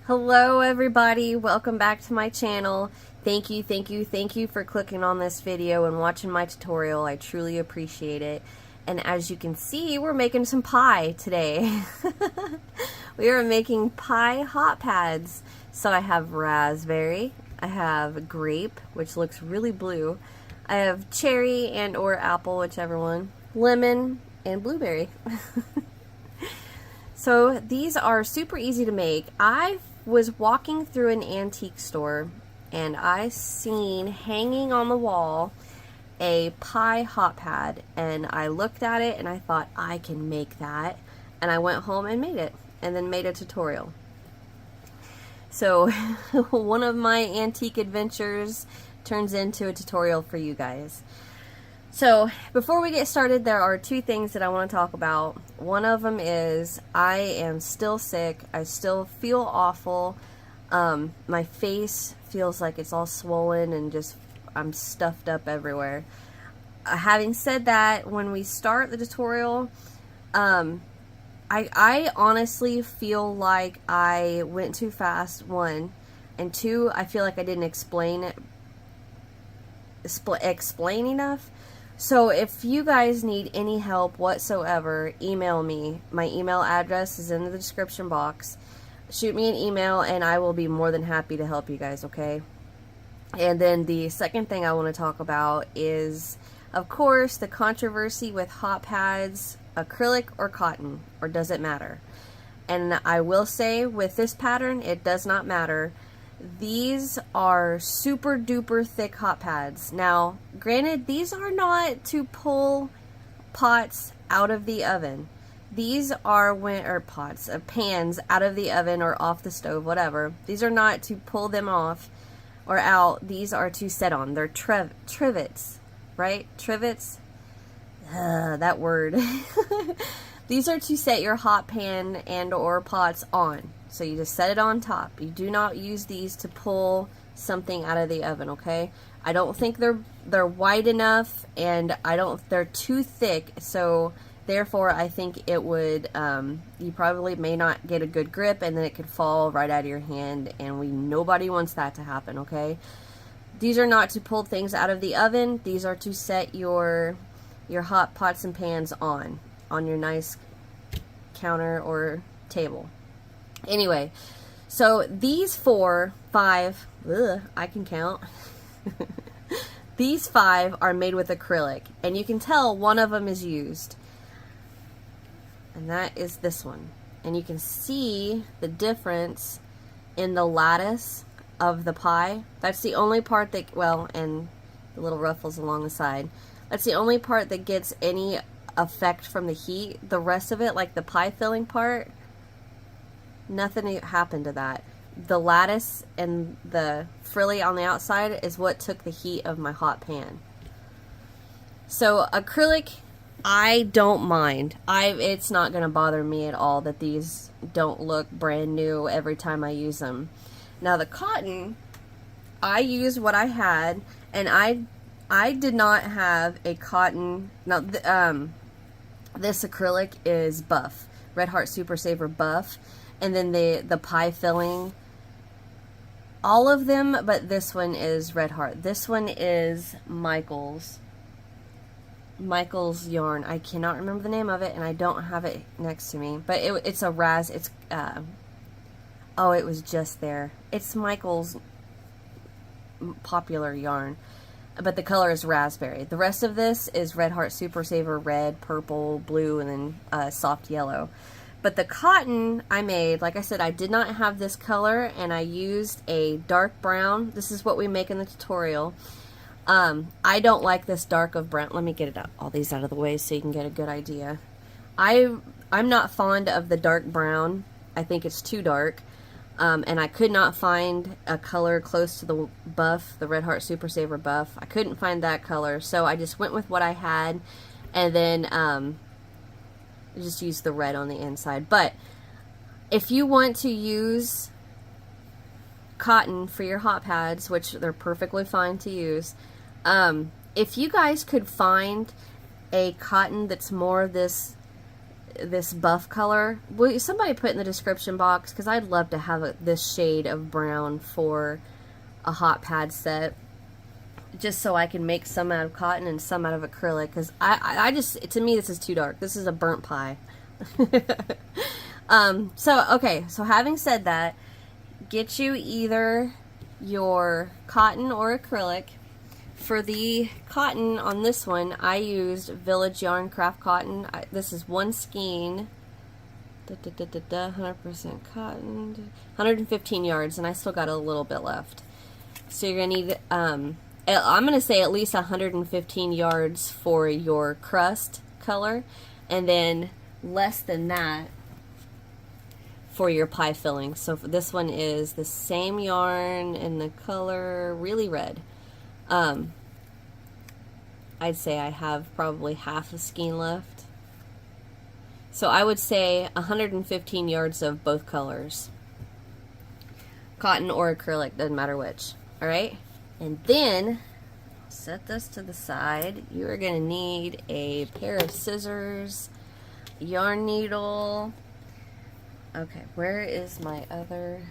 Hello everybody, welcome back to my channel. Thank you for clicking on this video and watching my tutorial. I truly appreciate it. And as you can see, we're making some pie today. We are making pie hot pads. So I have raspberry, I have grape, which looks really blue. I have cherry and or apple, whichever one, lemon, and blueberry. So these are super easy to make. I was walking through an antique store and I seen hanging on the wall a pie hot pad, and I looked at it and I thought, I can make that, and I went home and made it and then made a tutorial. So one of my antique adventures turns into a tutorial for you guys. So before we get started, there are two things that I want to talk about. One of them is I am still sick. I still feel awful. My face feels like it's all swollen and just I'm stuffed up everywhere. Having said that, when we start the tutorial, I honestly feel like I went too fast, one, and two, I feel like I didn't explain enough. So if you guys need any help whatsoever, email me. My email address is in the description box. Shoot me an email and I will be more than happy to help you guys, okay? And then the second thing I want to talk about is, of course, the controversy with hot pads, acrylic or cotton, or does it matter? And I will say with this pattern, it does not matter. These are super duper thick hot pads. Now, granted, these are not to pull pots out of the oven. These are pans out of the oven or off the stove, whatever. These are not to pull them off or out. These are to set on. They're trivets, right? Trivets? That word. These are to set your hot pan and or pots on. So you just set it on top. You do not use these to pull something out of the oven, okay? I don't think they're wide enough, and they're too thick, so therefore I think it would, you probably may not get a good grip, and then it could fall right out of your hand, and nobody wants that to happen, okay? These are not to pull things out of the oven. These are to set your hot pots and pans on your nice counter or table. Anyway, so these 5, I can count. These 5 are made with acrylic, and you can tell one of them is used. And that is this one. And you can see the difference in the lattice of the pie. That's the only part that, well, and the little ruffles along the side. That's the only part that gets any effect from the heat. The rest of it, like the pie filling part, nothing happened to that. The lattice and the frilly on the outside is what took the heat of my hot pan. So acrylic, I don't mind. It's not going to bother me at all that these don't look brand new every time I use them. Now the cotton, I used what I had, and I did not have a cotton. Now this acrylic is Buff, Red Heart Super Saver Buff. And then the pie filling, all of them, but this one is Red Heart. This one is Michael's yarn. I cannot remember the name of it, and I don't have it next to me. But it's a oh, it was just there. It's Michael's popular yarn, but the color is raspberry. The rest of this is Red Heart Super Saver red, purple, blue, and then soft yellow. But the cotton I made, like I said, I did not have this color, and I used a dark brown. This is what we make in the tutorial. I don't like this dark of brown. Let me get it out, all these out of the way so you can get a good idea. I'm not fond of the dark brown. I think it's too dark. And I could not find a color close to the Buff, the Red Heart Super Saver Buff. I couldn't find that color, so I just went with what I had, and then just use the red on the inside. But if you want to use cotton for your hot pads, which they're perfectly fine to use, if you guys could find a cotton that's more of this this buff color. Will somebody put in the description box, because I'd love to have this shade of brown for a hot pad set, just so I can make some out of cotton and some out of acrylic, because I just, to me, this is too dark. This is a burnt pie. Okay, so having said that, get you either your cotton or acrylic. For the cotton on this one, I used Village Yarn Craft Cotton. This is one skein, 100% cotton, 115 yards, and I still got a little bit left. So you're going to need, I'm going to say at least 115 yards for your crust color, and then less than that for your pie filling. So this one is the same yarn in the color really red. I'd say I have probably half a skein left. So I would say 115 yards of both colors. Cotton or acrylic, doesn't matter which. Alright? And then, set this to the side. You are going to need a pair of scissors, yarn needle. Okay, where is my other...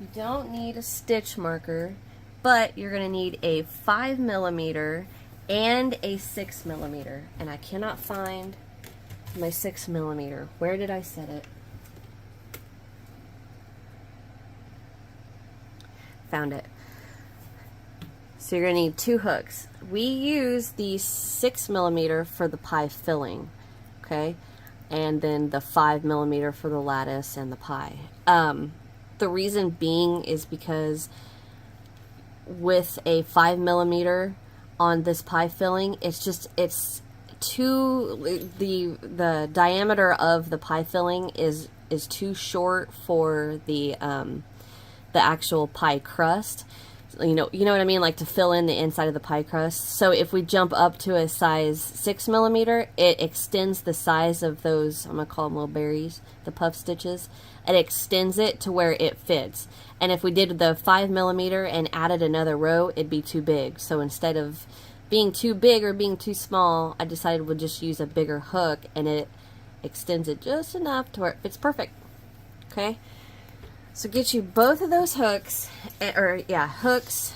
You don't need a stitch marker, but you're going to need a 5mm and a 6mm. And I cannot find my 6mm. Where did I set it? Found it. So you're going to need 2 hooks. We use the 6mm for the pie filling, okay? And then the 5mm for the lattice and the pie. The reason being is because with a 5mm on this pie filling, it's too, the diameter of the pie filling is too short for the actual pie crust. You know what I mean, like to fill in the inside of the pie crust. So if we jump up to a size 6mm, it extends the size of those, I'm gonna call them little berries, the puff stitches. It extends it to where it fits. And if we did the 5mm and added another row, it'd be too big. So instead of being too big or being too small, I decided we'll just use a bigger hook, and it extends it just enough to where it fits perfect. Okay? So get you both of those hooks, hooks,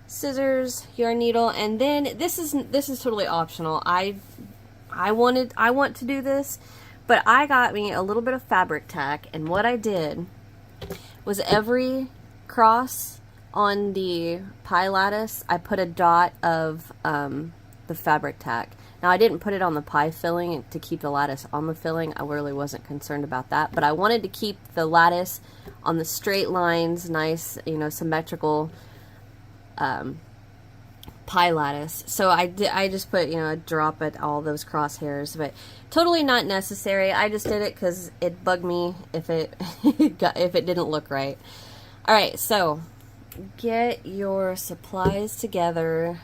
scissors, yarn needle, and then this is totally optional. I want to do this, but I got me a little bit of fabric tack, and what I did was every cross on the pie lattice, I put a dot of the fabric tack. Now I didn't put it on the pie filling to keep the lattice on the filling. I really wasn't concerned about that, but I wanted to keep the lattice on the straight lines, nice, symmetrical pie lattice. So I just put, a drop at all those crosshairs, but totally not necessary. I just did it because it bugged me if it if it didn't look right. All right, so get your supplies together.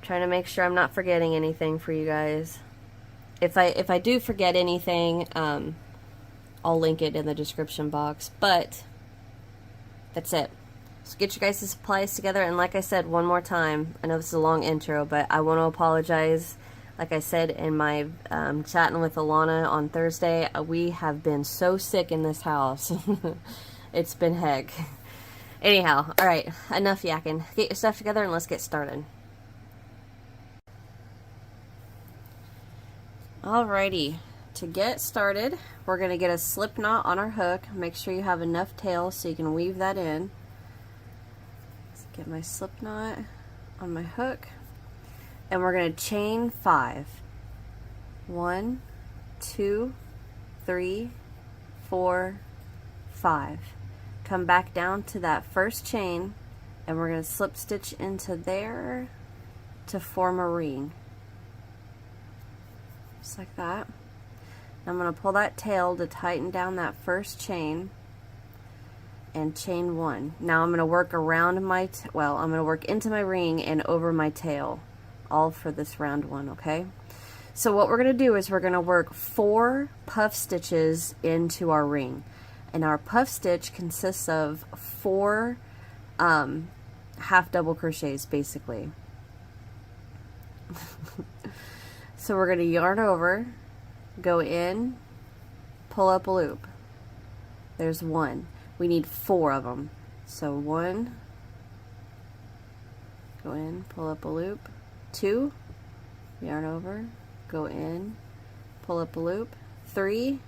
Trying to make sure I'm not forgetting anything for you guys. If I do forget anything, I'll link it in the description box. But that's it. So get your guys' supplies together, and like I said one more time, I know this is a long intro, but I want to apologize. Like I said in my chatting with Alana on Thursday, we have been so sick in this house. It's been heck. Anyhow, alright, enough yakking. Get your stuff together and let's get started. Alrighty, to get started, we're going to get a slip knot on our hook. Make sure you have enough tail so you can weave that in. Let's get my slip knot on my hook, and we're going to chain 5. 1, 2, 3, 4, 5. Come back down to that first chain, and we're going to slip stitch into there to form a ring. Just like that. I'm going to pull that tail to tighten down that first chain and chain 1. Now I'm going to work around my, I'm going to work into my ring and over my tail, all for this round 1, okay? So what we're going to do is we're going to work 4 puff stitches into our ring. And our puff stitch consists of 4 half double crochets, basically. So So we're going to yarn over, go in, pull up a loop. There's one. We need 4 of them. So 1, go in, pull up a loop. 2, yarn over, go in, pull up a loop. 3,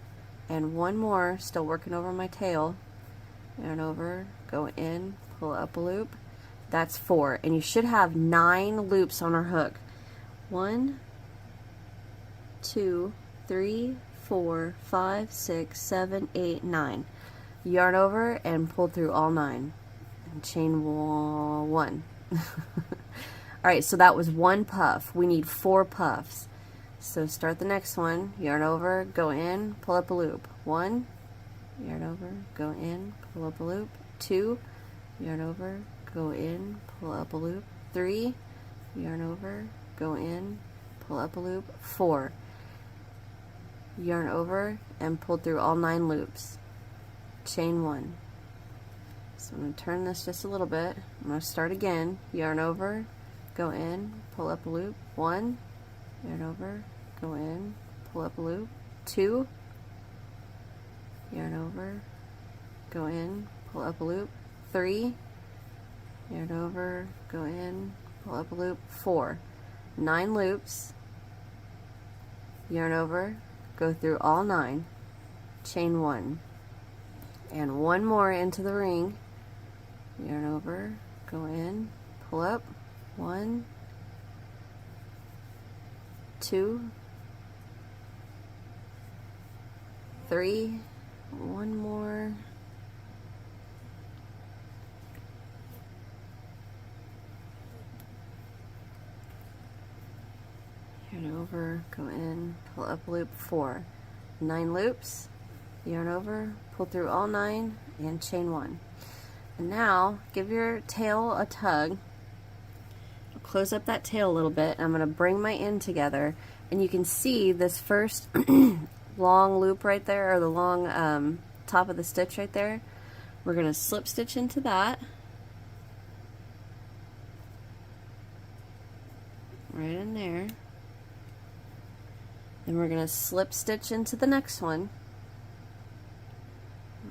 and 1 more, still working over my tail. Yarn over, go in, pull up a loop. That's 4, and you should have 9 loops on our hook. 1, 2, 3, 4, 5, 6, 7, 8, 9. Yarn over and pull through all 9 and chain 1. Alright, so that was 1 puff. We need 4 puffs. So start the next one, yarn over, go in, pull up a loop. 1, yarn over, go in, pull up a loop. 2, yarn over, go in, pull up a loop. 3, yarn over, go in, pull up a loop. 4, yarn over and pull through all 9 loops. Chain 1. So I'm going to turn this just a little bit. I'm going to start again, yarn over, go in, pull up a loop. 1, yarn over, go in, pull up a loop. 2, yarn over, go in, pull up a loop. 3, yarn over, go in, pull up a loop. 4, 9 loops, yarn over, go through all 9, chain 1, and 1 more into the ring, yarn over, go in, pull up. 1, 2, 3, 1 more, yarn over, go in, pull up loop. 4, 9 loops, yarn over, pull through all 9, and chain 1. And now give your tail a tug. Close up that tail a little bit. I'm going to bring my end together, and you can see this first long loop right there, or the long top of the stitch right there. We're going to slip stitch into that, right in there. Then we're going to slip stitch into the next one,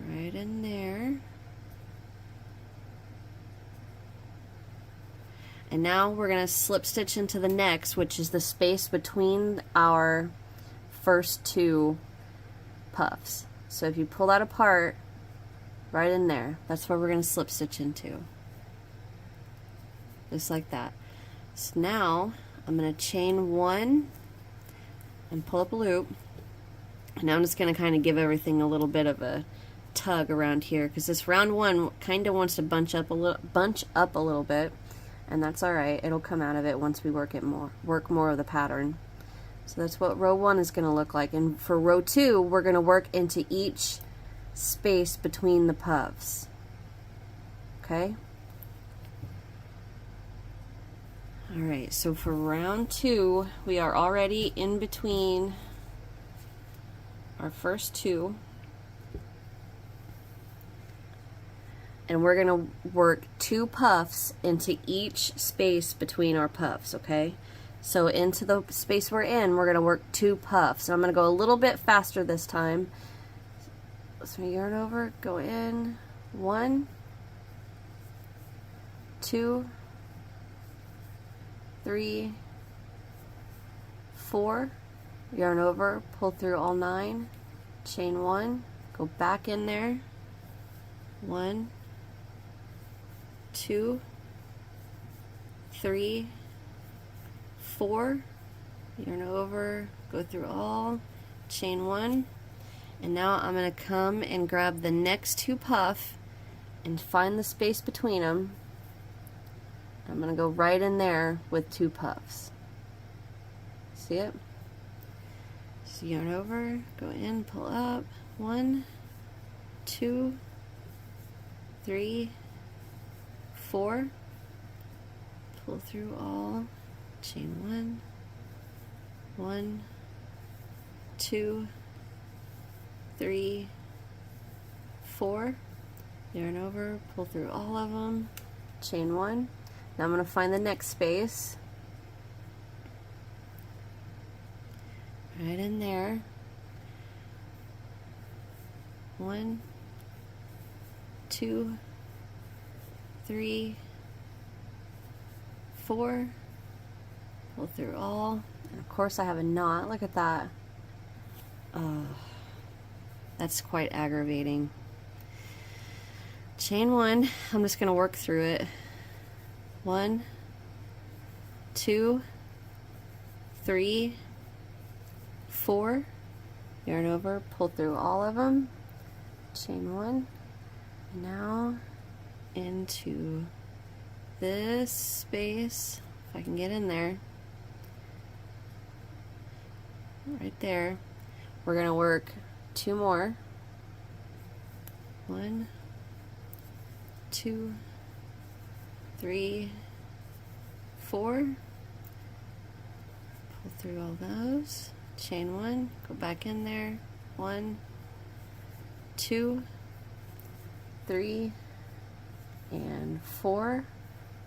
right in there. And now we're going to slip stitch into the next, which is the space between our first 2 puffs. So if you pull that apart, right in there, that's where we're going to slip stitch into. Just like that. So now I'm going to chain 1 and pull up a loop. And now I'm just going to kind of give everything a little bit of a tug around here, because this round 1 kind of wants to bunch up a little bit. And that's alright, it'll come out of it once we work more of the pattern. So that's what row 1 is going to look like. And for row 2, we're going to work into each space between the puffs. Okay? Alright, so for round 2, we are already in between our first 2. And we're going to work 2 puffs into each space between our puffs, okay? So into the space we're in, we're going to work 2 puffs. So I'm going to go a little bit faster this time. So yarn over, go in, 1, 2, 3, 4, yarn over, pull through all 9, chain 1, go back in there, 1, 2, 3, 4, yarn over, go through all, chain 1, and now I'm going to come and grab the next 2 puff and find the space between them. I'm going to go right in there with 2 puffs. See it? So yarn over, go in, pull up, 1, 2, 3, 4, pull through all, chain 1, 1, 2, 3, 4, yarn over, pull through all of them, chain 1. Now I'm going to find the next space, right in there. 1, 2, 3, 4. Pull through all, and of course I have a knot. Look at that. That's quite aggravating. Chain 1. I'm just going to work through it. 1, 2, 3, 4. Yarn over, pull through all of them. Chain 1. Now into this space, if I can get in there. Right there. We're going to work 2 more. 1, 2, 3, 4. Pull through all those. Chain 1, go back in there. 1, 2, 3, and 4.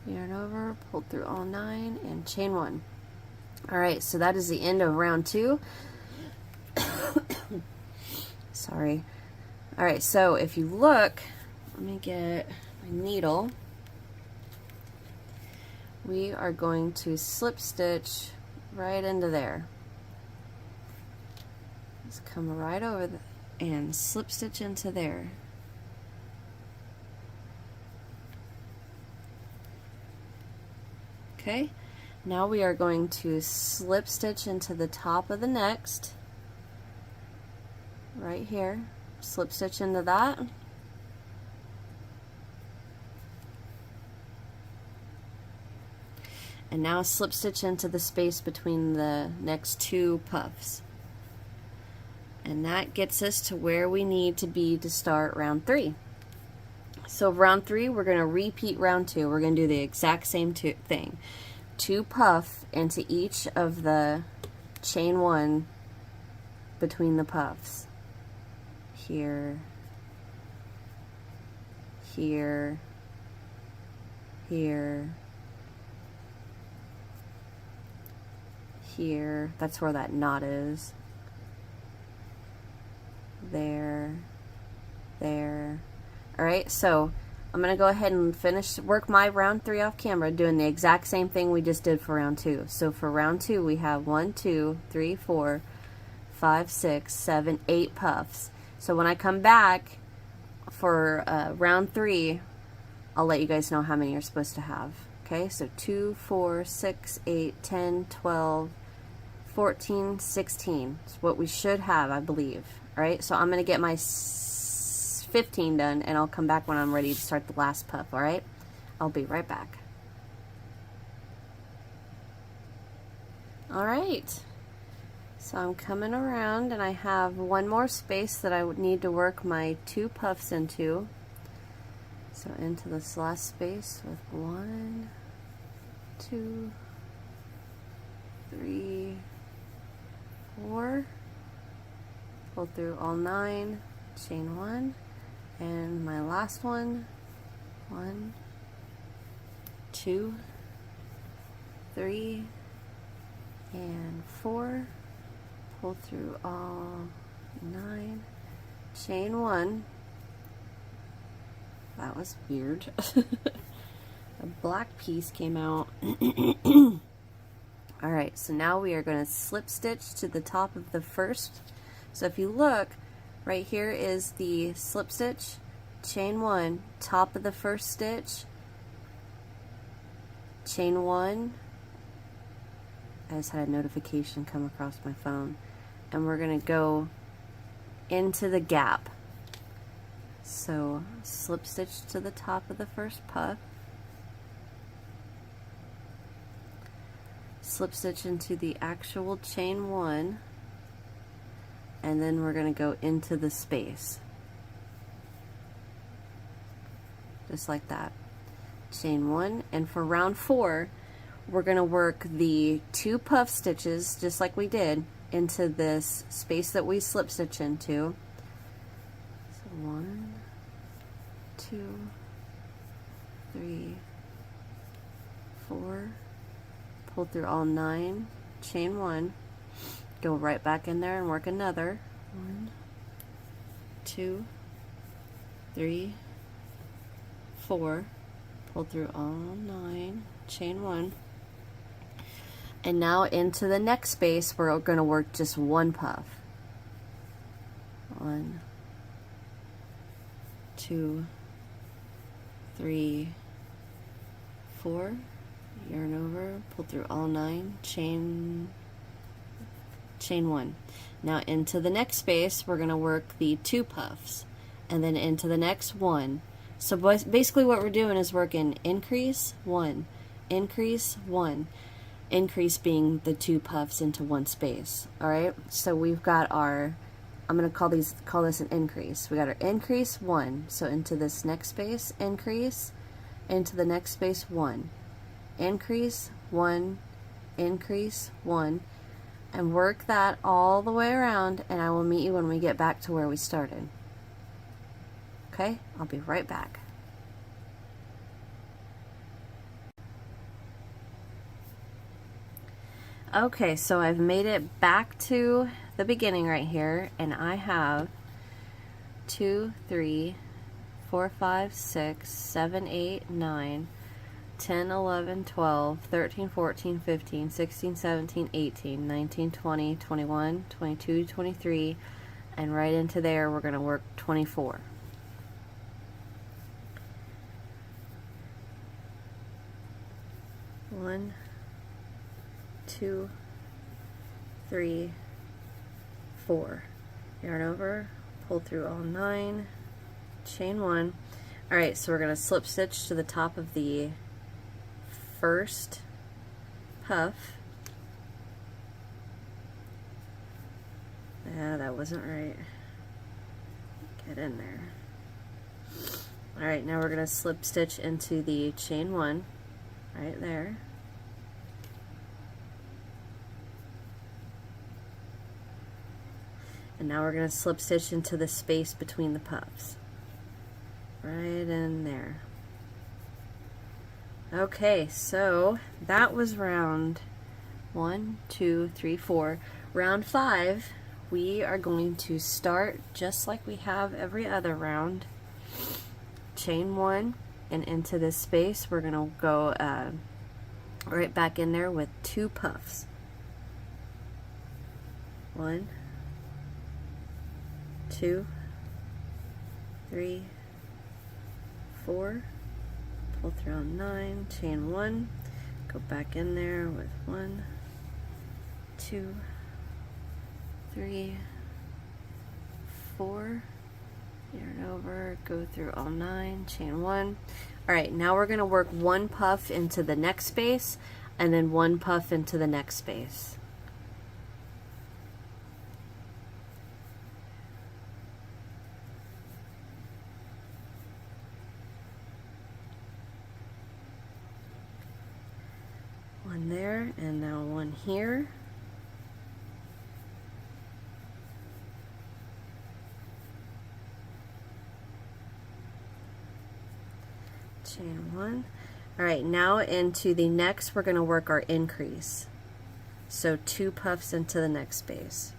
Yarn over, pull through all 9, and chain 1. Alright, so that is the end of round 2. Sorry. Alright, so if you look, let me get my needle. We are going to slip stitch right into there. Let's come right over and slip stitch into there. Okay, now we are going to slip stitch into the top of the next, right here. Slip stitch into that. And now slip stitch into the space between the next 2 puffs. And that gets us to where we need to be to start round 3. So round 3, we're going to repeat round 2. We're going to do the exact same thing. 2 puff into each of the chain 1 between the puffs. Here, here, here, here. That's where that knot is. There, there. Alright, so I'm going to go ahead and work my round 3 off camera, doing the exact same thing we just did for round 2. So for round 2, we have 1, 2, 3, 4, 5, 6, 7, 8 puffs. So when I come back for round 3, I'll let you guys know how many you're supposed to have. Okay, so 2, 4, 6, 8, 10, 12, 14, 16. It's what we should have, I believe. Alright, so I'm going to get my 15 done, and I'll come back when I'm ready to start the last puff. Alright, I'll be right back. Alright, so I'm coming around, and I have one more space that I would need to work my 2 puffs into. So into this last space with 1, 2, 3, 4. Pull through all 9, chain 1, and my last one. 1, 2, 3, and 4. Pull through all 9, chain 1. That was weird. A black piece came out. Alright, so now we are going to slip stitch to the top of the first. So if you look, right here is the slip stitch, chain 1, top of the first stitch, chain 1. I just had a notification come across my phone. And we're going to go into the gap. So slip stitch to the top of the first puff, slip stitch into the actual chain 1, and then we're going to go into the space. Just like that. Chain 1, and for round 4, we're going to work the 2 puff stitches, just like we did, into this space that we slip stitch into. So 1, 2, 3, 4, pull through all 9, chain 1, go right back in there and work another 1, 2, 3, 4, pull through all 9, chain 1, and now into the next space we're going to work just 1 puff. 1, 2, 3, 4, yarn over, pull through all 9, chain 1. Now into the next space we're going to work the 2 puffs, and then into the next 1. So basically what we're doing is working increase 1, increase 1, increase being the 2 puffs into 1 space. Alright, so we've got our, I'm going to call this an increase. We got our increase 1, so into this next space, increase, into the next space 1, increase 1, increase 1, and work that all the way around, and I will meet you when we get back to where we started. Okay, I'll be right back. Okay, so I've made it back to the beginning right here, and I have 2, 3, 4, 5, 6, 7, 8, 9, 10, 11, 12, 13, 14, 15, 16, 17, 18, 19, 20, 21, 22, 23, and right into there we're going to work 24. One, 2, 3, 4. Yarn over, pull through all 9, chain 1. Alright, so we're going to slip stitch to the top of the first puff. Yeah, that wasn't right. Get in there. Alright, now we're going to slip stitch into the chain 1 right there. And now we're going to slip stitch into the space between the puffs. Right in there. Okay, so that was round 1, 2, 3, 4. Round 5, we are going to start just like we have every other round. Chain 1, and into this space we're going to go right back in there with 2 puffs. 1, 2, 3, 4, pull through on 9, chain 1, go back in there with 1, 2, 3, 4, yarn over, go through all 9, chain 1. Alright, now we're going to work 1 puff into the next space, and then 1 puff into the next space. One there, and now 1 here. Chain 1. Alright, now into the next we're going to work our increase. So 2 puffs into the next space.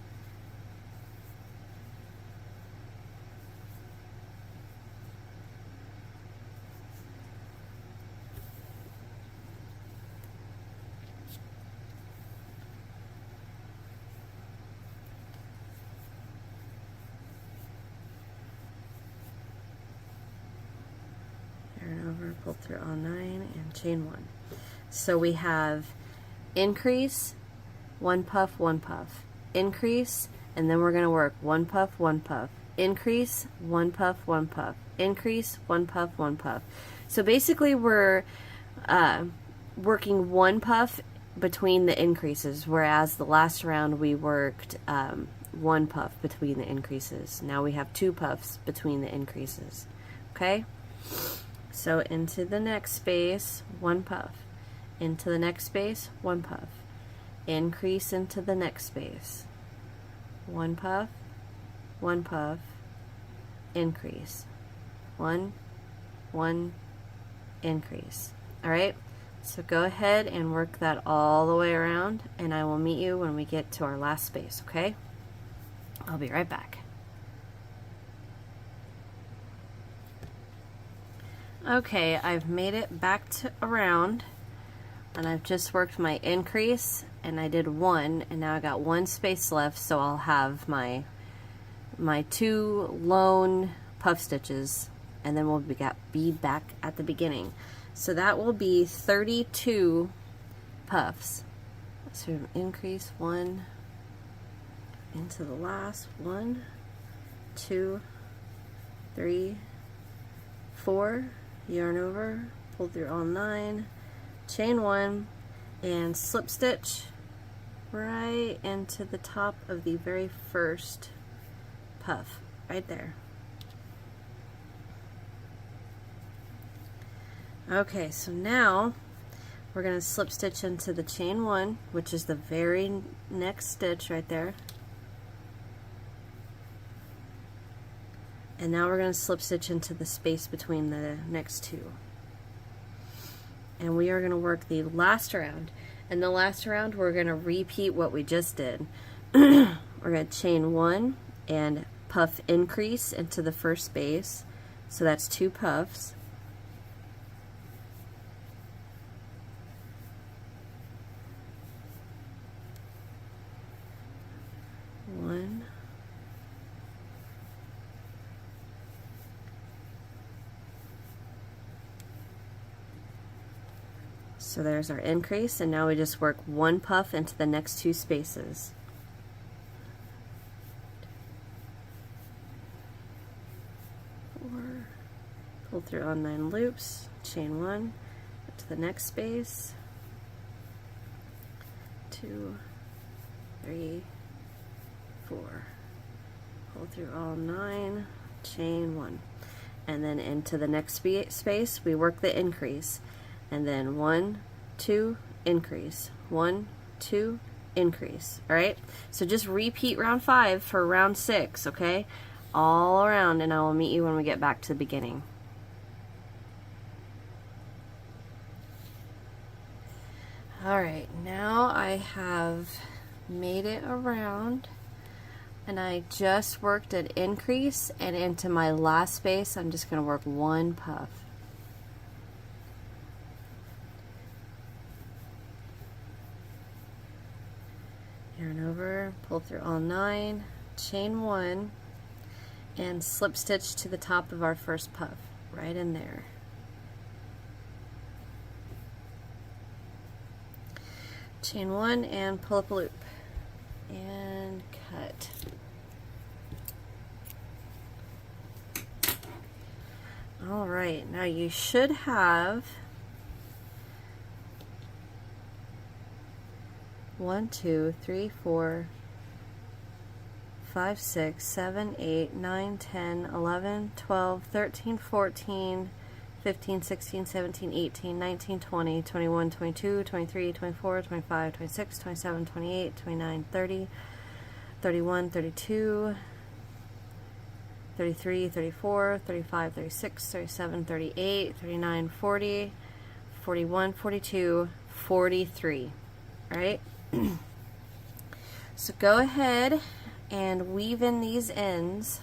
Over, pull through all 9, and chain 1. So we have increase, 1 puff, 1 puff, increase, and then we're going to work 1 puff, 1 puff, increase, 1 puff, 1 puff, increase, 1 puff, 1 puff. So basically we're working 1 puff between the increases, whereas the last round we worked 1 puff between the increases. Now we have 2 puffs between the increases. Okay? So into the next space, 1 puff. Into the next space, 1 puff. Increase into the next space. 1 puff, 1 puff, increase. 1, 1, increase. Alright? So go ahead and work that all the way around, and I will meet you when we get to our last space, okay? I'll be right back. Okay, I've made it back to around, and I've just worked my increase, and I did one, and now I got one space left, so I'll have my 2 lone puff stitches, and then we'll be back at the beginning. So that will be 32 puffs. So increase 1 into the last 1, 2, 3, 4, yarn over, pull through all 9, chain 1, and slip stitch right into the top of the very first puff, right there. Okay, so now we're going to slip stitch into the chain 1, which is the very next stitch right there. And now we're going to slip stitch into the space between the next 2. And we are going to work the last round. And the last round we're going to repeat what we just did. We're going to chain 1 and puff increase into the first space. So that's 2 puffs. So there's our increase, and now we just work 1 puff into the next 2 spaces. Pull through all 9 loops, chain 1 to the next space, 2, 3, 4, pull through all 9, chain 1, and then into the next space we work the increase, and then 1, 2, increase, 1, 2, increase. All right, so just repeat round 5 for round 6, okay, all around, and I will meet you when we get back to the beginning. All right, now I have made it around, and I just worked an increase, and into my last space I'm just going to work 1 puff. Yarn over, pull through all 9, chain 1, and slip stitch to the top of our first puff, right in there. Chain 1 and pull up a loop and cut. All right, now you should have 1, 2, 3, 4, 5, 6, 7, 8, 9, 10, 11, 12, 13, 14, 15, 16, 17, 18, 19, 20, 21, 22, 23, 24, 25, 26, 27, 28, 29, 30, 31, 32, 33, 34, 35, 36, 37, 38, 39, 40, 41, 42, 43. All right? So go ahead and weave in these ends.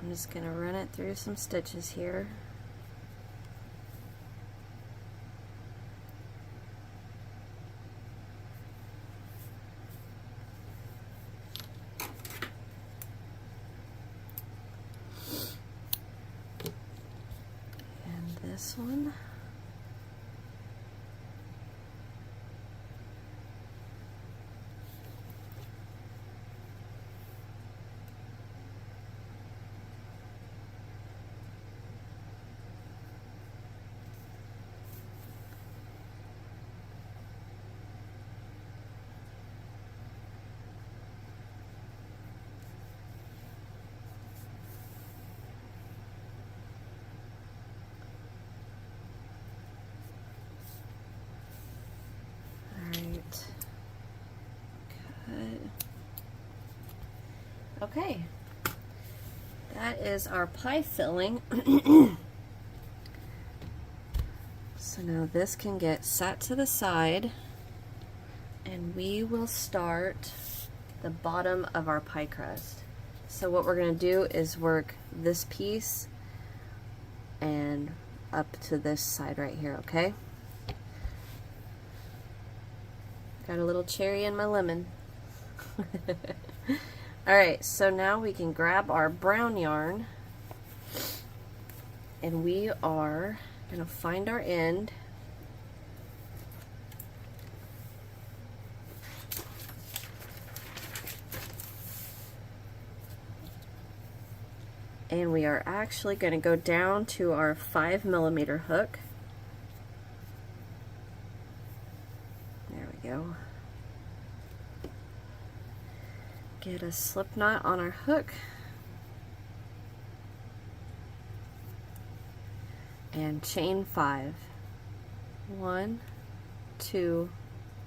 I'm just going to run it through some stitches here. And this one. Okay, that is our pie filling. So now this can get set to the side, and we will start the bottom of our pie crust. So what we're going to do is work this piece and up to this side right here, okay? Got a little cherry in my lemon. Alright, so now we can grab our brown yarn, and we are going to find our end. And we are actually going to go down to our 5mm hook. There we go. Get a slip knot on our hook. And chain 5. 1, 2,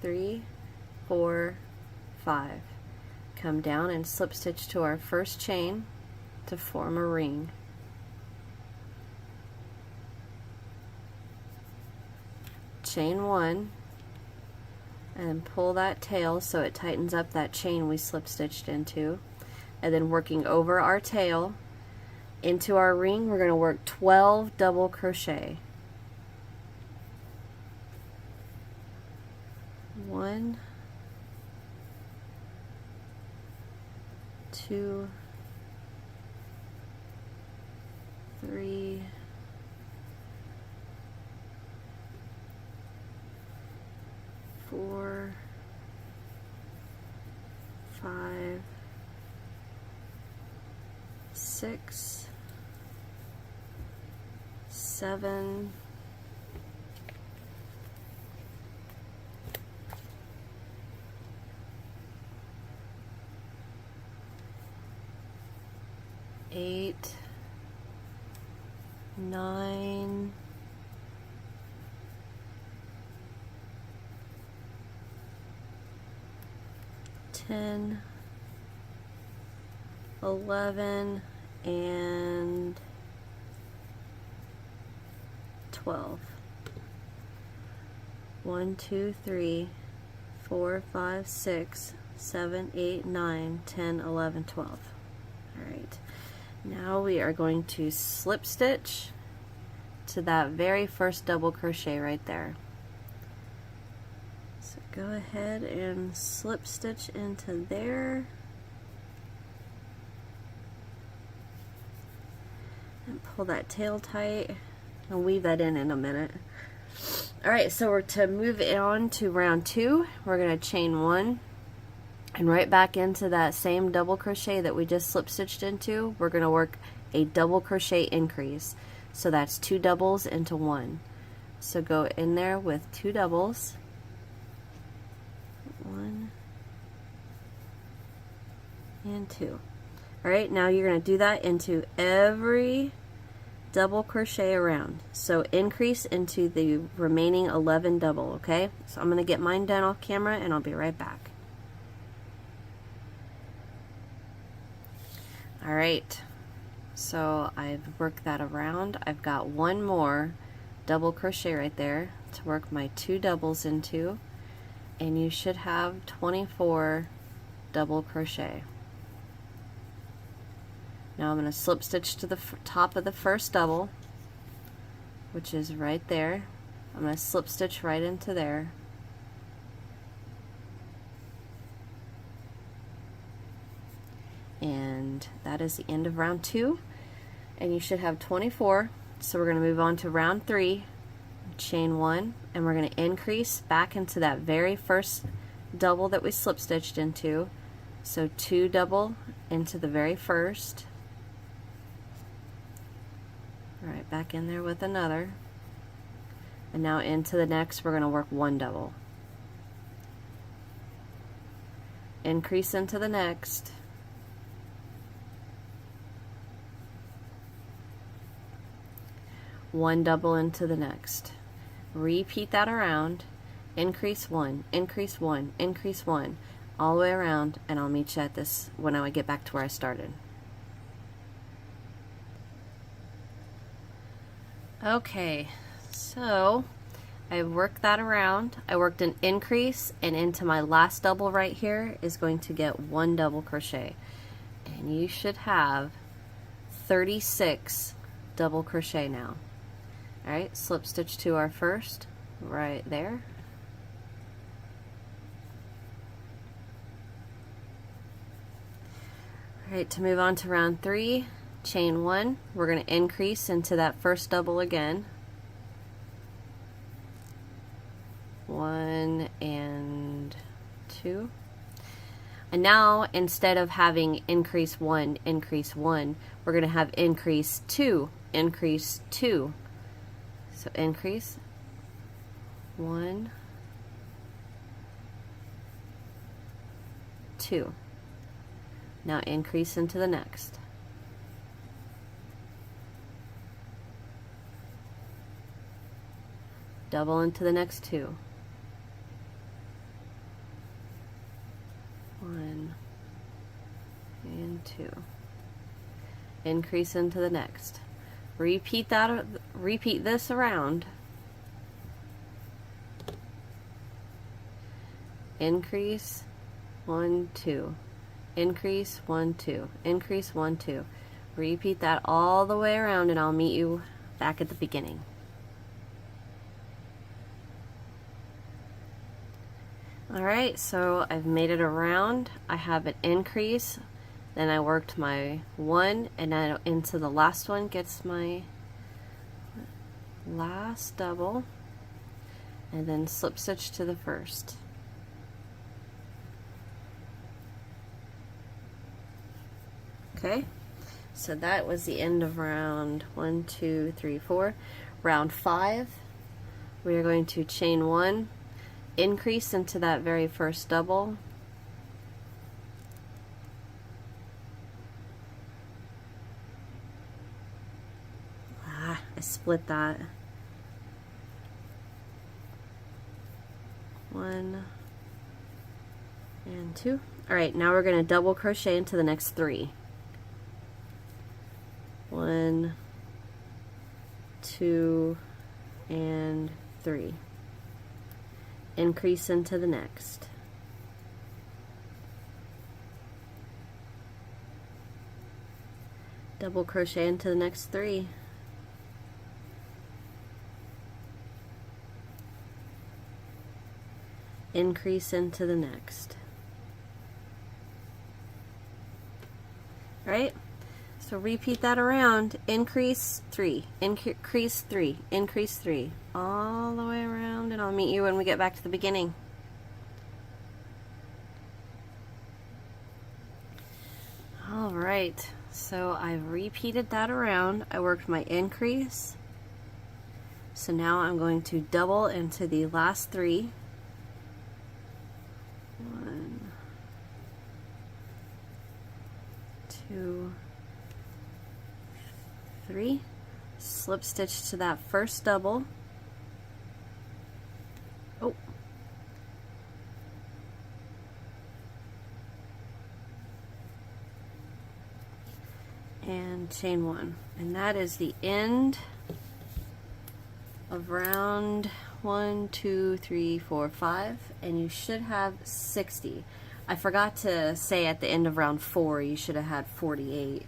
3, 4, 5. Come down and slip stitch to our first chain to form a ring. Chain 1, and then pull that tail so it tightens up that chain we slip stitched into, and then working over our tail into our ring, we're going to work 12 double crochet. 1, 2, 3, 4, 5, 6, 7, 8, 9, 10, 11, and 12. 1, 2, 3, 4, 5, 6, 7, 8, 9, 10, 11, 12. Alright, now we are going to slip stitch to that very first double crochet right there. So go ahead and slip stitch into there. And pull that tail tight. I'll weave that in a minute. Alright, so we're to move on to round 2. We're going to chain 1 and right back into that same double crochet that we just slip stitched into. We're going to work a double crochet increase. So that's 2 doubles into 1. So go in there with 2 doubles. 1 and 2. Alright, now you're going to do that into every double crochet around. So increase into the remaining 11 double, okay? So I'm going to get mine done off camera and I'll be right back. Alright, so I've worked that around. I've got one more double crochet right there to work my 2 doubles into, and you should have 24 double crochet. Now I'm going to slip stitch to the top of the first double, which is right there. I'm going to slip stitch right into there. And that is the end of round 2, and you should have 24. So we're going to move on to round 3. Chain 1, and we're going to increase back into that very first double that we slip stitched into. So 2 double into the very first. Alright, back in there with another. And now into the next, we're going to work 1 double. Increase into the next. One double into the next. Repeat that around. Increase 1, increase 1, increase 1, all the way around, and I'll meet you at this when I get back to where I started. Okay, so I worked that around. I worked an increase, and into my last double right here is going to get 1 double crochet. And you should have 36 double crochet now. Alright, slip stitch to our first right there. Alright, to move on to round 3, chain 1. We're going to increase into that first double again. 1 and 2. And now, instead of having increase 1, we're going to have increase 2, increase 2. So increase 1, 2. Now increase into the next. Double into the next 2. 1 and 2. Increase into the next. Repeat this around. Increase 1, 2. Increase 1, 2. Increase 1, 2. Repeat that all the way around, and I'll meet you back at the beginning. Alright, so I've made it around. I have an increase, then I worked my 1, and then into the last one gets my last double, and then slip stitch to the first. Okay, so that was the end of round 1, 2, 3, 4. Round 5, we are going to chain 1, increase into that very first double, I split that. 1 and 2. Alright, now we're going to double crochet into the next 3. 1, 2, and 3. Increase into the next. Double crochet into the next 3. Increase into the next. Right? So repeat that around. Increase 3, increase 3, increase 3, all the way around, and I'll meet you when we get back to the beginning. Alright, so I've repeated that around. I worked my increase. So now I'm going to double into the last 3. 1, 2, 3. Slip stitch to that first double. Oh. And chain 1. And that is the end of round 1, 2, 3, 4, 5, and you should have 60. I forgot to say at the end of round 4 you should have had 48.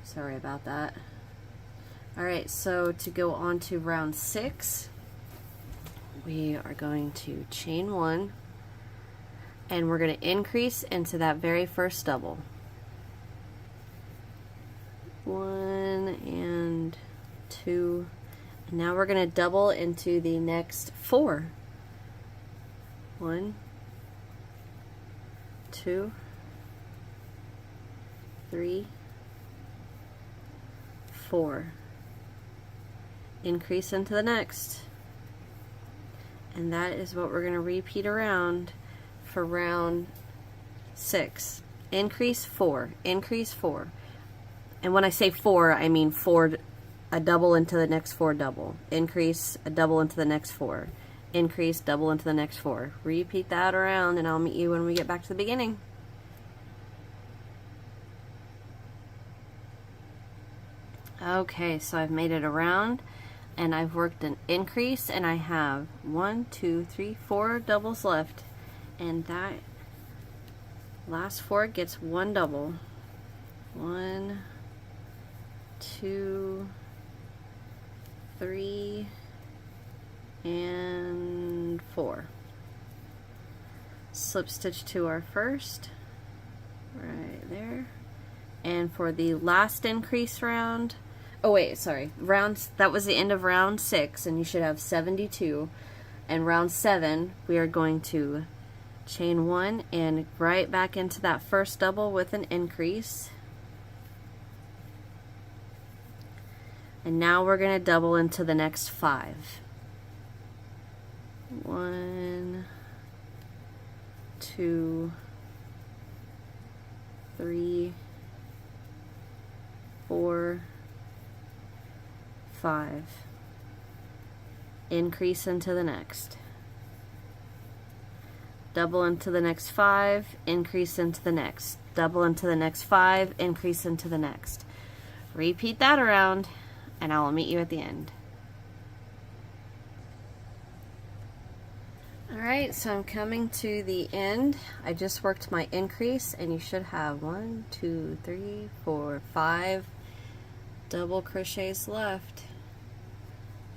Sorry about that. Alright, so to go on to round 6, we are going to chain 1, and we're going to increase into that very first double. 1 and 2. And now we're going to double into the next 4. 1, 2, 3, 4. Increase into the next. And that is what we're going to repeat around for round 6. Increase 4, increase 4. And when I say 4, I mean 4, a double into the next 4 double. Increase, a double into the next 4. Increase, double into the next 4. Repeat that around, and I'll meet you when we get back to the beginning. Okay, so I've made it around and I've worked an increase, and I have 1, 2, 3, 4 doubles left, and that last 4 gets 1 double. 1, 2, 3, and 4. Slip stitch to our first, right there. And for the last increase round, oh wait, sorry, that was the end of round 6, and you should have 72. And round 7, we are going to chain 1 and right back into that first double with an increase. And now we're going to double into the next 5. 1, 2, 3, 4, 5. Increase into the next. Double into the next 5, increase into the next. Double into the next 5, increase into the next. Repeat that around, and I will meet you at the end. Alright, so I'm coming to the end. I just worked my increase, and you should have 1, 2, 3, 4, 5 double crochets left.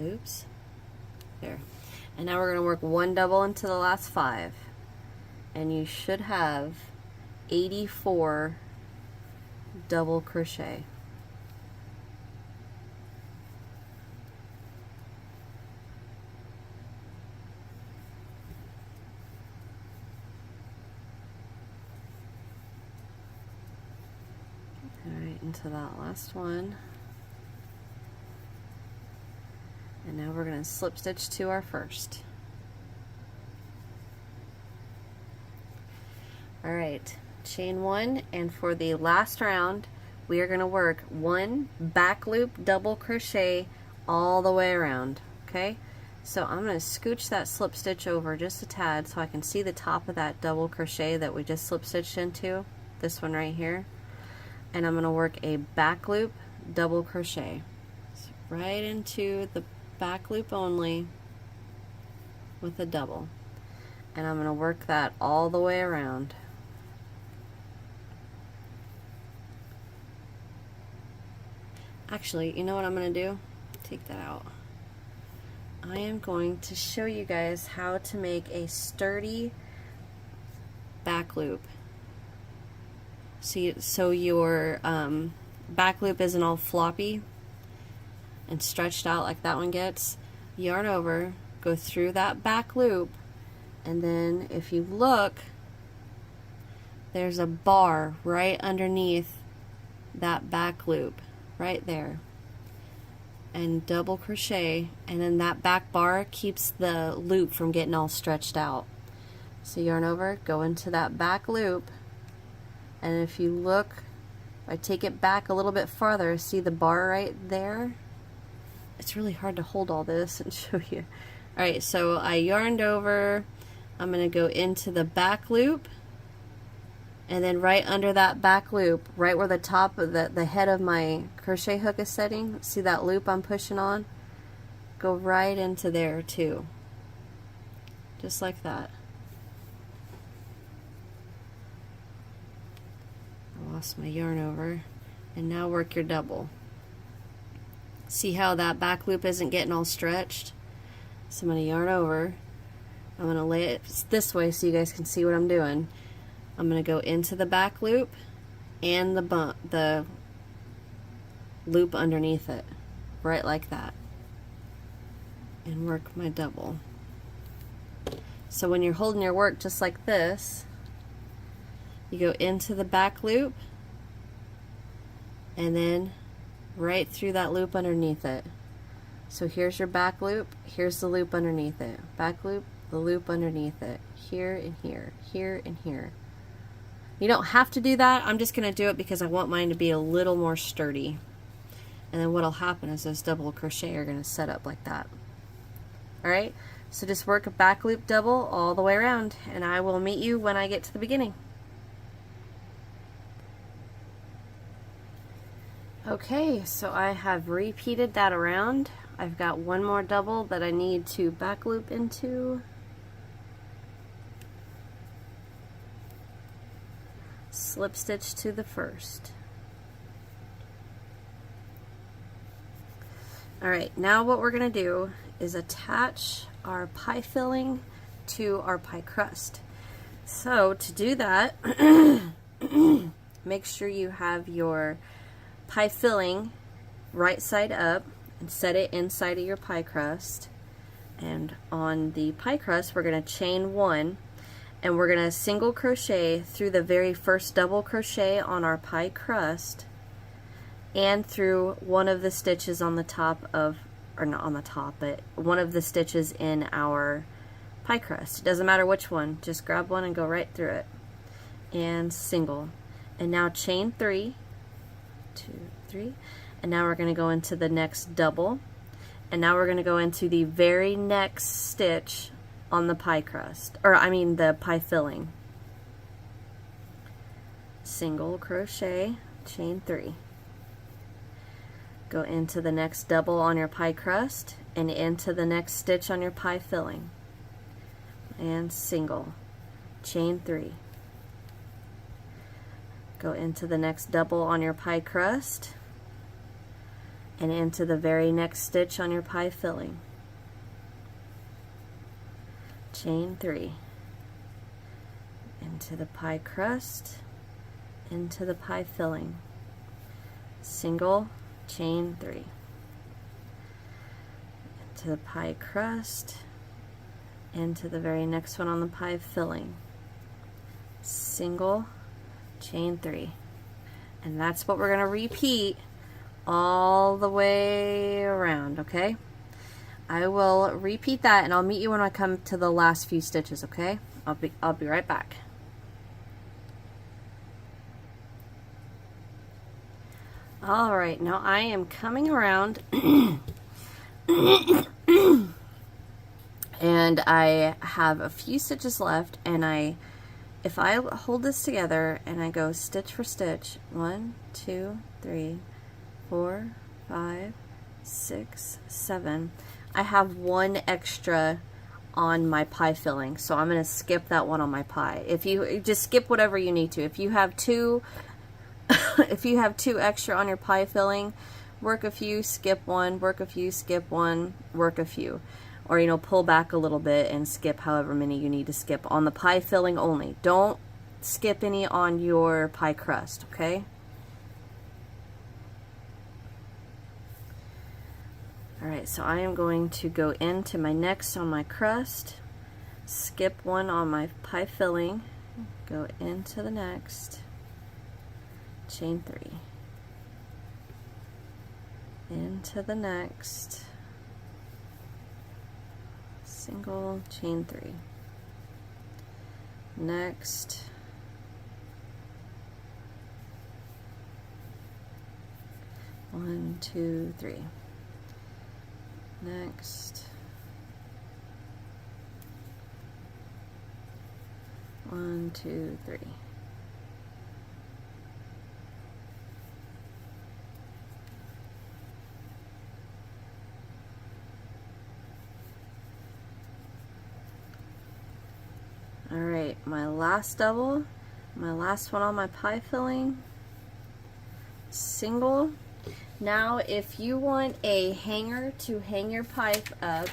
Oops. There. And now we're going to work 1 double into the last 5. And you should have 84 double crochet. Alright, into that last one. And now we're going to slip stitch to our first. Alright, chain 1, and for the last round we are going to work 1 back loop double crochet all the way around. Okay, so I'm going to scooch that slip stitch over just a tad so I can see the top of that double crochet that we just slip stitched into, this one right here, and I'm going to work a back loop double crochet. So right into the back loop only with a double, and I'm going to work that all the way around. Actually, you know what I'm going to do? Take that out. I am going to show you guys how to make a sturdy back loop. So your back loop isn't all floppy and stretched out like that one gets. Yarn over, go through that back loop, and then if you look, there's a bar right underneath that back loop, right there, and double crochet, and then that back bar keeps the loop from getting all stretched out. So yarn over, go into that back loop, and if you look, I take it back a little bit farther, see the bar right there? It's really hard to hold all this and show you. Alright, so I yarned over, I'm going to go into the back loop, and then right under that back loop, right where the top of the head of my crochet hook is setting, see that loop I'm pushing on? Go right into there too. Just like that. I lost my yarn over, and now work your double. See how that back loop isn't getting all stretched? So I'm going to yarn over. I'm going to lay it this way so you guys can see what I'm doing. I'm going to go into the back loop and the loop underneath it, right like that, and work my double. So when you're holding your work just like this, you go into the back loop and then right through that loop underneath it. So here's your back loop, here's the loop underneath it, back loop, the loop underneath it, here and here, here and here. You don't have to do that. I'm just going to do it because I want mine to be a little more sturdy. And then what'll happen is those double crochet are going to set up like that. Alright, so just work a back loop double all the way around, and I will meet you when I get to the beginning. Okay, so I have repeated that around. I've got one more double that I need to back loop into. Slip stitch to the first. Alright, now what we're going to do is attach our pie filling to our pie crust. So to do that, make sure you have your pie filling right side up and set it inside of your pie crust. And on the pie crust, we're going to chain 1, and we're going to single crochet through the very first double crochet on our pie crust and through one of the stitches on the top of, or not on the top, but one of the stitches in our pie crust. It doesn't matter which one, just grab one and go right through it. And single. And now chain 3, 2, 3, and now we're going to go into the next double, and now we're going to go into the very next stitch on the pie crust, or I mean the pie filling. Single crochet, chain 3. Go into the next double on your pie crust and into the next stitch on your pie filling. And single, chain 3. Go into the next double on your pie crust and into the very next stitch on your pie filling. Chain 3. Into the pie crust, into the pie filling. Single, chain 3. Into the pie crust, into the very next one on the pie filling. Single, chain 3. And that's what we're going to repeat all the way around, okay? I will repeat that, and I'll meet you when I come to the last few stitches, okay? I'll be right back. All right, now I am coming around and I have a few stitches left, and if I hold this together and I go stitch for stitch, 1, 2, 3, 4, 5, 6, 7, I have one extra on my pie filling, so I'm going to skip that one on my pie. If you just skip whatever you need to. If you have two if you have 2 extra on your pie filling, work a few, skip one, work a few, skip one, work a few. Or, you know, pull back a little bit and skip however many you need to skip on the pie filling only. Don't skip any on your pie crust, okay? Alright, so I am going to go into my next on my crust, skip one on my pie filling, go into the next, chain 3, into the next, single, chain 3, next, one, two, three, next, 1, 2, 3. Alright, my last double, my last one on my pie filling, single. Now if you want a hanger to hang your pie up,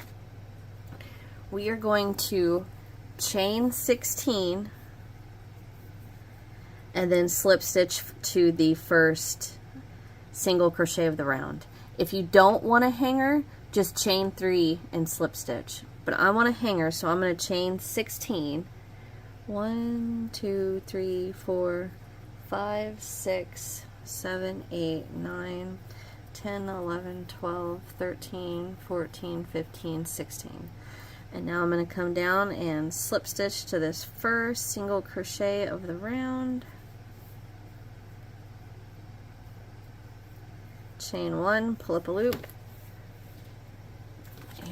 we are going to chain 16 and then slip stitch to the first single crochet of the round. If you don't want a hanger, just chain 3 and slip stitch. But I want a hanger, so I'm going to chain 16. 1, 2, 3, 4, 5, 6, 7, 8, 9, 10, 11, 12, 13, 14, 15, 16. And now I'm going to come down and slip stitch to this first single crochet of the round. Chain 1, pull up a loop,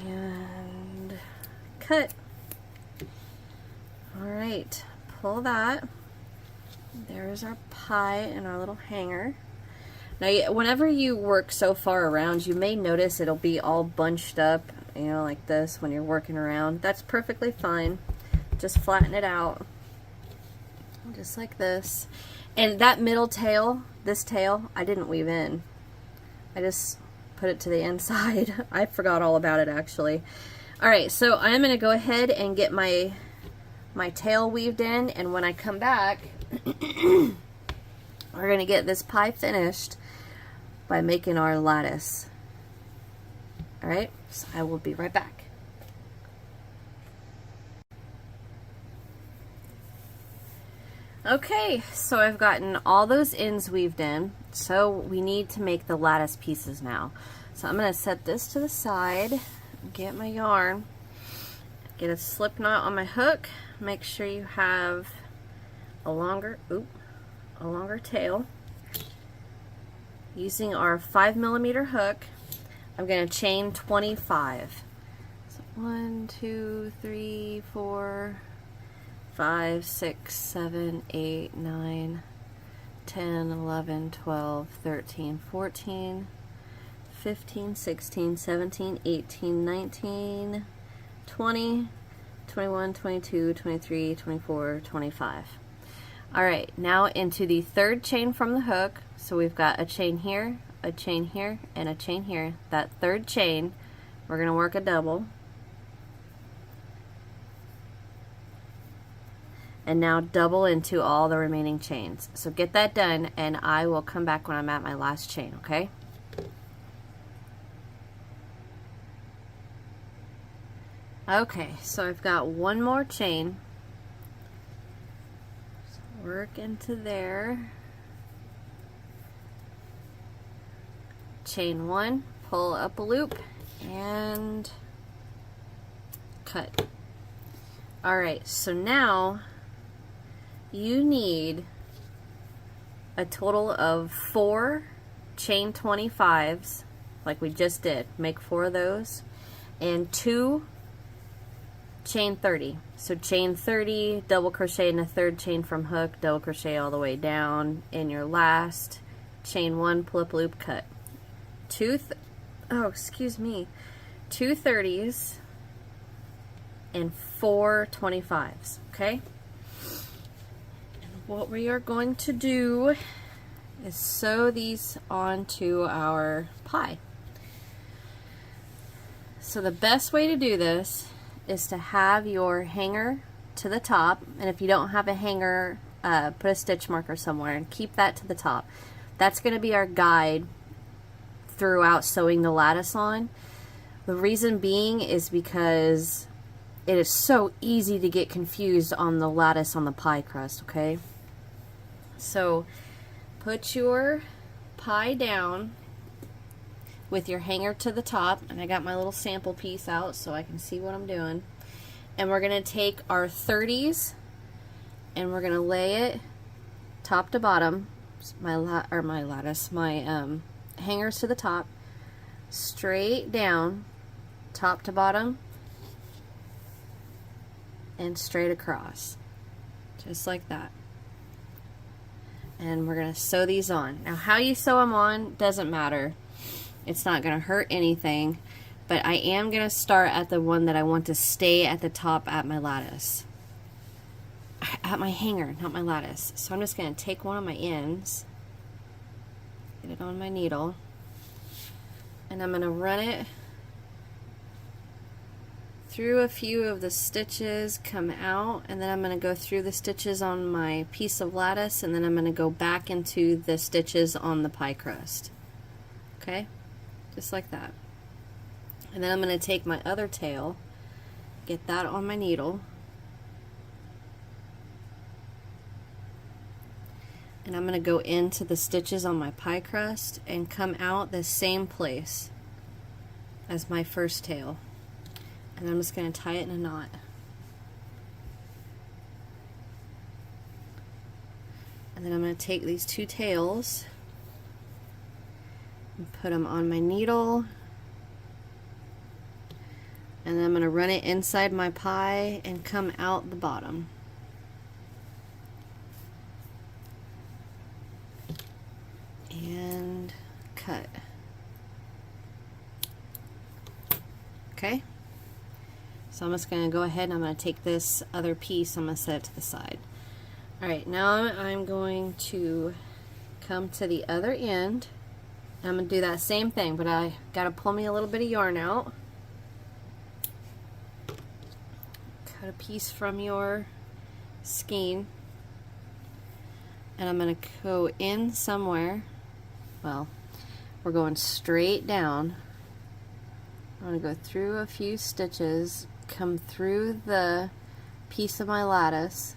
and cut. Alright, pull that. There's our pie and our little hanger. Now, whenever you work so far around, you may notice it'll be all bunched up, you know, like this when you're working around. That's perfectly fine. Just flatten it out, just like this. And that middle tail, this tail, I didn't weave in. I just put it to the inside. I forgot all about it, actually. Alright, so I'm going to go ahead and get my tail weaved in, and when I come back, we're going to get this pie finished by making our lattice. Alright, so I will be right back. Okay, so I've gotten all those ends weaved in, so we need to make the lattice pieces now. So I'm going to set this to the side, get my yarn, get a slip knot on my hook, make sure you have a longer tail. Using our 5mm hook, I'm going to chain 25. So 1, 2, 3, 4, 5, 6, 7, 8, 9, 10, 11, 12, 13, 14, 15, 16, 17, 18, 19, 20, 21, 22, 23, 24, 25. Alright, now into the third chain from the hook. So we've got a chain here, a chain here, and a chain here. That third chain, we're going to work a double. And now double into all the remaining chains. So get that done, and I will come back when I'm at my last chain, okay? Okay, so I've got one more chain. So work into there. Chain one, pull up a loop, and cut. Alright, so now you need a total of 4 chain 25s, like we just did. Make 4 of those, and 2 chain 30. So chain 30, double crochet in the third chain from hook, double crochet all the way down in your last chain 1, pull up a loop, cut. 2 30s and 4 25s, okay? And what we are going to do is sew these onto our pie. So the best way to do this is to have your hanger to the top, and if you don't have a hanger, put a stitch marker somewhere and keep that to the top. That's going to be our guide throughout sewing the lattice on. The reason being is because it is so easy to get confused on the lattice on the pie crust, okay? So put your pie down with your hanger to the top, and I got my little sample piece out so I can see what I'm doing. And we're going to take our 30s and we're going to lay it top to bottom, my hangers to the top, straight down, top to bottom, and straight across, just like that. And we're going to sew these on. Now how you sew them on doesn't matter. It's not going to hurt anything, but I am going to start at the one that I want to stay at the top at my lattice. At my hanger, not my lattice. So I'm just going to take one of my ends, get it on my needle, and I'm going to run it through a few of the stitches, come out, and then I'm going to go through the stitches on my piece of lattice, and then I'm going to go back into the stitches on the pie crust. Okay? Just like that. And then I'm going to take my other tail, get that on my needle, and I'm going to go into the stitches on my pie crust and come out the same place as my first tail. And I'm just going to tie it in a knot. And then I'm going to take these 2 tails and put them on my needle, and then I'm going to run it inside my pie and come out the bottom. and cut. Okay, so I'm just going to go ahead and I'm going to take this other piece, I'm going to set it to the side. Alright, now I'm going to come to the other end. I'm going to do that same thing, but I got to pull me a little bit of yarn out. Cut a piece from your skein. And I'm going to go in somewhere. Well, we're going straight down. I'm going to go through a few stitches, come through the piece of my lattice,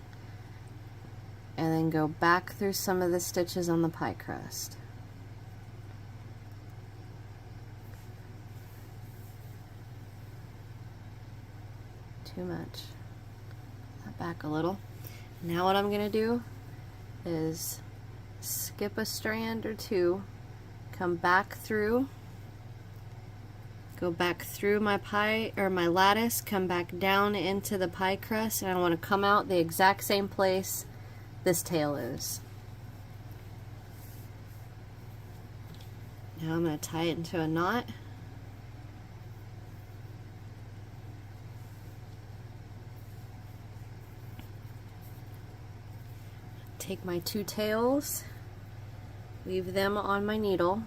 and then go back through some of the stitches on the pie crust. Too much. Pull that back a little. Now what I'm going to do is skip a strand or two, come back through, go back through my pie or my lattice, come back down into the pie crust, and I want to come out the exact same place this tail is. Now I'm going to tie it into a knot. Take my two tails, leave them on my needle.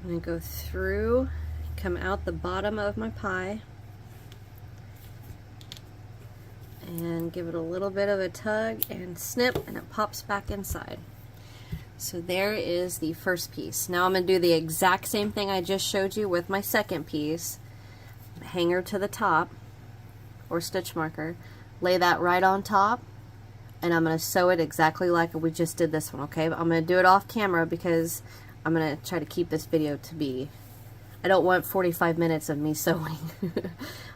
I'm going to go through, come out the bottom of my pie, and give it a little bit of a tug and snip, and it pops back inside. So there is the first piece. Now I'm going to do the exact same thing I just showed you with my second piece. Hanger to the top, or stitch marker, lay that right on top, and I'm going to sew it exactly like we just did this one, okay? But I'm going to do it off camera because I'm going to try to keep this video to be, I don't want 45 minutes of me sewing.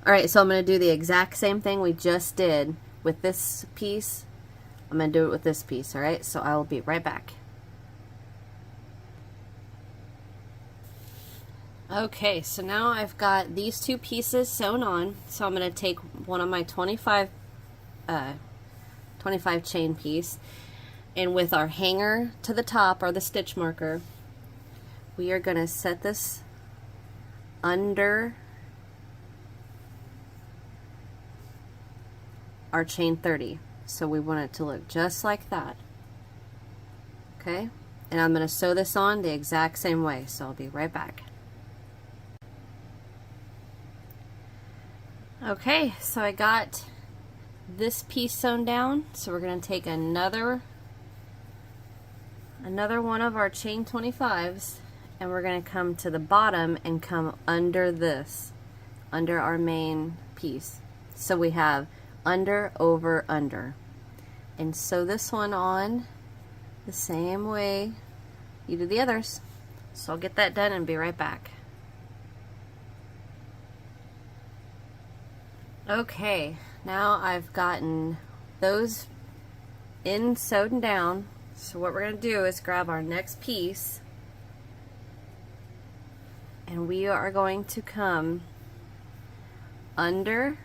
Alright, so I'm going to do the exact same thing we just did with this piece. I'm going to do it with this piece, alright? So I will be right back. Okay, so now I've got these two pieces sewn on, so I'm going to take one of my 25 chain piece, and with our hanger to the top, or the stitch marker, we are going to set this under our chain 30. So we want it to look just like that. Okay, and I'm going to sew this on the exact same way, so I'll be right back. Okay, so I got this piece sewn down, so we're going to take another one of our chain 25s, and we're going to come to the bottom and come under this, under our main piece. So we have under, over, under, and sew this one on the same way you do the others. So I'll get that done and be right back. Okay, now I've gotten those in sewed down, so what we're going to do is grab our next piece, and we are going to come under,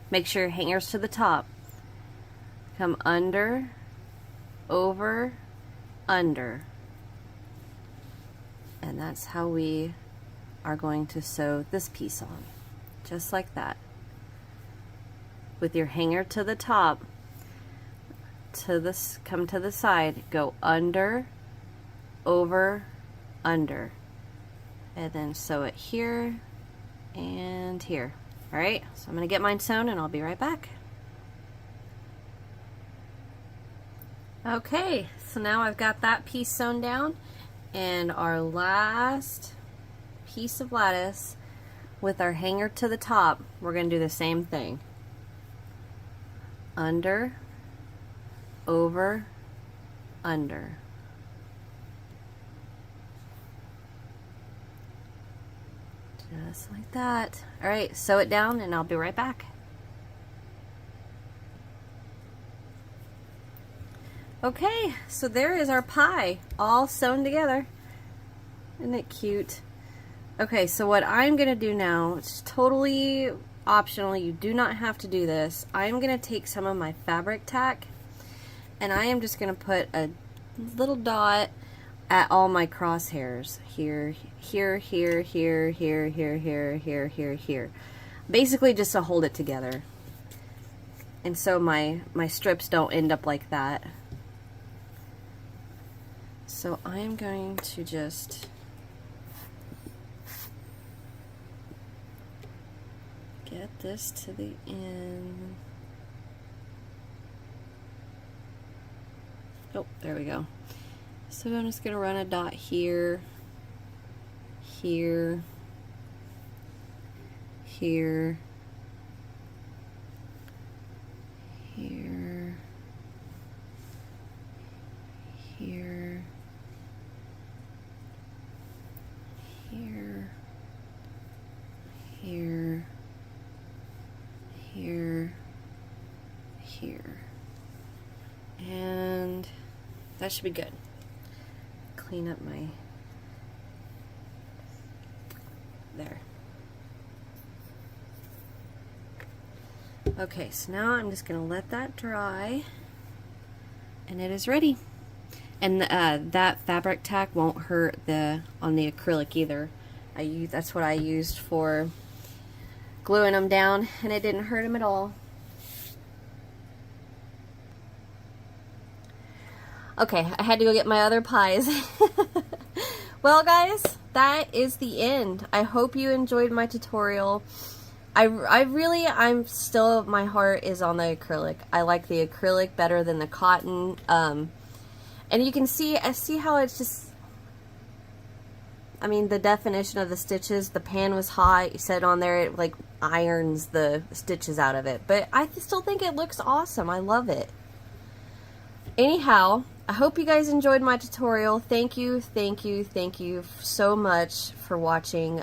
make sure your hanger's to the top, come under, over, under, and that's how we are going to sew this piece on. Just like that. With your hanger to the top, to this, come to the side, go under, over, under, and then sew it here and here. Alright, so I'm going to get mine sewn and I'll be right back. Okay, so now I've got that piece sewn down, and our last piece of lattice with our hanger to the top, we're going to do the same thing. Under, over, under. Just like that. Alright, sew it down and I'll be right back. Okay, so there is our pie all sewn together. Isn't it cute? Okay, so what I'm going to do now, it's totally optional. You do not have to do this. I'm going to take some of my fabric tack and I am just going to put a little dot at all my crosshairs. Here, here, here, here, here, here, here, here, here, here. Basically just to hold it together. And so my strips don't end up like that. So I'm going to just get this to the end. Oh, there we go. So I'm just going to run a dot here, here, here, here, here, here, here, here, here, and that should be good. Clean up my, there. Okay, so now I'm just gonna let that dry, and it is ready. And that fabric tack won't hurt on the acrylic either. That's what I used for gluing them down, and it didn't hurt them at all. Okay, I had to go get my other pies. Well, guys, that is the end. I hope you enjoyed my tutorial. I'm still, my heart is on the acrylic. I like the acrylic better than the cotton. And you can see, I see how it's just, I mean, the definition of the stitches, the pan was hot, you said on there, it like irons the stitches out of it. But I still think it looks awesome. I love it. Anyhow, I hope you guys enjoyed my tutorial. Thank you so much for watching.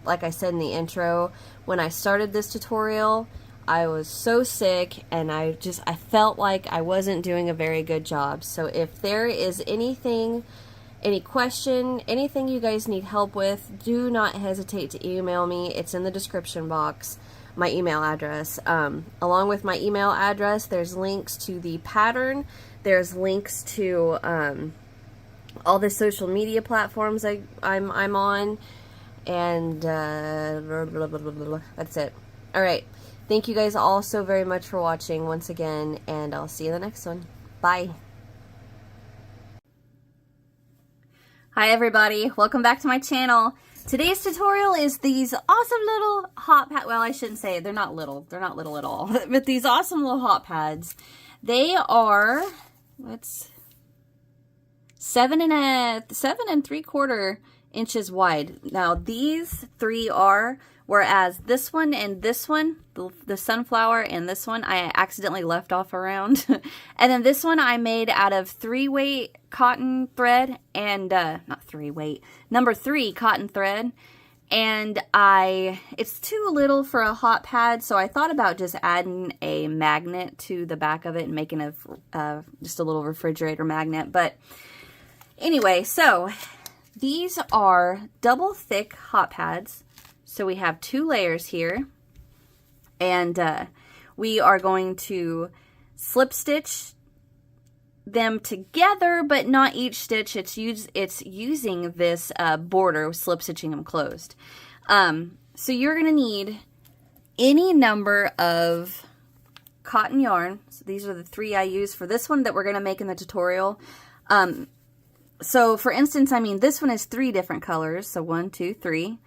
Like I said in the intro, when I started this tutorial, I was so sick and I felt like I wasn't doing a very good job. So if there is anything, any question, anything you guys need help with, do not hesitate to email me. It's in the description box, my email address. Along with my email address, there's links to the pattern. There's links to all the social media platforms I'm on, and that's it. All right. Thank you guys all so very much for watching once again, and I'll see you in the next one. Bye. Hi everybody, welcome back to my channel. Today's tutorial is these awesome little hot pads. Well, I shouldn't say it. They're not little at all. But these awesome little hot pads. They are, what's 7 3/4 inches wide. Now these three are, whereas this one and this one, the sunflower and this one, I accidentally left off around. And then this one I made out of 3-weight cotton thread and, not 3-weight, number 3 cotton thread. And it's too little for a hot pad, so I thought about just adding a magnet to the back of it and making just a little refrigerator magnet. But anyway, so these are double thick hot pads. So we have 2 layers here, and we are going to slip stitch them together, but not each stitch. It's using this border, slip stitching them closed. So you're going to need any number of cotton yarn. So these are the 3 I use for this one that we're going to make in the tutorial. So for instance, I mean, this one is 3 different colors. So 1, 2, 3.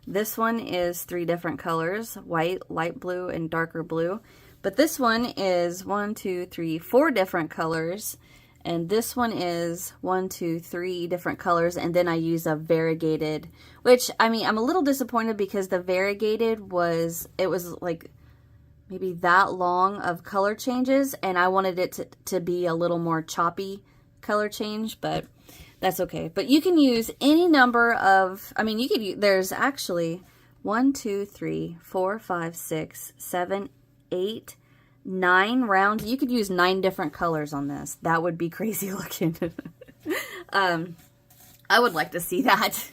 This one is 3 different colors, white, light blue, and darker blue. But this one is 1, 2, 3, 4 different colors. And this one is 1, 2, 3 different colors. And then I use a variegated, which, I mean, I'm a little disappointed because the variegated it was like maybe that long of color changes. And I wanted it to be a little more choppy color change, but that's okay. But you can use any number of, I mean, you could use, there's actually 1, 2, 3, 4, 5, 6, 7, 8, 9 rounds. You could use 9 different colors on this. That would be crazy looking. I would like to see that.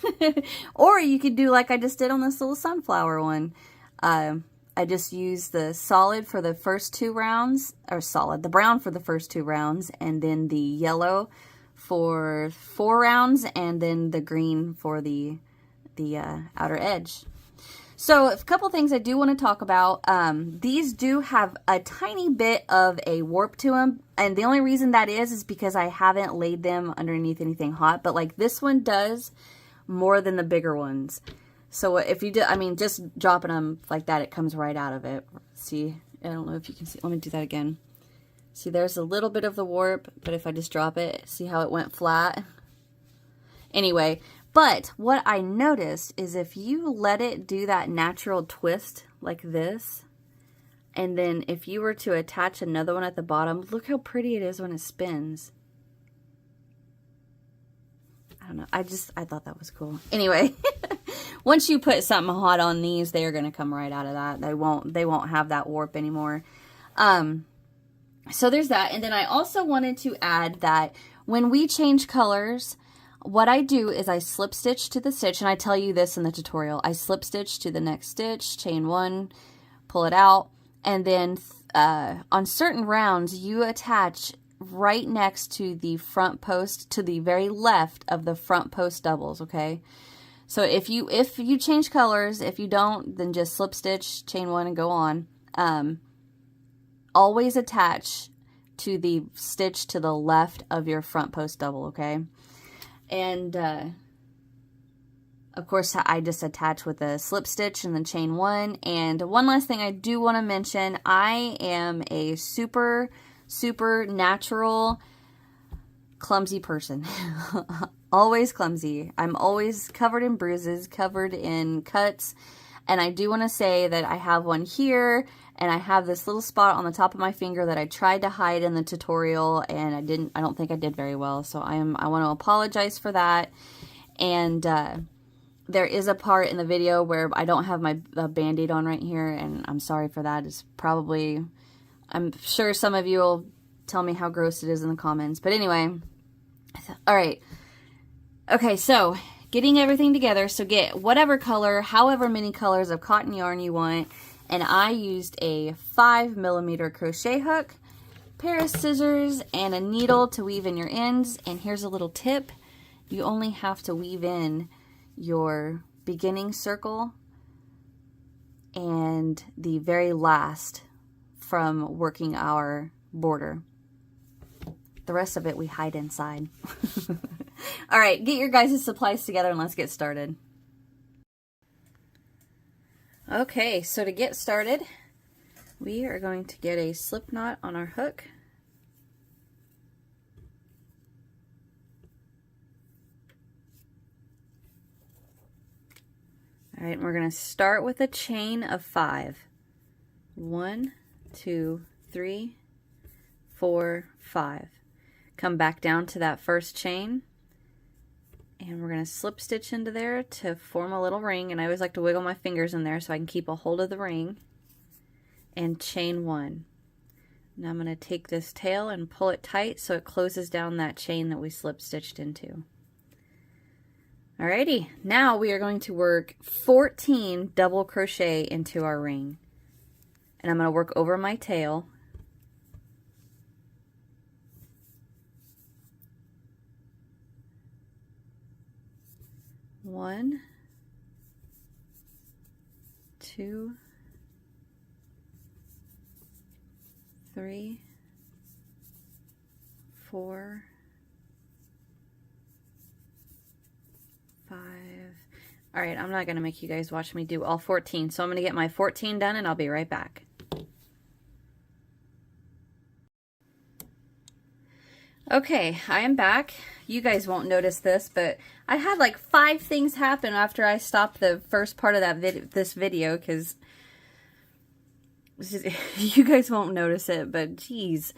Or you could do like I just did on this little sunflower one. I just used the solid for the first 2 rounds, or solid, the brown for the first 2 rounds, and then the yellow for 4 rounds, and then the green for the outer edge. So a couple things I do want to talk about. These do have a tiny bit of a warp to them, and the only reason that is because I haven't laid them underneath anything hot, but like this one does more than the bigger ones. So if you do, I mean, just dropping them like that, it comes right out of it. See, I don't know if you can see. Let me do that again. See, there's a little bit of the warp, but if I just drop it, see how it went flat? Anyway, but what I noticed is if you let it do that natural twist like this, and then if you were to attach another one at the bottom, look how pretty it is when it spins. I don't know. I thought that was cool. Anyway, once you put something hot on these, they are going to come right out of that. They won't have that warp anymore. So there's that. And then I also wanted to add that when we change colors, what I do is I slip stitch to the stitch, and I tell you this in the tutorial. I slip stitch to the next stitch, chain 1, pull it out, and then on certain rounds, you attach right next to the front post, to the very left of the front post doubles, okay? So if you change colors, if you don't, then just slip stitch, chain 1, and go on. Always attach to the stitch to the left of your front post double, okay? And of course, I just attach with a slip stitch and then chain 1. And one last thing I do want to mention, I am a super natural clumsy person. Always clumsy. I'm always covered in bruises, covered in cuts. And I do want to say that I have one here, and I have this little spot on the top of my finger that I tried to hide in the tutorial, and I don't think I did very well. So I want to apologize for that. And there is a part in the video where I don't have my Band-Aid on right here, and I'm sorry for that. It's probably, I'm sure some of you will tell me how gross it is in the comments. But anyway, all right. Okay, so getting everything together. So get whatever color, however many colors of cotton yarn you want. And I used a 5mm crochet hook, pair of scissors, and a needle to weave in your ends. And here's a little tip. You only have to weave in your beginning circle and the very last from working our border. The rest of it we hide inside. All right, get your guys' supplies together and let's get started. Okay, so to get started, we are going to get a slip knot on our hook. All right, and we're going to start with a chain of 5. 1, 2, 3, 4, 5. Come back down to that first chain, and we're going to slip stitch into there to form a little ring. And I always like to wiggle my fingers in there so I can keep a hold of the ring, and chain 1. Now I'm going to take this tail and pull it tight so it closes down that chain that we slip stitched into. Alrighty, now we are going to work 14 double crochet into our ring. And I'm going to work over my tail. One, 2, 3, 4, 5. All right, I'm not going to make you guys watch me do all 14, so I'm going to get my 14 done and I'll be right back. Okay, I am back. You guys won't notice this, but I had like 5 things happen after I stopped the first part of that this video, because you guys won't notice it, but geez.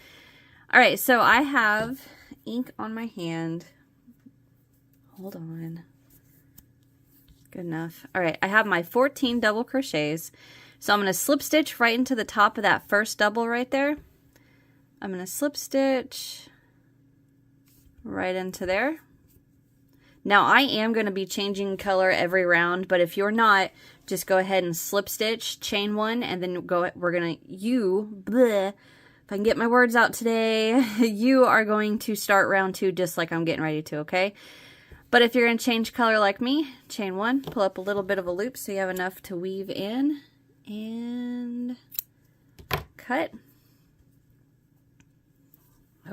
All right, so I have ink on my hand. Hold on. Good enough. All right, I have my 14 double crochets. So I'm going to slip stitch right into the top of that first double right there. I'm going to slip stitch right into there. Now I am going to be changing color every round, but if you're not, just go ahead and slip stitch, chain 1, and then we're going to, if I can get my words out today, you are going to start round 2 just like I'm getting ready to, okay? But if you're going to change color like me, chain 1, pull up a little bit of a loop so you have enough to weave in, and cut.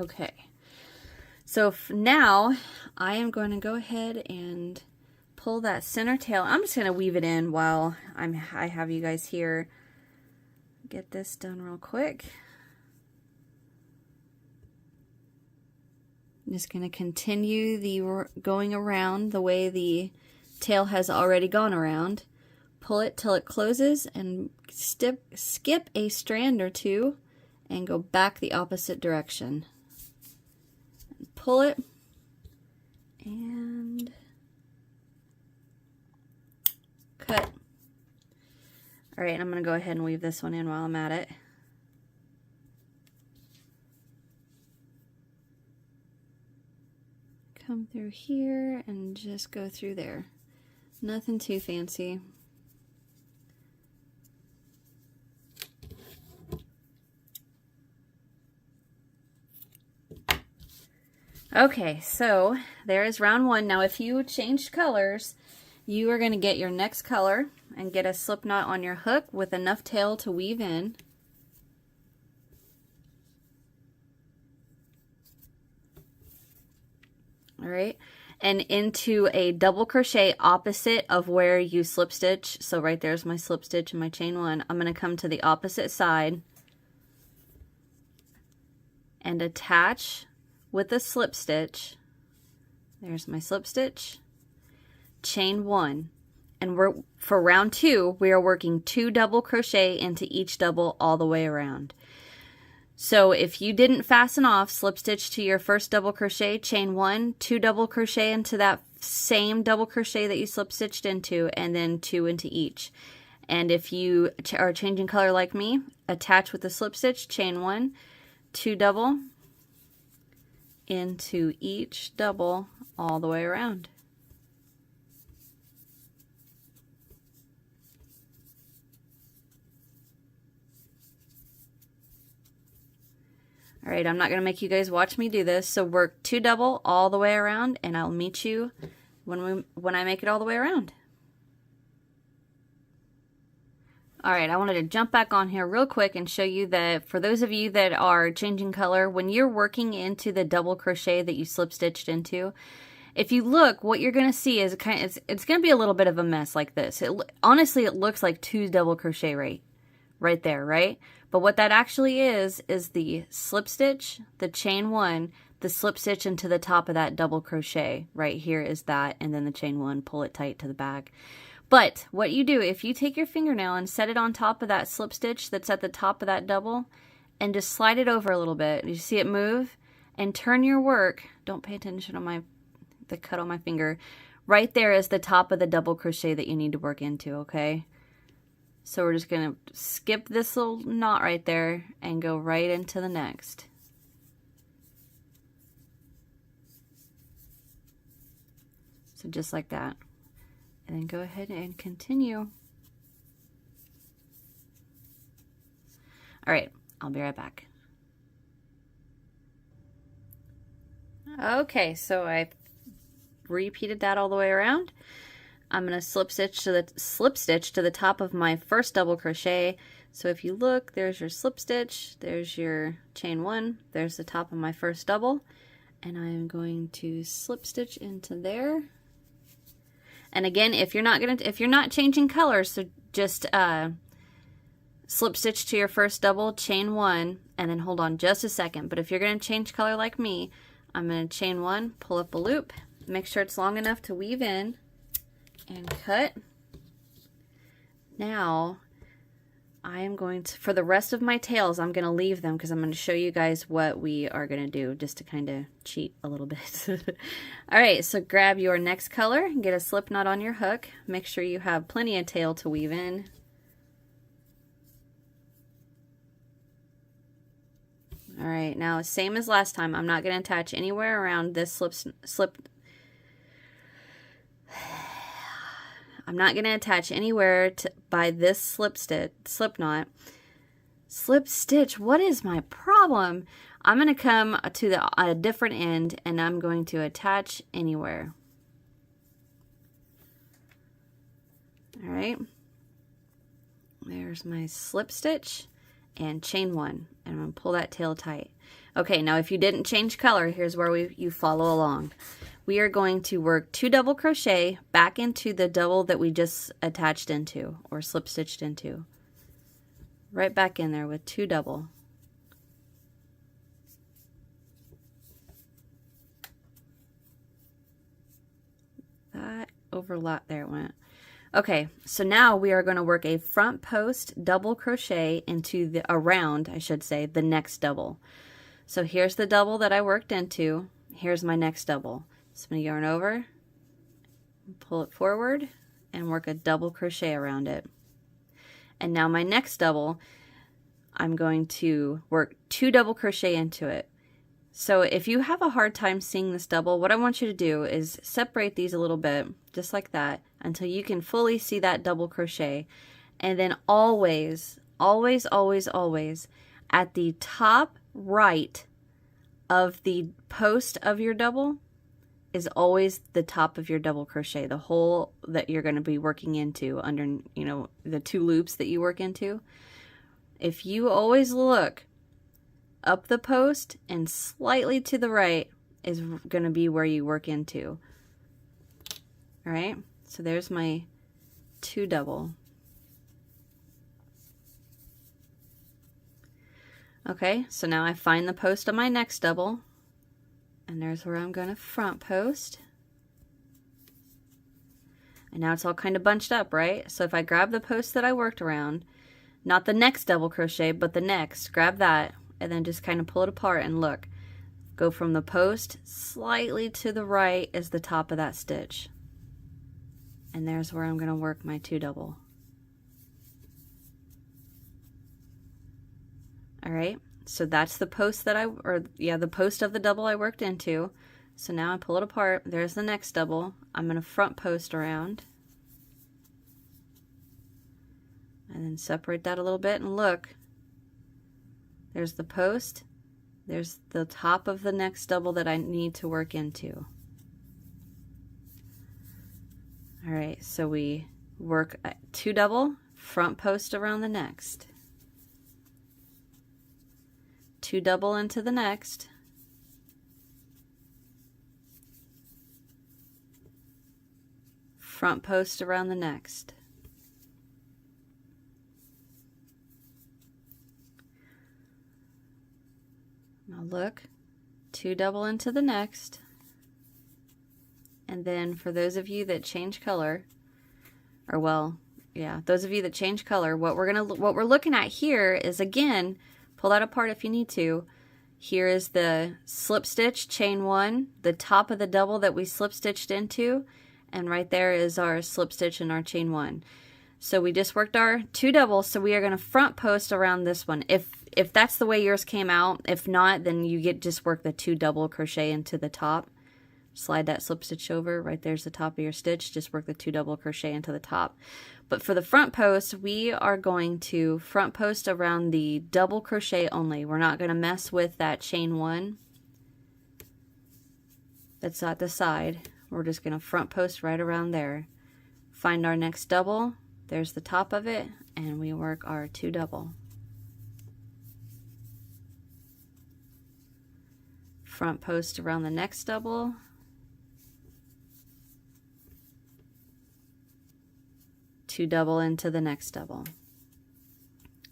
Okay. So now I am going to go ahead and pull that center tail. I'm just going to weave it in while I have you guys here. Get this done real quick. I'm just going to continue the going around the way the tail has already gone around. Pull it till it closes and skip a strand or 2 and go back the opposite direction. Pull it and cut. All right, I'm going to go ahead and weave this one in while I'm at it. Come through here and just go through there. Nothing too fancy. Okay, so there is round 1. Now if you changed colors, you are going to get your next color and get a slip knot on your hook with enough tail to weave in. All right, and into a double crochet opposite of where you slip stitch. So right there's my slip stitch and my chain 1. I'm going to come to the opposite side and attach with a slip stitch. There's my slip stitch, chain 1, and for round 2 we are working 2 double crochet into each double all the way around. So if you didn't fasten off, slip stitch to your first double crochet, chain 1, 2 double crochet into that same double crochet that you slip stitched into, and then 2 into each. And if you are changing color like me, attach with a slip stitch, chain 1, 2 double into each double all the way around. All right, I'm not going to make you guys watch me do this, so work 2 double all the way around, and I'll meet you when I make it all the way around. All right, I wanted to jump back on here real quick and show you that for those of you that are changing color, when you're working into the double crochet that you slip stitched into, if you look, what you're going to see is it's going to be a little bit of a mess like this. Honestly, it looks like 2 double crochet right there, right? But what that actually is the slip stitch, the chain 1, the slip stitch into the top of that double crochet. Right here is that, and then the chain 1, pull it tight to the back. But what you do, if you take your fingernail and set it on top of that slip stitch that's at the top of that double, and just slide it over a little bit, you see it move, and turn your work, don't pay attention on the cut on my finger, right there is the top of the double crochet that you need to work into, okay? So we're just going to skip this little knot right there and go right into the next. So just like that. And then go ahead and continue. All right, I'll be right back. Okay, so I repeated that all the way around. I'm going to slip stitch to the top of my first double crochet. So if you look, there's your slip stitch, there's your chain 1, there's the top of my first double, and I'm going to slip stitch into there. And again, if you're not changing colors, so just slip stitch to your first double, chain 1, and then hold on just a second. But if you're going to change color like me, I'm going to chain 1, pull up a loop, make sure it's long enough to weave in, and cut. Now I am going to, for the rest of my tails, I'm going to leave them because I'm going to show you guys what we are going to do just to kind of cheat a little bit. All right, so grab your next color, get a slip knot on your hook, make sure you have plenty of tail to weave in. All right, now same as last time, I'm not going to attach anywhere around this slip I'm not going to attach anywhere by this slip knot. Slip stitch, what is my problem? I'm going to come to a different end and I'm going to attach anywhere. All right. There's my slip stitch and chain 1, and I'm going to pull that tail tight. Okay, now if you didn't change color, here's where you follow along. We are going to work 2 double crochet back into the double that we just attached into or slip stitched into. Right back in there with 2 double. That overlap, there it went. Okay, so now we are going to work a front post double crochet into the around, I should say, the next double. So here's the double that I worked into. Here's my next double. So I'm going to yarn over, pull it forward, and work a double crochet around it. And now my next double, I'm going to work 2 double crochet into it. So if you have a hard time seeing this double, what I want you to do is separate these a little bit, just like that, until you can fully see that double crochet. And then always, always, always, always, at the top right of the post of your double is always the top of your double crochet, the hole that you're going to be working into under, you know, the 2 loops that you work into. If you always look up the post and slightly to the right is going to be where you work into. All right, so there's my 2 double. Okay, so now I find the post on my next double, and there's where I'm going to front post. And now it's all kind of bunched up, right? So if I grab the post that I worked around, not the next double crochet, but the next, grab that, and then just kind of pull it apart and look. Go from the post slightly to the right is the top of that stitch. And there's where I'm going to work my 2 double. All right, so that's the post that the post of the double I worked into. So now I pull it apart. There's the next double. I'm going to front post around. And then separate that a little bit and look. There's the post. There's the top of the next double that I need to work into. All right, so we work 2 double, front post around the next. 2 double into the next. Front post around the next. Now look, 2 double into the next. And then for those of you that change color, or well, yeah, those of you that change color, what we're looking at here is, again, pull that apart if you need to. Here is the slip stitch, chain 1, the top of the double that we slip stitched into, and right there is our slip stitch and our chain 1. So we just worked our 2 doubles, so we are going to front post around this one. If that's the way yours came out, if not, then you just work the 2 double crochet into the top. Slide that slip stitch over, right there's the top of your stitch, just work the 2 double crochet into the top. But for the front post, we are going to front post around the double crochet only. We're not going to mess with that chain 1 that's at the side. We're just going to front post right around there. Find our next double, there's the top of it, and we work our 2 double. Front post around the next double. Two double into the next double.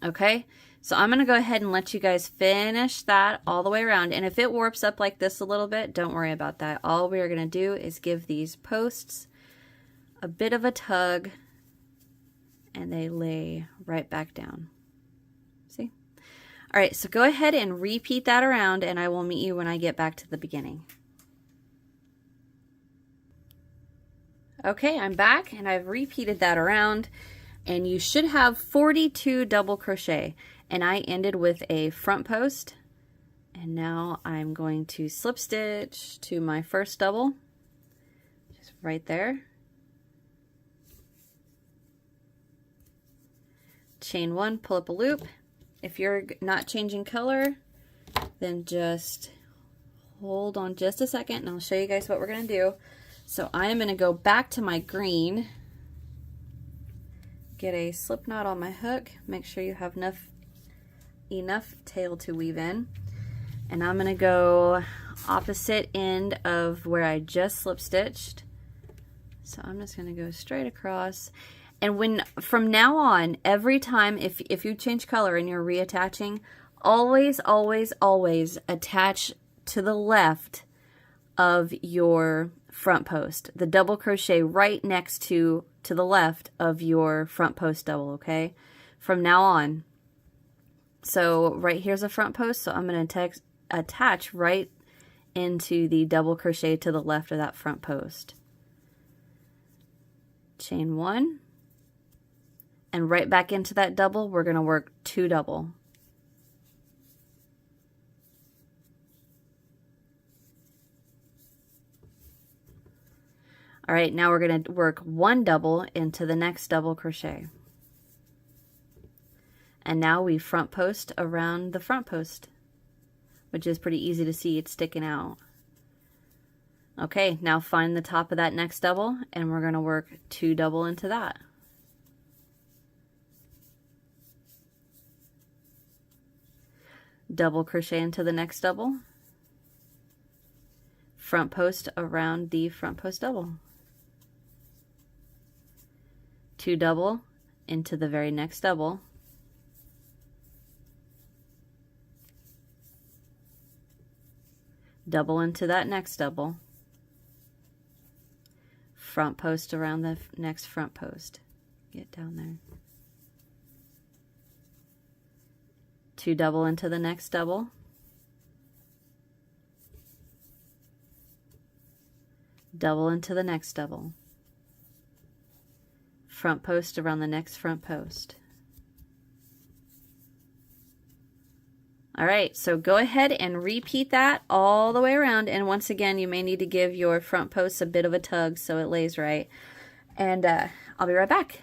Okay, so I'm going to go ahead and let you guys finish that all the way around. And if it warps up like this a little bit, don't worry about that. All we are going to do is give these posts a bit of a tug, and they lay right back down. See? All right, so go ahead and repeat that around, and I will meet you when I get back to the beginning. Okay, I'm back, and I've repeated that around, and you should have 42 double crochet, and I ended with a front post, and now I'm going to slip stitch to my first double, just right there, chain 1, pull up a loop. If you're not changing color, then just hold on just a second and I'll show you guys what we're going to do. So I am going to go back to my green, get a slip knot on my hook, make sure you have enough tail to weave in, and I'm going to go opposite end of where I just slip stitched. So I'm just going to go straight across. And from now on, every time if you change color and you're reattaching, always, always, always attach to the left of your front post. The double crochet right next to the left of your front post double, okay? From now on. So right here's a front post, so I'm going to attach right into the double crochet to the left of that front post. Chain 1. And right back into that double, we're going to work 2 double. All right, now we're going to work 1 double into the next double crochet. And now we front post around the front post, which is pretty easy to see, it's sticking out. Okay, now find the top of that next double and we're going to work 2 double into that. Double crochet into the next double, front post around the front post double, 2 double into the very next double, double into that next double, front post around the next front post, get down there, 2 double into the next double, double into the next double, front post around the next front post. All right, so go ahead and repeat that all the way around, and once again you may need to give your front post a bit of a tug so it lays right, and I'll be right back.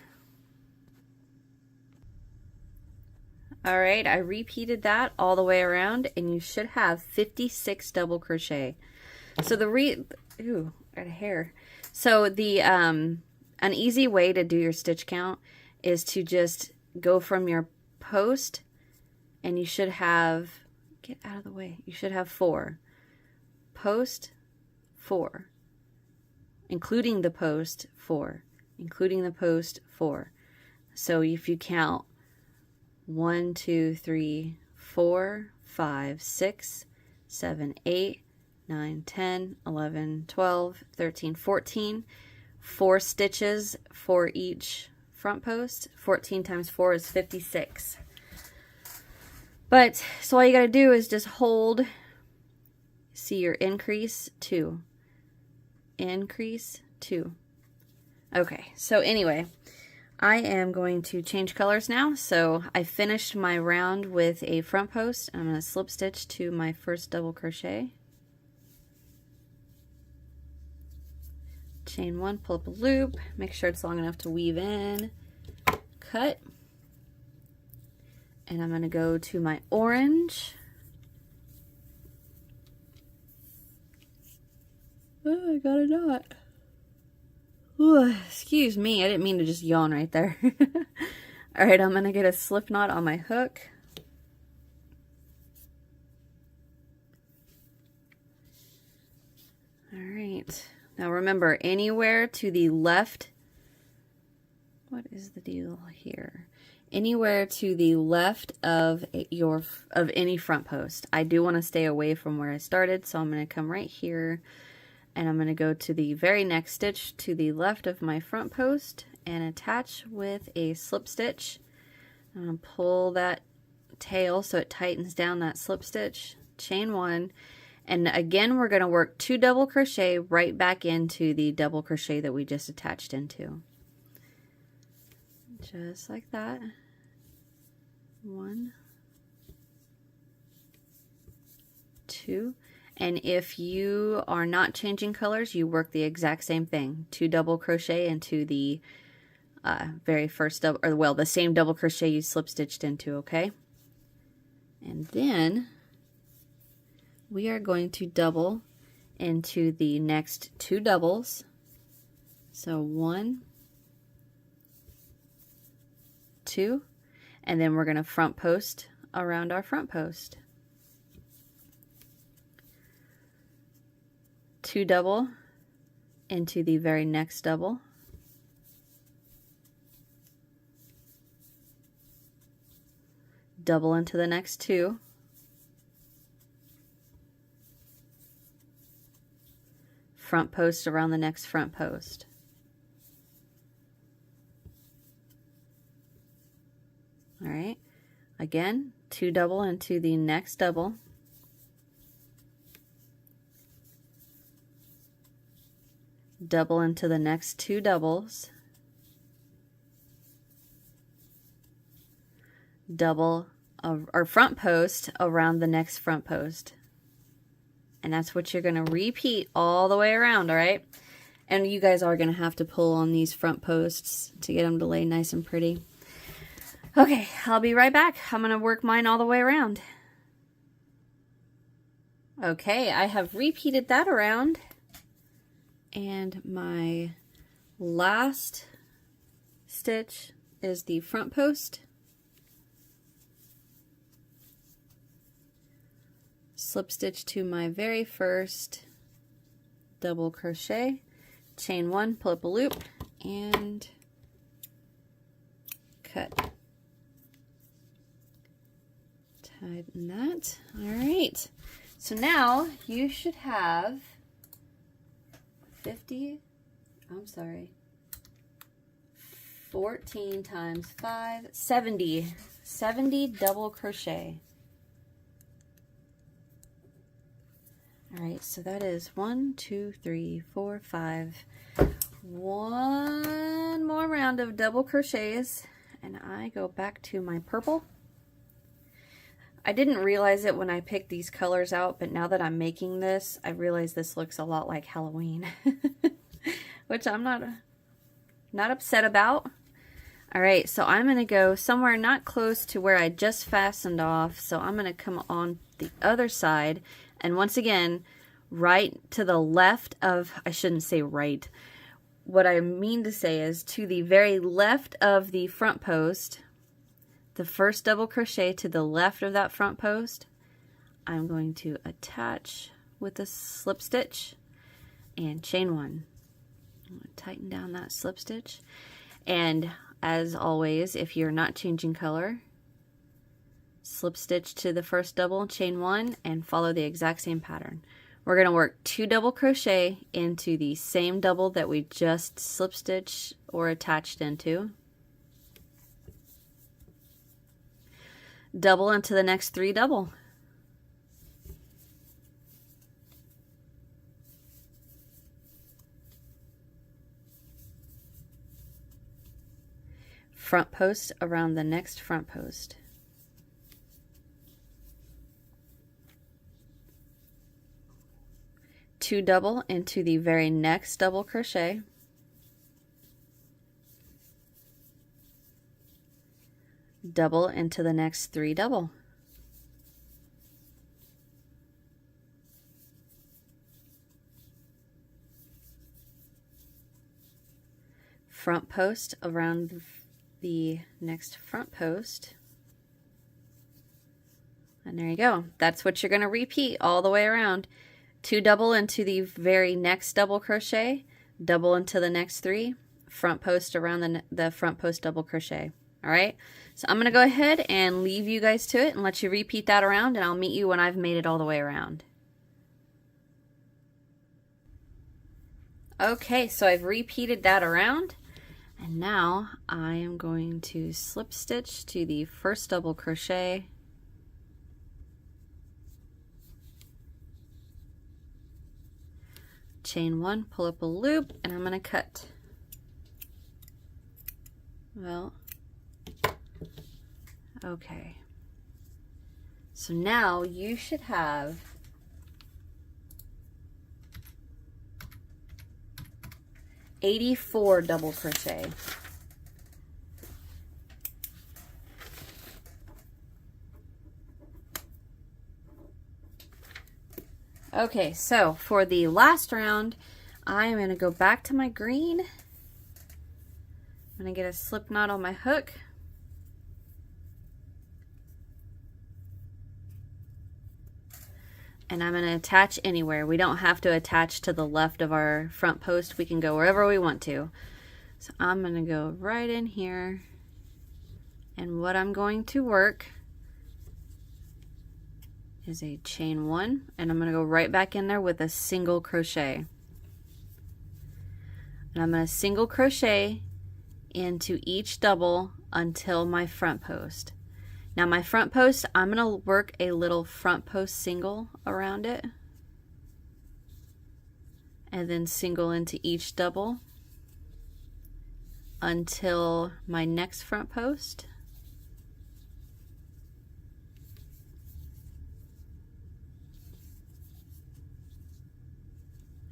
All right, I repeated that all the way around and you should have 56 double crochet. So ooh, I got a hair. So an easy way to do your stitch count is to just go from your post and you should have, get out of the way, you should have 4. Post, 4. Including the post, 4. Including the post, 4. So if you count 1, 2, 3, 4, 5, 6, 7, 8, 9, 10, 11, 12, 13, 14. 4 stitches for each front post. 14 times 4 is 56. But, so all you got to do is just hold, see your increase, 2. Increase, 2. Okay, so anyway, I am going to change colors now. So I finished my round with a front post. I'm going to slip stitch to my first double crochet. Chain 1, pull up a loop, make sure it's long enough to weave in, cut, and I'm going to go to my orange. Oh, I got a knot. Ooh, excuse me, I didn't mean to just yawn right there. All right, I'm going to get a slip knot on my hook. All right. Now remember, anywhere to the left, what is the deal here? Anywhere to the left of any front post. I do want to stay away from where I started, so I'm going to come right here and I'm going to go to the very next stitch to the left of my front post and attach with a slip stitch. I'm going to pull that tail so it tightens down that slip stitch, chain 1. And again, we're going to work 2 double crochet right back into the double crochet that we just attached into. Just like that. 1, 2. And if you are not changing colors, you work the exact same thing. 2 double crochet into the very first double, or well, the same double crochet you slip stitched into, okay? And then we are going to double into the next 2 doubles. So 1, 2, and then we're going to front post around our front post. 2 double into the very next double. Double into the next 2. Front post around the next front post. All right, again, 2 double into the next double. Double into the next 2 doubles. Double or front post around the next front post. And that's what you're going to repeat all the way around, all right? And you guys are going to have to pull on these front posts to get them to lay nice and pretty. Okay, I'll be right back. I'm going to work mine all the way around. Okay, I have repeated that around. And my last stitch is the front post. Slip stitch to my very first double crochet, chain 1, pull up a loop, and cut. Tighten that. All right. So now you should have 14 times 5, 70 double crochet. All right, so that is 1, 2, 3, 4, 5. One more round of double crochets, and I go back to my purple. I didn't realize it when I picked these colors out, but now that I'm making this, I realize this looks a lot like Halloween, which I'm not upset about. All right, so I'm going to go somewhere not close to where I just fastened off, so I'm going to come on the other side, and once again, right to the left of, I shouldn't say right, what I mean to say is to the very left of the front post, the first double crochet to the left of that front post, I'm going to attach with a slip stitch and chain 1. I'm going to tighten down that slip stitch, and as always, if you're not changing color, slip stitch to the first double, chain 1, and follow the exact same pattern. We're going to work 2 double crochet into the same double that we just slip stitched or attached into. Double into the next 3 double. Front post around the next front post. Two double into the very next double crochet. Double into the next 3 double. Front post around the next front post. And there you go. That's what you're going to repeat all the way around. 2 double into the very next double crochet, double into the next 3, front post around the front post double crochet. All right, so I'm going to go ahead and leave you guys to it and let you repeat that around, and I'll meet you when I've made it all the way around. Okay, so I've repeated that around, and now I am going to slip stitch to the first double crochet, chain 1, pull up a loop, and I'm going to cut. Well, okay. So now you should have 84 double crochet. Okay, so for the last round, I'm going to go back to my green. I'm going to get a slip knot on my hook. And I'm going to attach anywhere. We don't have to attach to the left of our front post. We can go wherever we want to. So I'm going to go right in here. And what I'm going to work is a chain 1. And I'm going to go right back in there with a single crochet. And I'm going to single crochet into each double until my front post. Now my front post, I'm going to work a little front post single around it, and then single into each double until my next front post.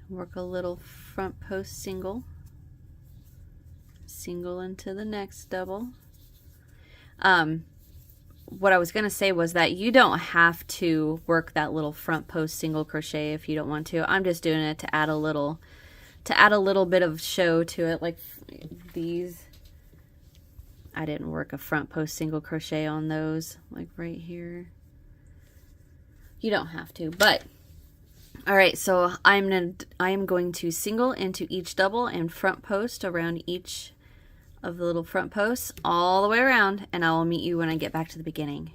Work a little front post single, single into the next double. What I was going to say was that you don't have to work that little front post single crochet if you don't want to. I'm just doing it to add a little bit of show to it. Like these, I didn't work a front post single crochet on those, like right here. You don't have to, but all right, so I am going to single into each double and front post around each of the little front posts all the way around, and I will meet you when I get back to the beginning.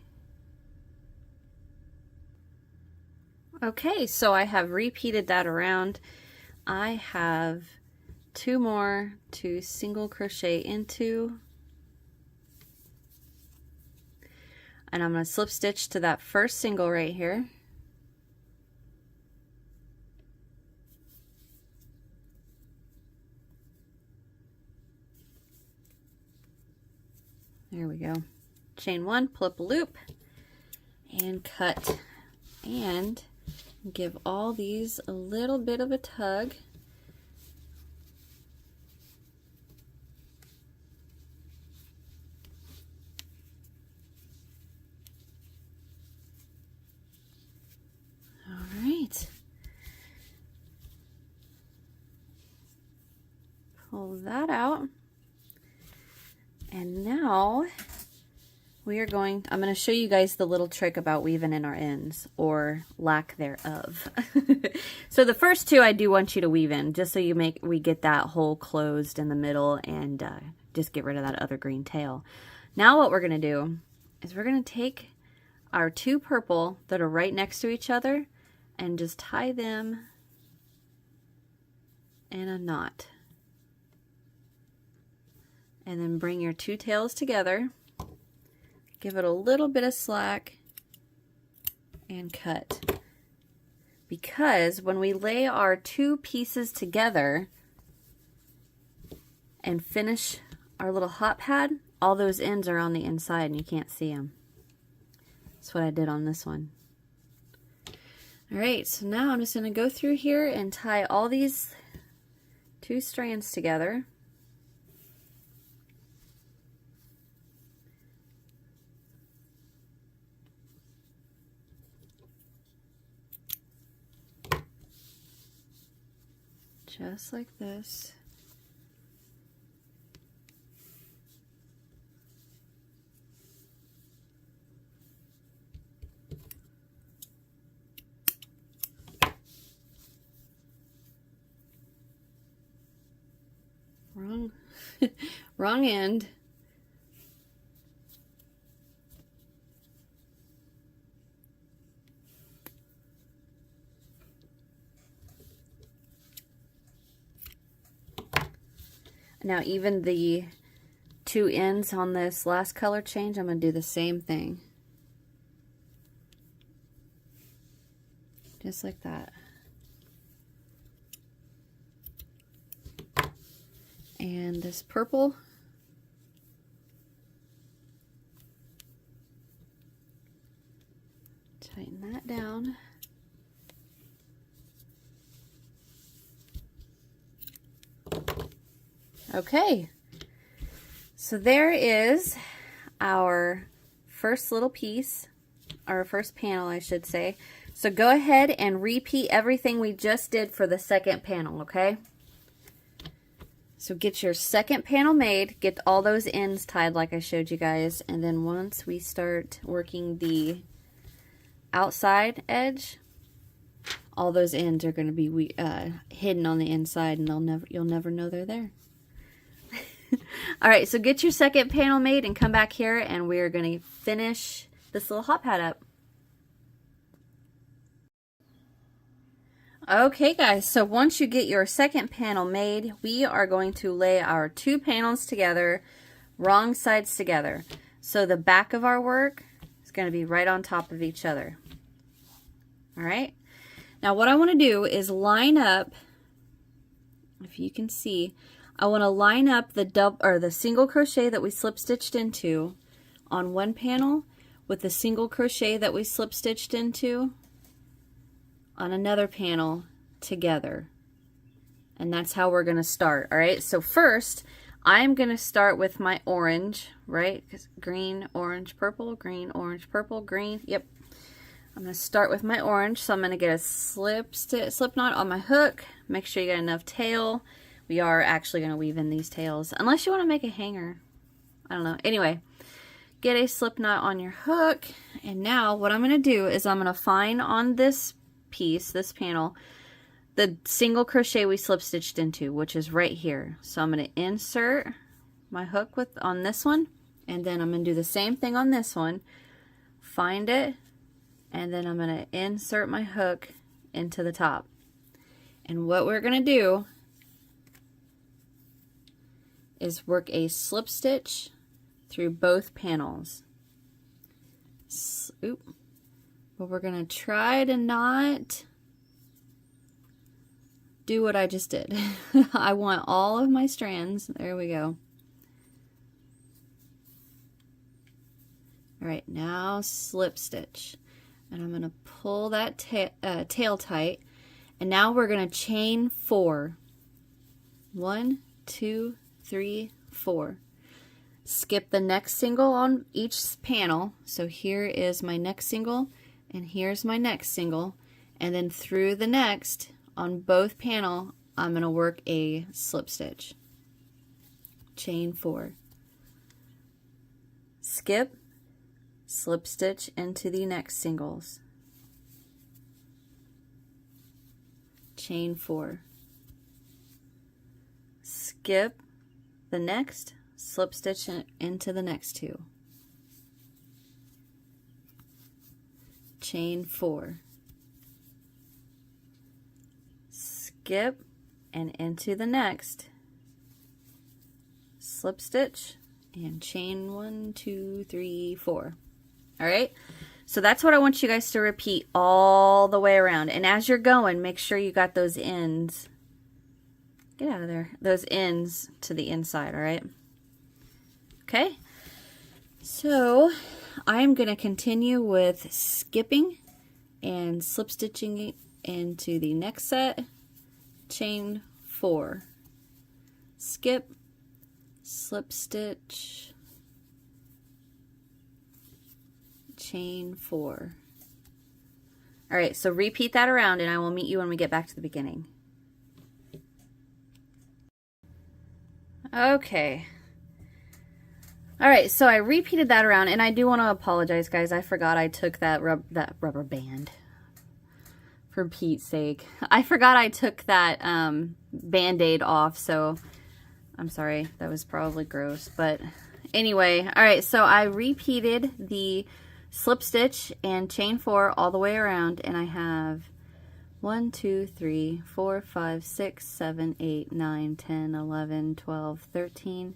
Okay, so I have repeated that around. I have 2 more to single crochet into, and I'm going to slip stitch to that first single right here. There we go. Chain 1, pull up a loop, and cut. And give all these a little bit of a tug. All right. Pull that out. And now I'm going to show you guys the little trick about weaving in our ends, or lack thereof. So the first 2 I do want you to weave in, just so we get that hole closed in the middle, and just get rid of that other green tail. Now what we're going to do is we're going to take our 2 purple that are right next to each other and just tie them in a knot. And then bring your 2 tails together, give it a little bit of slack, and cut. Because when we lay our 2 pieces together and finish our little hot pad, all those ends are on the inside and you can't see them. That's what I did on this one. Alright, so now I'm just going to go through here and tie all these 2 strands together. Just like this. Wrong end. Now even the 2 ends on this last color change, I'm going to do the same thing. Just like that. And this purple, tighten that down. Okay, so there is our first little piece, our first panel, I should say. So go ahead and repeat everything we just did for the second panel, okay? So get your second panel made, get all those ends tied like I showed you guys, and then once we start working the outside edge, all those ends are going to be hidden on the inside, and you'll never know they're there. All right, so get your second panel made and come back here, and we're going to finish this little hot pad up. Okay guys, so once you get your second panel made, we are going to lay our two panels together, wrong sides together. So the back of our work is going to be right on top of each other. All right. Now what I want to do is line up, if you can see, I want to line up the single crochet that we slip stitched into on one panel with the single crochet that we slip stitched into on another panel together. And that's how we're going to start. All right, so first I'm going to start with my orange, right? Because green, orange, purple, green, orange, purple, green. Yep. I'm going to start with my orange. So I'm going to get a slip knot on my hook. Make sure you get enough tail. We are actually going to weave in these tails, unless you want to make a hanger. I don't know. Anyway, get a slip knot on your hook. And now what I'm going to do is I'm going to find on this piece, this panel, the single crochet we slip stitched into, which is right here. So I'm going to insert my hook on this one, and then I'm going to do the same thing on this one, find it, and then I'm going to insert my hook into the top. And what we're going to do is work a slip stitch through both panels. But we're going to try to not do what I just did. I want all of my strands. There we go. All right, now slip stitch. And I'm going to pull that tail tight. And now we're going to chain 4. 1, 2, 3, 4. Skip the next single on each panel. So here is my next single. And here's my next single, and then through the next on both panel I'm going to work a slip stitch, chain 4, skip, slip stitch into the next singles, chain 4, skip the next, slip stitch into the next 2, chain 4, skip and into the next, slip stitch and chain 1, 2, 3, 4. All right, so that's what I want you guys to repeat all the way around. And as you're going, make sure you got those ends, get out of there, those ends to the inside. All right, okay, so I'm going to continue with skipping and slip stitching into the next set, chain 4, skip, slip stitch, chain 4. All right, so repeat that around and I will meet you when we get back to the beginning. Okay. All right, so I repeated that around, and I do want to apologize, guys. I forgot I took that rubber band. For Pete's sake. I forgot I took that Band-Aid off, so I'm sorry. That was probably gross, but anyway. All right, so I repeated the slip stitch and chain 4 all the way around, and I have 1, 2, 3, 4, 5, 6, 7, 8, 9, 10, 11, 12, 13,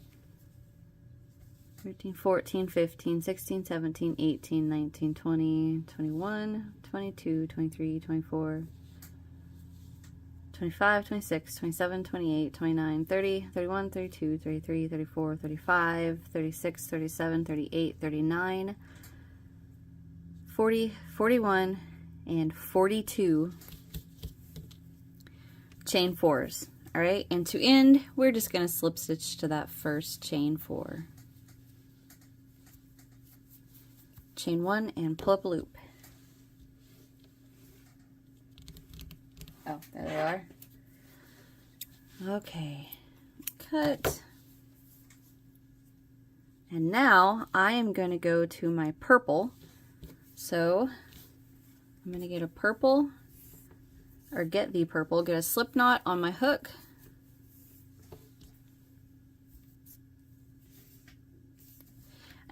14, 15, 16, 17, 18, 19, 20, 21, 22, 23, 24, 25, 26, 27, 28, 29, 30, 31, 32, 33, 34, 35, 36, 37, 38, 39, 40, 41, and 42 chain 4s. All right, and to end, we're just going to slip stitch to that first chain 4. Chain 1 and pull up a loop. Oh, there they are. Okay, cut. And now I am going to go to my purple. So I'm going to get a purple, or get the purple, get a slip knot on my hook.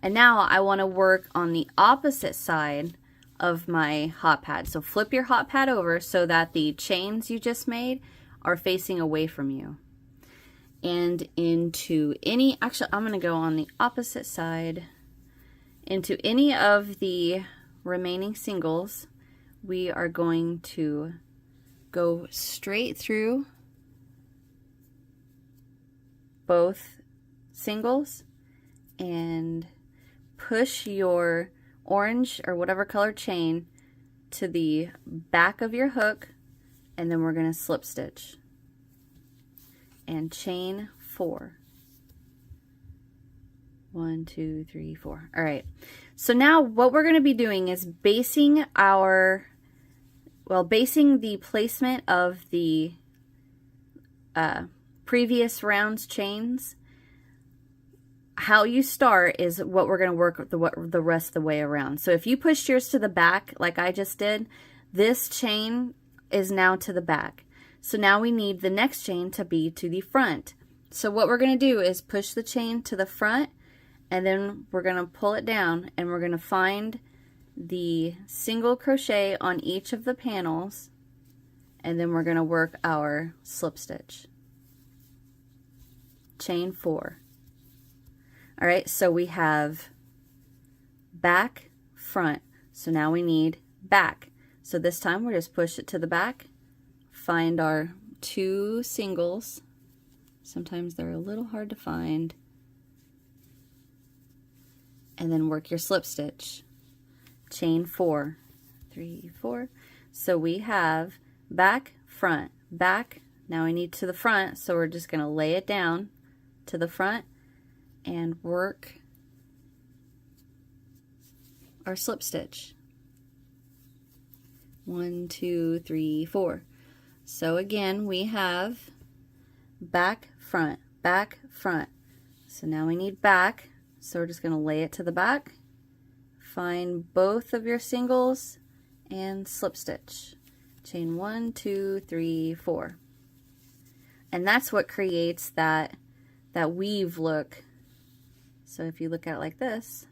And now I want to work on the opposite side of my hot pad. So flip your hot pad over so that the chains you just made are facing away from you. And into any, actually I'm going to go on the opposite side. Into any of the remaining singles, we are going to go straight through both singles and push your orange or whatever color chain to the back of your hook, and then we're going to slip stitch and chain 4. 1, 2, 3, 4. All right, so now what we're going to be doing is basing the placement of the previous round's chains. How you start is what we're going to work the rest of the way around. So if you pushed yours to the back like I just did, this chain is now to the back. So now we need the next chain to be to the front. So what we're going to do is push the chain to the front, and then we're going to pull it down, and we're going to find the single crochet on each of the panels, and then we're going to work our slip stitch. Chain 4. All right, so we have back, front. So now we need back. So this time we'll just push it to the back, find our 2 singles. Sometimes they're a little hard to find. And then work your slip stitch. Chain 4. 3, 4. So we have back, front, back. Now we need to the front, so we're just going to lay it down to the front and work our slip stitch. 1, 2, 3, 4. So again, we have back, front, back, front. So now we need back, so we're just going to lay it to the back, find both of your singles, and slip stitch. Chain 1, 2, 3, 4. And that's what creates that weave look. So if you look at it like this,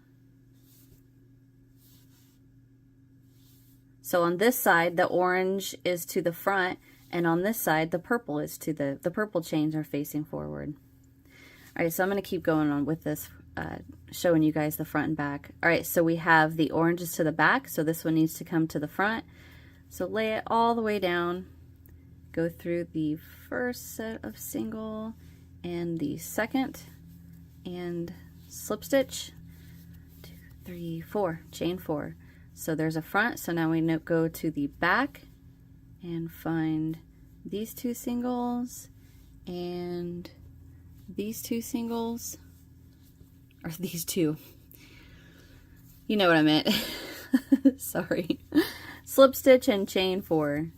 so on this side the orange is to the front, and on this side the purple is to the purple chains are facing forward. All right, so I'm going to keep going on with this, showing you guys the front and back. All right, so we have the oranges to the back, so this one needs to come to the front. So lay it all the way down, go through the first set of single and the second, and slip stitch. 2, 3, 4, chain 4. So there's a front, so now we go to the back and find these 2 singles and these 2 singles, or these 2, you know what I meant. Sorry. Slip stitch and chain 4.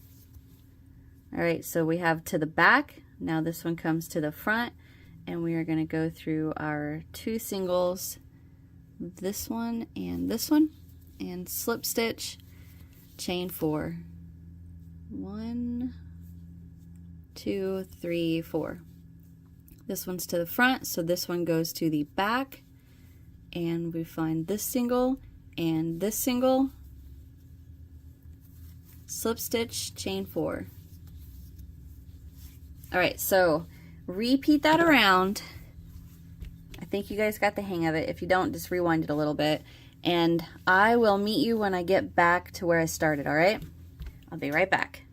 All right, so we have to the back. Now this one comes to the front, and we are going to go through our 2 singles, this one, and slip stitch, chain 4. 1, 2, 3, 4. This one's to the front, so this one goes to the back, and we find this single and this single, slip stitch, chain 4. All right, so repeat that around. I think you guys got the hang of it. If you don't, just rewind it a little bit, and I will meet you when I get back to where I started. All right, I'll be right back.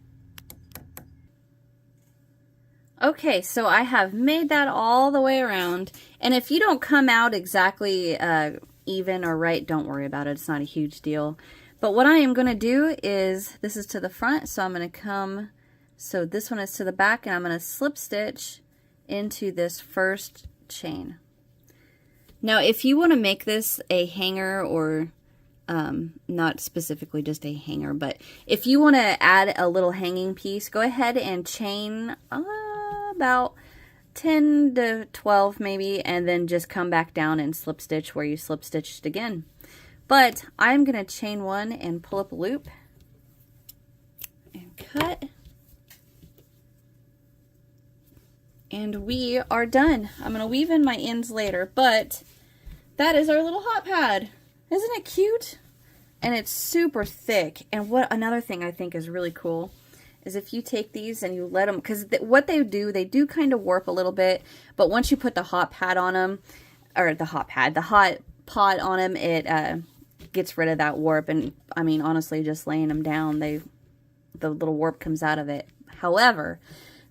Okay, so I have made that all the way around, and if you don't come out exactly even or right, don't worry about it. It's not a huge deal. But what I am going to do is, this is to the front, so I'm going to come, so this one is to the back, and I'm going to slip stitch into this first chain. Now if you want to make this a hanger or not specifically just a hanger, but if you want to add a little hanging piece, go ahead and chain about 10 to 12 maybe, and then just come back down and slip stitch where you slip stitched again. But I'm going to chain one and pull up a loop and cut. And we are done. I'm going to weave in my ends later, but that is our little hot pad. Isn't it cute? And it's super thick. And what another thing I think is really cool is if you take these and you let them, because what they do kind of warp a little bit, but once you put the hot pad on them, or the hot pot on them, it gets rid of that warp. And I mean, honestly, just laying them down, the little warp comes out of it. However,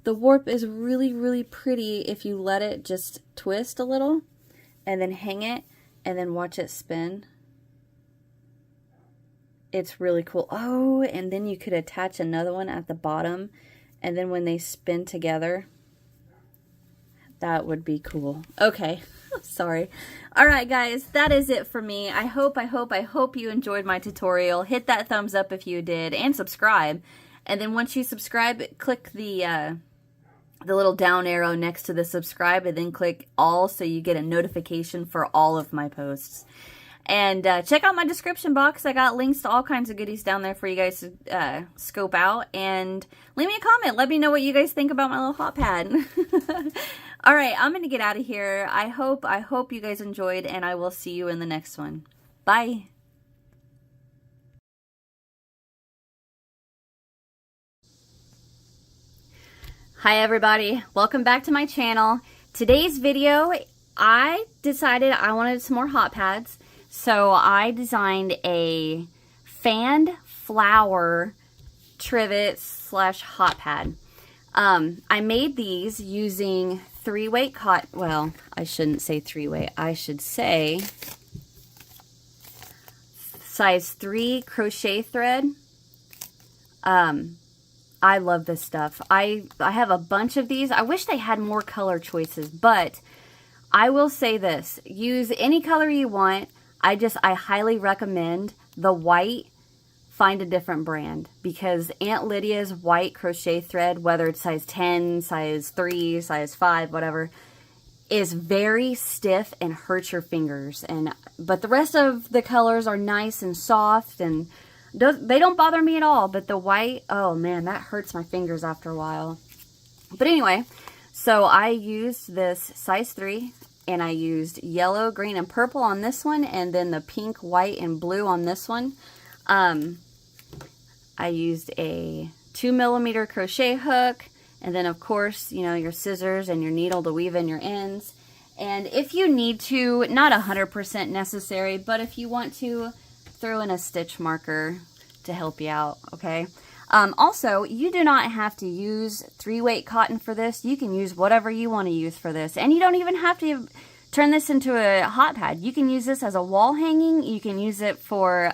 the warp is really, really pretty if you let it just twist a little and then hang it and then watch it spin. It's really cool. Oh, and then you could attach another one at the bottom, and then when they spin together, that would be cool. Okay, sorry. All right, guys, that is it for me. I hope you enjoyed my tutorial. Hit that thumbs up if you did, and subscribe. And then once you subscribe, click the little down arrow next to the subscribe, and then click all so you get a notification for all of my posts. And check out my description box. I got links to all kinds of goodies down there for you guys to scope out. And leave me a comment. Let me know what you guys think about my little hot pad. All right, I'm going to get out of here. I hope you guys enjoyed, and I will see you in the next one. Bye. Hi everybody, welcome back to my channel. Today's video, I decided I wanted some more hot pads. So I designed a fanned flower trivet / hot pad. I made these using 3-weight cotton. Well, I shouldn't say 3-weight. I should say size 3 crochet thread. I love this stuff. I have a bunch of these. I wish they had more color choices, but I will say this. Use any color you want. I highly recommend the white. Find a different brand, because Aunt Lydia's white crochet thread, whether it's size 10, size 3, size 5, whatever, is very stiff and hurts your fingers. But the rest of the colors are nice and soft, and they don't bother me at all. But the white, oh man, that hurts my fingers after a while. But anyway, so I used this size 3. And I used yellow, green, and purple on this one, and then the pink, white, and blue on this one. I used a 2mm crochet hook, and then of course, you know, your scissors and your needle to weave in your ends. And if you need to, not 100% necessary, but if you want to, throw in a stitch marker to help you out, okay? Also, you do not have to use 3-weight cotton for this. You can use whatever you want to use for this. And you don't even have to turn this into a hot pad. You can use this as a wall hanging. You can use it for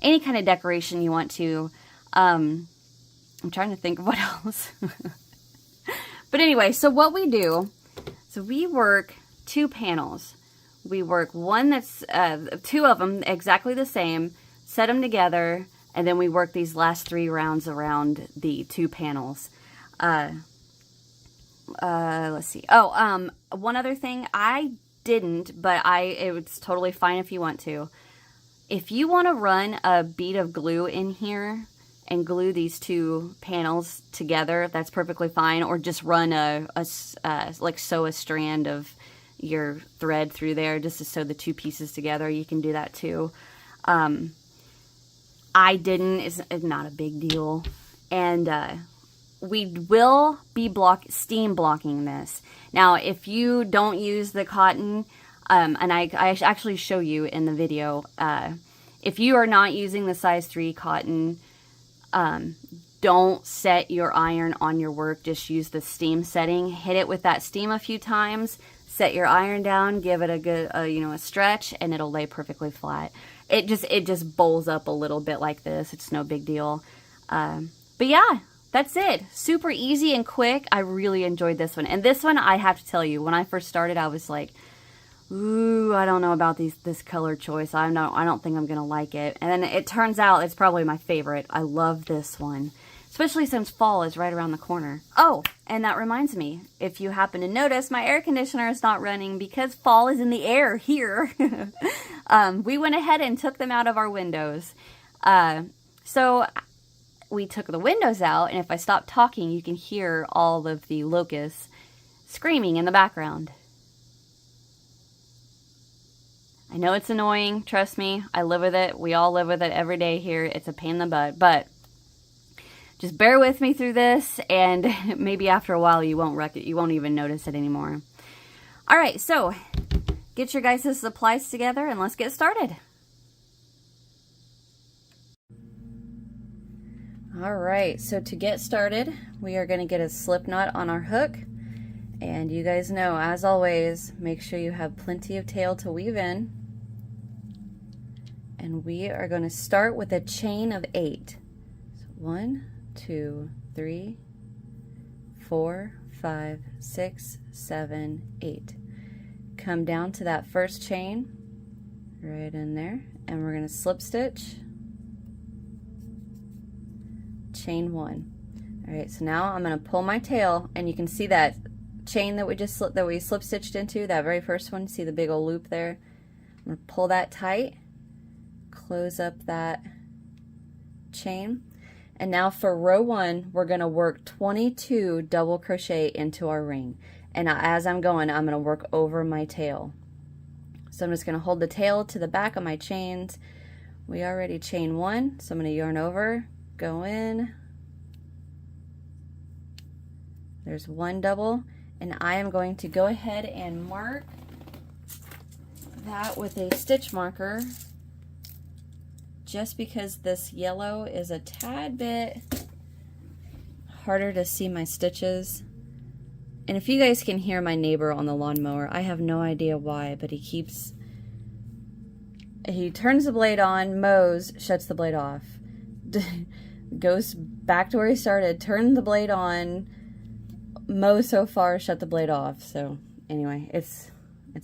any kind of decoration you want to. I'm trying to think of what else. But anyway, so what we do, so we work 2 panels. We work one that's 2 of them exactly the same, set them together, and then we work these last 3 rounds around the 2 panels. Let's see. Oh, one other thing. I didn't, but it's totally fine if you want to. If you want to run a bead of glue in here and glue these 2 panels together, that's perfectly fine. Or just run like sew a strand of your thread through there just to sew the 2 pieces together. You can do that too. I didn't. It's not a big deal. And we will be steam blocking this. Now, if you don't use the cotton, and I actually show you in the video, if you are not using the size 3 cotton, don't set your iron on your work. Just use the steam setting. Hit it with that steam a few times. Set your iron down. Give it a good, a stretch, and it'll lay perfectly flat. It just bowls up a little bit like this. It's no big deal. But yeah, that's it. Super easy and quick. I really enjoyed this one. And this one, I have to tell you, when I first started, I was like, ooh, I don't know about this color choice. I don't think I'm gonna like it. And then it turns out it's probably my favorite. I love this one, especially since fall is right around the corner. Oh, and that reminds me, if you happen to notice, my air conditioner is not running because fall is in the air here. We went ahead and took them out of our windows. So we took the windows out, and if I stop talking, you can hear all of the locusts screaming in the background. I know it's annoying, trust me, I live with it. We all live with it every day here. It's a pain in the butt, but just bear with me through this, and maybe after a while you won't even notice it anymore. All right, so get your guys' supplies together and let's get started. All right, so to get started, we are going to get a slip knot on our hook. And you guys know, as always, make sure you have plenty of tail to weave in. And we are going to start with a chain of 8. So 1, 2, 3, 4, 5, 6, 7, 8. Come down to that first chain, right in there, and we're going to slip stitch, chain 1. All right, so now I'm going to pull my tail, and you can see that chain that we slip stitched into, that very first one. See the big old loop there? I'm going to pull that tight, close up that chain, and now for row 1 we're going to work 22 double crochet into our ring. And as I'm going, I'm going to work over my tail. So I'm just going to hold the tail to the back of my chains. We already chain 1, so I'm going to yarn over, go in, there's 1 double, and I am going to go ahead and mark that with a stitch marker, just because this yellow is a tad bit harder to see my stitches. And if you guys can hear my neighbor on the lawnmower, I have no idea why, but he turns the blade on, mows, shuts the blade off, goes back to where he started, turned the blade on, mow so far, shut the blade off. So anyway, it's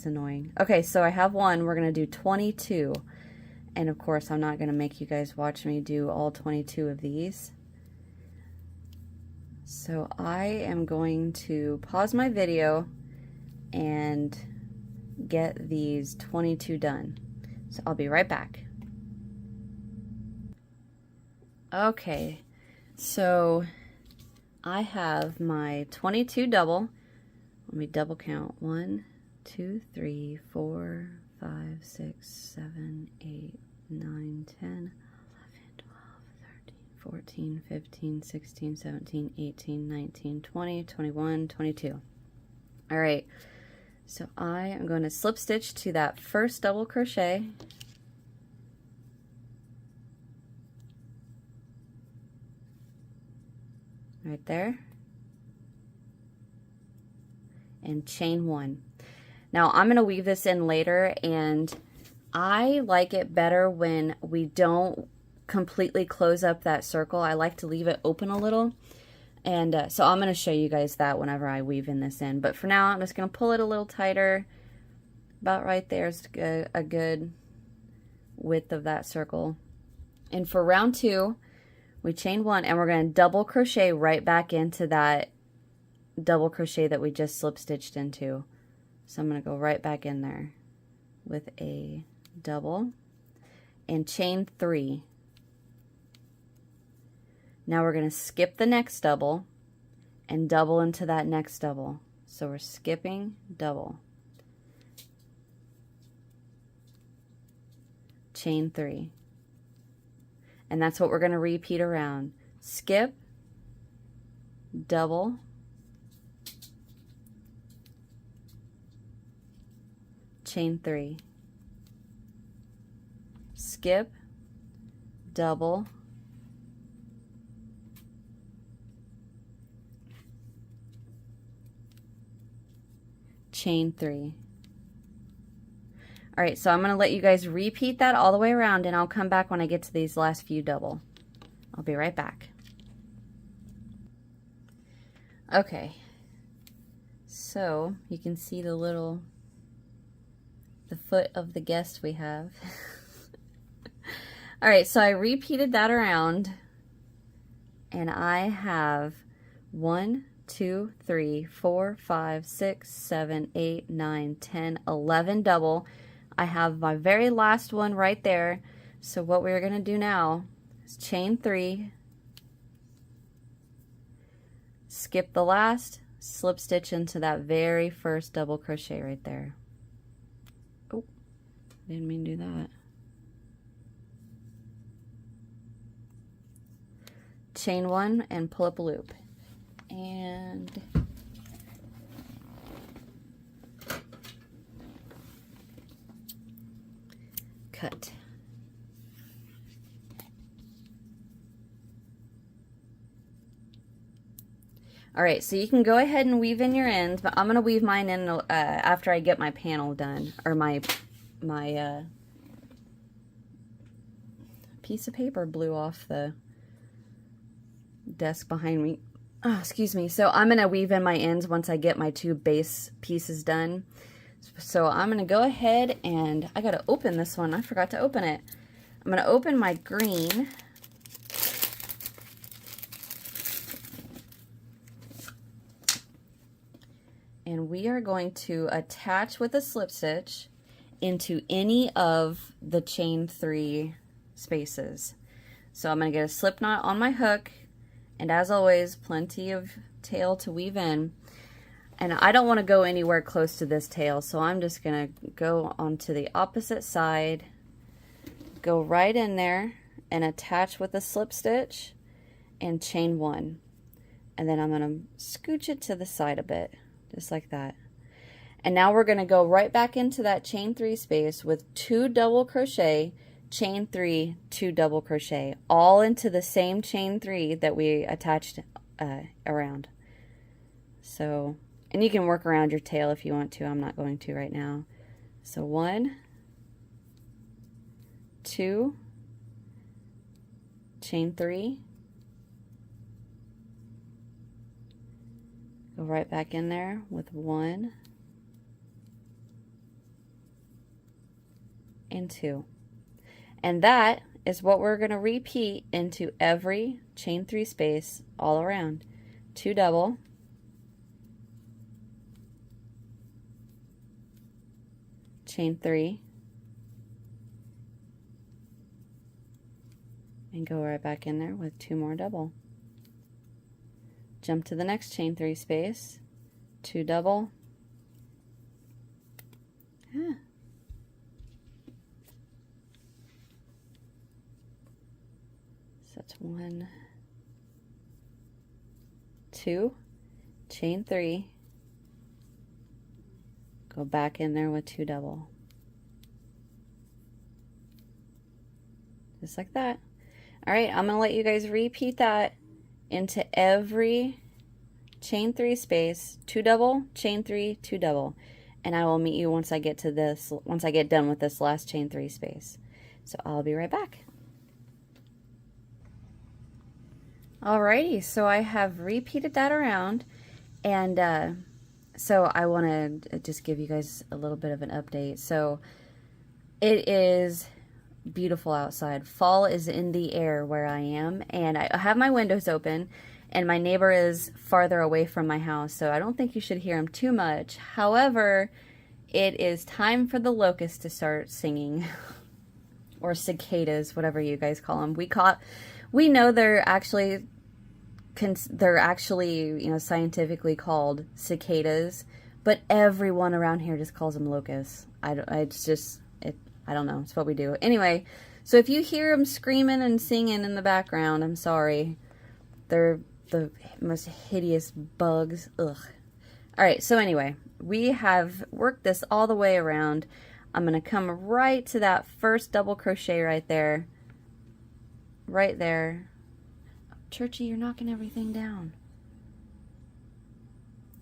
annoying. Okay, so I have 1. We're gonna do 22, and of course I'm not gonna make you guys watch me do all 22 of these. So I am going to pause my video and get these 22 done. So I'll be right back. Okay, so I have my 22 double. Let me double count. 1, 2, 3, 4, 5, 6, 7, 8, 9, 10, 11, 12, 13, 14, 15, 16, 17, 18, 19, 20, 21, 22. All right, so I am going to slip stitch to that first double crochet. Right there, and chain 1. Now I'm going to weave this in later, and I like it better when we don't completely close up that circle. I like to leave it open a little, and so I'm going to show you guys that whenever I weave in this in. But for now, I'm just going to pull it a little tighter. About right there is a good width of that circle. And for round 2, we chain 1, and we're going to double crochet right back into that double crochet that we just slip stitched into. So I'm going to go right back in there with a double and chain 3. Now we're going to skip the next double and double into that next double. So we're skipping, double, chain 3. And that's what we're going to repeat around. Skip, double, chain 3. Skip, double, chain 3. All right, so I'm going to let you guys repeat that all the way around, and I'll come back when I get to these last few double. I'll be right back. Okay, so you can see the little the foot of the guest we have. All right, so I repeated that around, and I have 1, 2, 3, 4, 5, 6, 7, 8, 9, 10, 11 double. I have my very last one right there. So what we're going to do now is chain 3, skip the last, slip stitch into that very first double crochet right there. Oh, didn't mean to do that. Chain 1 and pull up a loop. And cut. All right, so you can go ahead and weave in your ends, but I'm gonna weave mine in after I get my panel done, or my piece of paper blew off the desk behind me. Oh, excuse me. So I'm gonna weave in my ends once I get my 2 base pieces done. So I'm gonna go ahead and I gotta open this one. I forgot to open it. I'm gonna open my green. And we are going to attach with a slip stitch into any of the chain 3 spaces. So I'm going to get a slip knot on my hook, and as always, plenty of tail to weave in. And I don't want to go anywhere close to this tail, so I'm just going to go onto the opposite side, go right in there and attach with a slip stitch and chain 1. And then I'm going to scooch it to the side a bit, just like that. And now we're going to go right back into that chain 3 space with 2 double crochet, chain 3, 2 double crochet, all into the same chain 3 that we attached around. So, and you can work around your tail if you want to. I'm not going to right now. So 1, 2, chain 3, go right back in there with 1 and 2. And that is what we're going to repeat into every chain 3 space all around. 2 double, chain 3, and go right back in there with 2 more double. Jump to the next chain 3 space, 2 double, so that's 1, 2, chain 3, go back in there with 2 double, just like that. All right, I'm gonna let you guys repeat that into every chain 3 space, 2 double, chain 3, 2 double, and I will meet you once I get to this, once I get done with this last chain 3 space. So I'll be right back. Alrighty, so I have repeated that around, and so I want to just give you guys a little bit of an update. So it is beautiful outside. Fall is in the air where I am, and I have my windows open, and my neighbor is farther away from my house, so I don't think you should hear him too much. However, it is time for the locusts to start singing, or cicadas, whatever you guys call them. We know they're actually you know, scientifically called cicadas, but everyone around here just calls them locusts. I don't know. It's what we do. Anyway, so if you hear them screaming and singing in the background, I'm sorry. They're the most hideous bugs. Ugh. All right, so anyway, we have worked this all the way around. I'm going to come right to that first double crochet right there. Right there. Churchy, you're knocking everything down.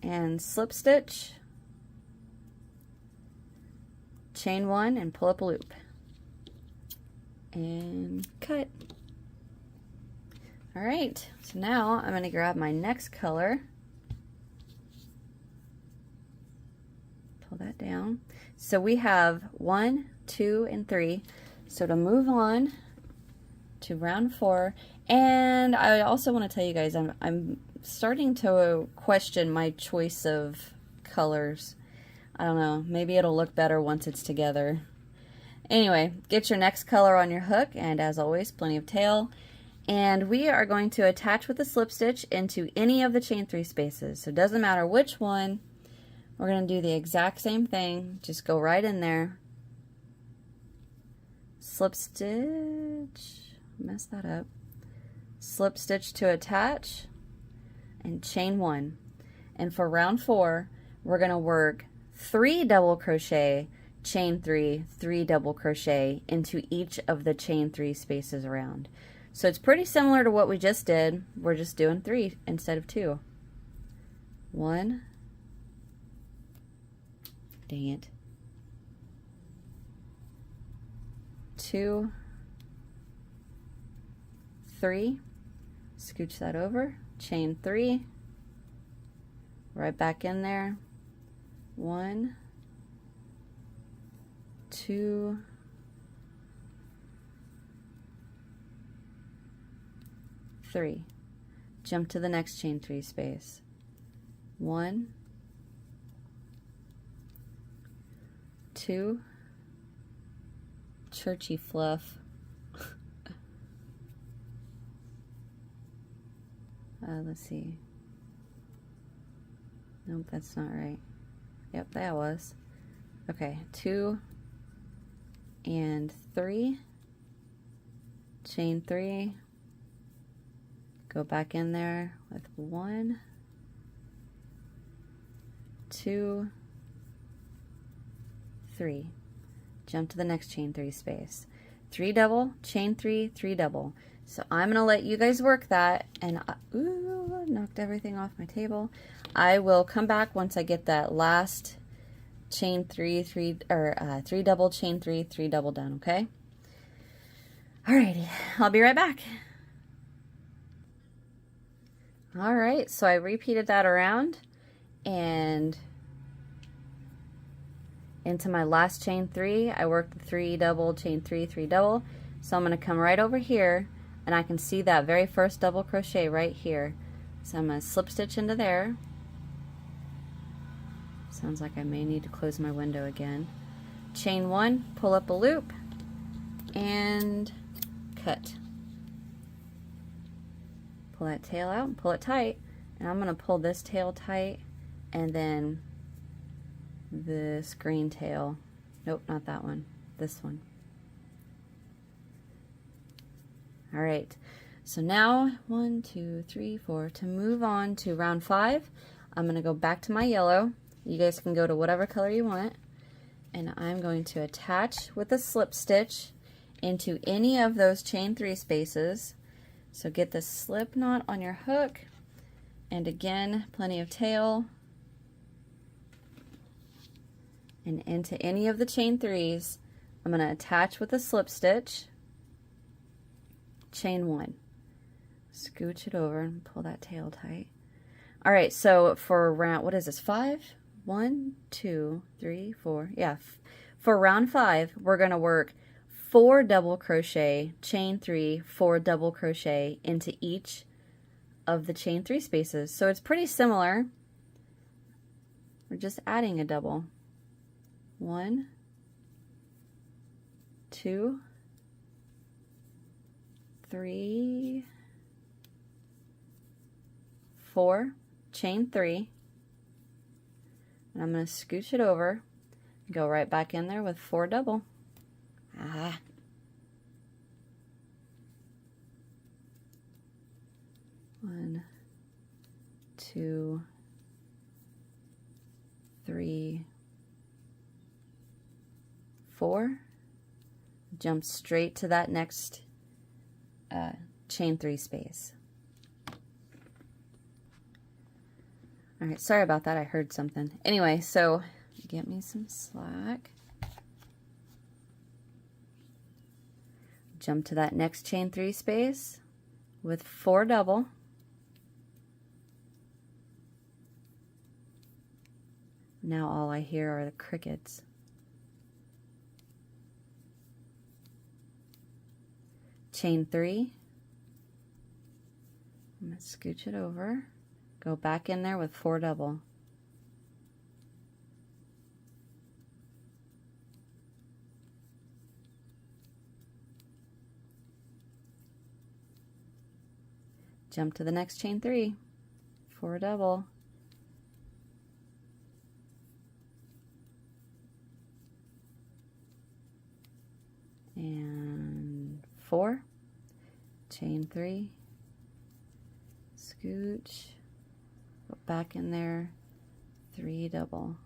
And slip stitch, chain 1 and pull up a loop. And cut. All right, so now I'm going to grab my next color. Pull that down. So we have 1, 2, and 3. So to move on to round 4, and I also want to tell you guys I'm starting to question my choice of colors. I don't know, maybe it'll look better once it's together. Anyway, get your next color on your hook, and as always, plenty of tail. And we are going to attach with a slip stitch into any of the chain 3 spaces. So it doesn't matter which one. We're going to do the exact same thing. Just go right in there. Slip stitch. Messed that up. Slip stitch to attach. And chain 1. And for round 4, we're going to work 3 double crochet, chain 3, 3 double crochet into each of the chain 3 spaces around. So it's pretty similar to what we just did. We're just doing 3 instead of 2. 1. Dang it. 2. 3. Scooch that over. Chain 3. Right back in there. 1. 2. 3. Jump to the next chain 3 space. 1, 2, churchy fluff. Let's see. Nope, that's not right. Yep, that was. Okay, 2 and 3. Chain 3. Go back in there with 1, 2, 3. Jump to the next chain 3 space. 3 double, chain 3, 3 double. So I'm going to let you guys work that, and ooh, knocked everything off my table. I will come back once I get that last chain 3, 3 double, chain 3, 3 double done, okay? Alrighty, I'll be right back. Alright, so I repeated that around and into my last chain 3, I worked the 3 double, chain 3, 3 double. So I'm going to come right over here, and I can see that very first double crochet right here. So I'm going to slip stitch into there. Sounds like I may need to close my window again. Chain 1, pull up a loop, and cut. Pull that tail out and pull it tight, and I'm going to pull this tail tight, and then this green tail, nope, not that one, this one. Alright, so now 1, 2, 3, 4. To move on to round 5, I'm going to go back to my yellow. You guys can go to whatever color you want, and I'm going to attach with a slip stitch into any of those chain 3 spaces. So get the slip knot on your hook, and again, plenty of tail, and into any of the chain 3s, I'm going to attach with a slip stitch, chain 1, scooch it over and pull that tail tight. Alright, so for round, what is this, 5? 1, 2, 3, 4, yeah. For round 5, we're going to work 4 double crochet, chain 3, 4 double crochet into each of the chain 3 spaces. So it's pretty similar. We're just adding a double. 1, 2, 3, 4, chain 3, and I'm going to scooch it over, go right back in there with 4 double. 1, 2, 3, 4. Jump straight to that next chain 3 space. Alright, sorry about that, I heard something. Anyway, so get me some slack. Jump to that next chain 3 space with 4 double. Now all I hear are the crickets. Chain 3. I'm going to scooch it over, go back in there with 4 double. Jump to the next chain 3, 4 double. And 4, chain 3, scooch, go back in there, 3 double.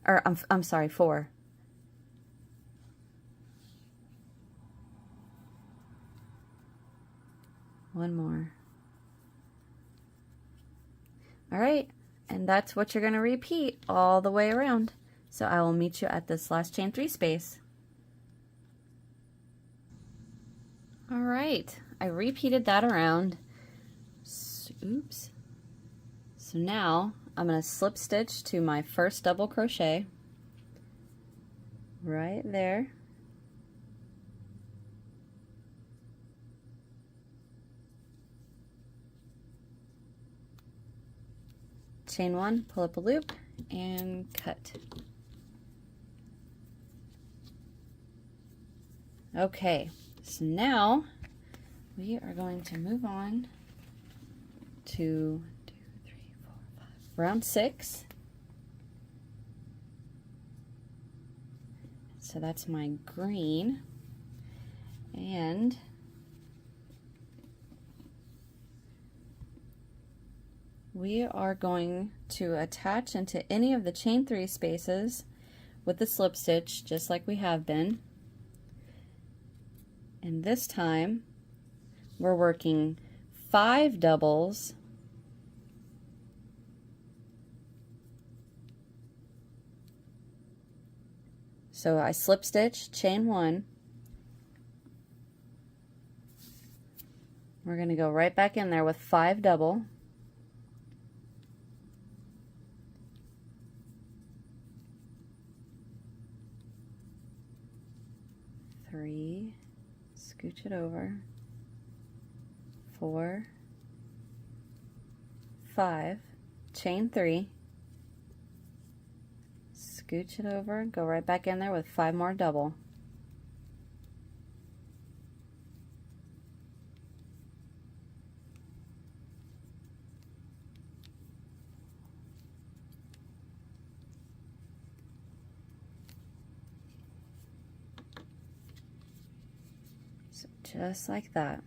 Or I'm sorry, 4. One more. All right, and that's what you're going to repeat all the way around. So I will meet you at this last chain 3 space. All right, I repeated that around. Oops. So now I'm going to slip stitch to my first double crochet right there. Chain 1, pull up a loop, and cut. Okay, so now we are going to move on to round 6. So that's my green, and we are going to attach into any of the chain 3 spaces with the slip stitch, just like we have been. And this time we're working 5 doubles so I slip stitch, chain 1, we're going to go right back in there with 5 double, three, scooch it over, 4, 5, chain 3, scooch it over, go right back in there with 5 more double. So just like that.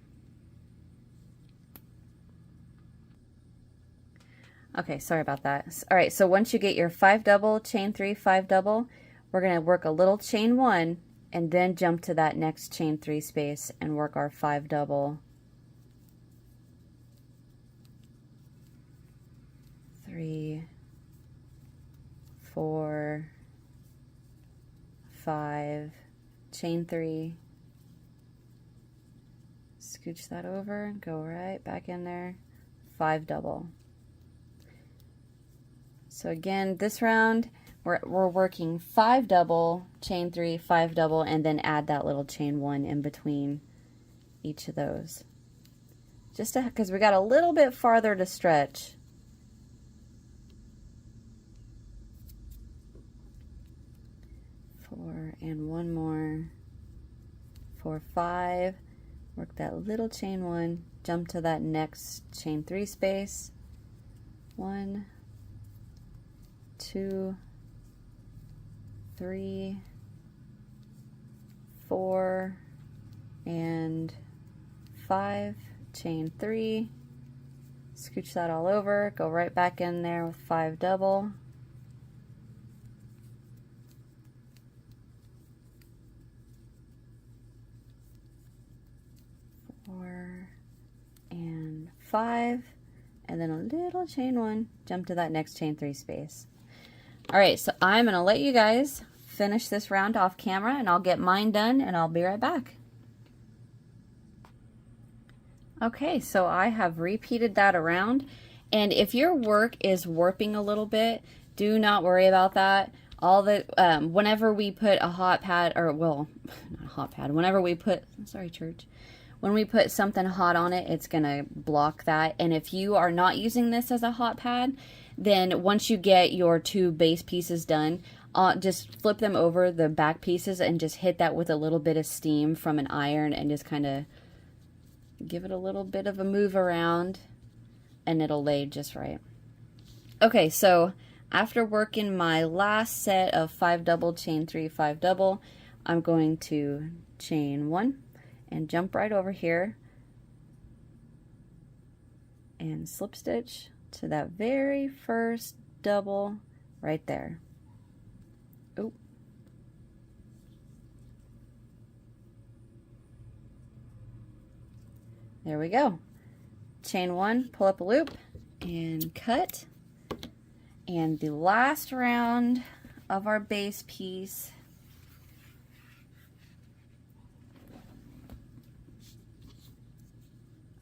Okay, sorry about that. All right, so once you get your 5 double, chain 3, 5 double, we're going to work a little chain 1 and then jump to that next chain 3 space and work our 5 double, 3, 4, 5, chain 3, scooch that over, go right back in there, 5 double. So again, this round we're working 5 double, chain 3, 5 double, and then add that little chain 1 in between each of those. Just because we got a little bit farther to stretch. Four and one more. 4, 5. Work that little chain 1, jump to that next chain 3 space. 1, 2, 3, 4, and 5, chain 3, scooch that all over, go right back in there with 5 double, 4 and 5, and then a little chain 1, jump to that next chain 3 space. All right, so I'm going to let you guys finish this round off camera, and I'll get mine done, and I'll be right back. Okay, so I have repeated that around, and if your work is warping a little bit, Do not worry about that. All the, whenever we put a hot pad, or well, not a hot pad, whenever we put, sorry church, when we put something hot on it, it's going to block that. And if you are not using this as a hot pad, then once you get your 2 base pieces done, just flip them over the back pieces and just hit that with a little bit of steam from an iron and just kind of give it a little bit of a move around and it'll lay just right. Okay, so after working my last set of 5 double, chain 3, 5 double, I'm going to chain 1 and jump right over here and slip stitch to that very first double right there. Oh. There we go. Chain 1, pull up a loop and cut. And the last round of our base piece,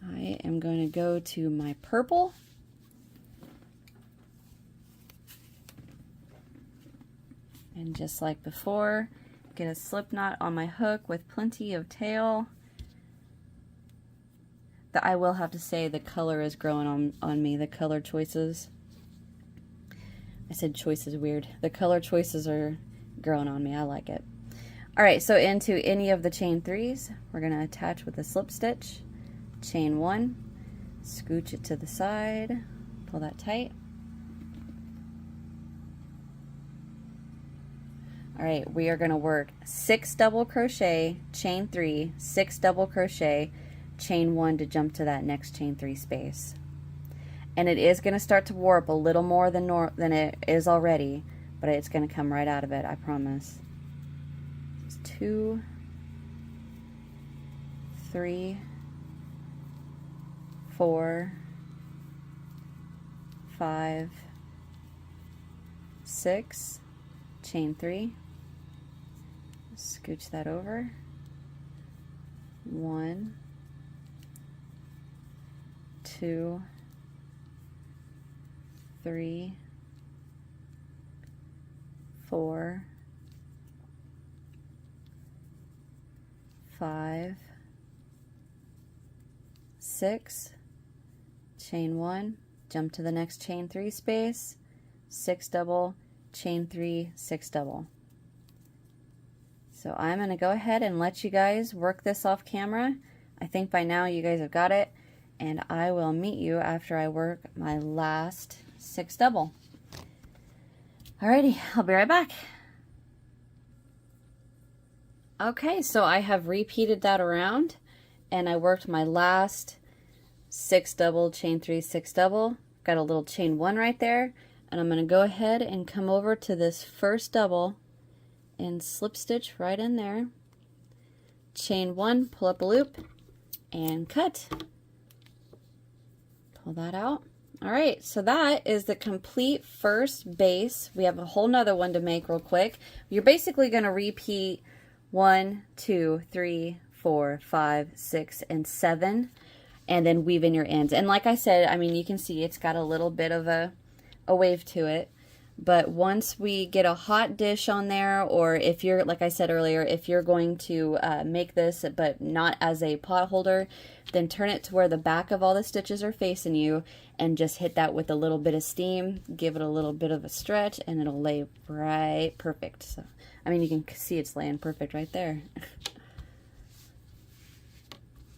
I am going to go to my purple and just like before, get a slip knot on my hook with plenty of tail. I will have to say the color is growing on me, the color choices. I said choice is weird. The color choices are growing on me. I like it. All right, so into any of the chain 3s, we're going to attach with a slip stitch. Chain 1, scooch it to the side, pull that tight. All right, we are going to work 6 double crochet, chain 3, 6 double crochet, chain 1 to jump to that next chain 3 space. And it is going to start to warp a little more than it is already, but it's going to come right out of it, I promise. It's 2, 3, 4, 5, 6, chain 3, scooch that over, 1, 2, 3, 4, 5, 6, chain 1, jump to the next chain 3 space, 6 double, chain 3, 6 double. So I'm going to go ahead and let you guys work this off camera. I think by now you guys have got it, and I will meet you after I work my last 6 double. Alrighty, I'll be right back. Okay, so I have repeated that around and I worked my last 6 double, chain 3, 6 double. Got a little chain 1 right there, and I'm going to go ahead and come over to this first double and slip stitch right in there. Chain 1, pull up a loop and cut. Pull that out. All right, so that is the complete first base. We have a whole nother one to make real quick. You're basically going to repeat 1, 2, 3, 4, 5, 6, and 7, and then weave in your ends. And like I said, I mean, you can see it's got a little bit of a wave to it. But once we get a hot dish on there, or if you're, like I said earlier, if you're going to make this but not as a pot holder, then turn it to where the back of all the stitches are facing you and just hit that with a little bit of steam, give it a little bit of a stretch, and it'll lay right perfect. So, I mean, you can see it's laying perfect right there.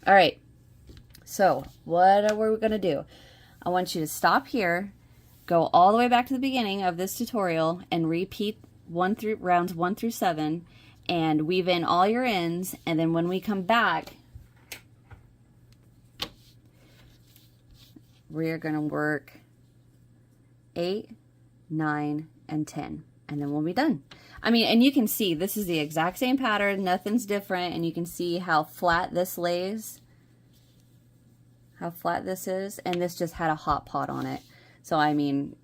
All right, so what are we going to do? I want you to stop here, go all the way back to the beginning of this tutorial and repeat rounds 1 through 7 and weave in all your ends, and then when we come back, we're going to work 8, 9, and 10, and then we'll be done. I mean, and you can see this is the exact same pattern, nothing's different, and you can see how flat this lays, how flat this is, and this just had a hot pot on it. So I mean,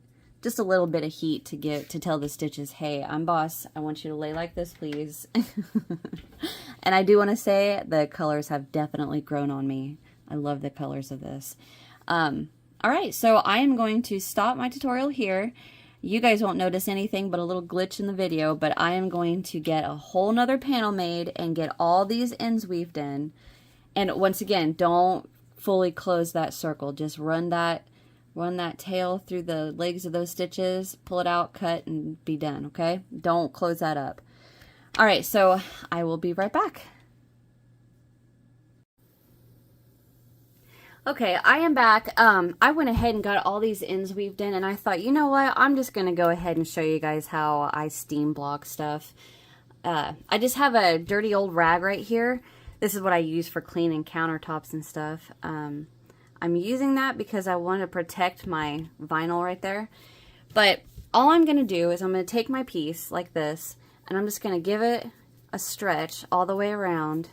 just a little bit of heat to tell the stitches, hey, I'm boss, I want you to lay like this, please. And I do want to say the colors have definitely grown on me. I love the colors of this. All right, so I am going to stop my tutorial here, You guys won't notice anything but a little glitch in the video, but I am going to get a whole nother panel made and get all these ends weaved in. And once again, don't fully close that circle. Just run that tail through the legs of those stitches, pull it out, cut, and be done, okay? Don't close that up. All right, so I will be right back. Okay, I am back. I went ahead and got all these ends weaved in, and I thought, you know what? I'm just going to go ahead and show you guys how I steam block stuff. I just have a dirty old rag right here. This is what I use for cleaning countertops and stuff. I'm using that because I want to protect my vinyl right there. But all I'm going to do is I'm going to take my piece like this, and I'm just going to give it a stretch all the way around,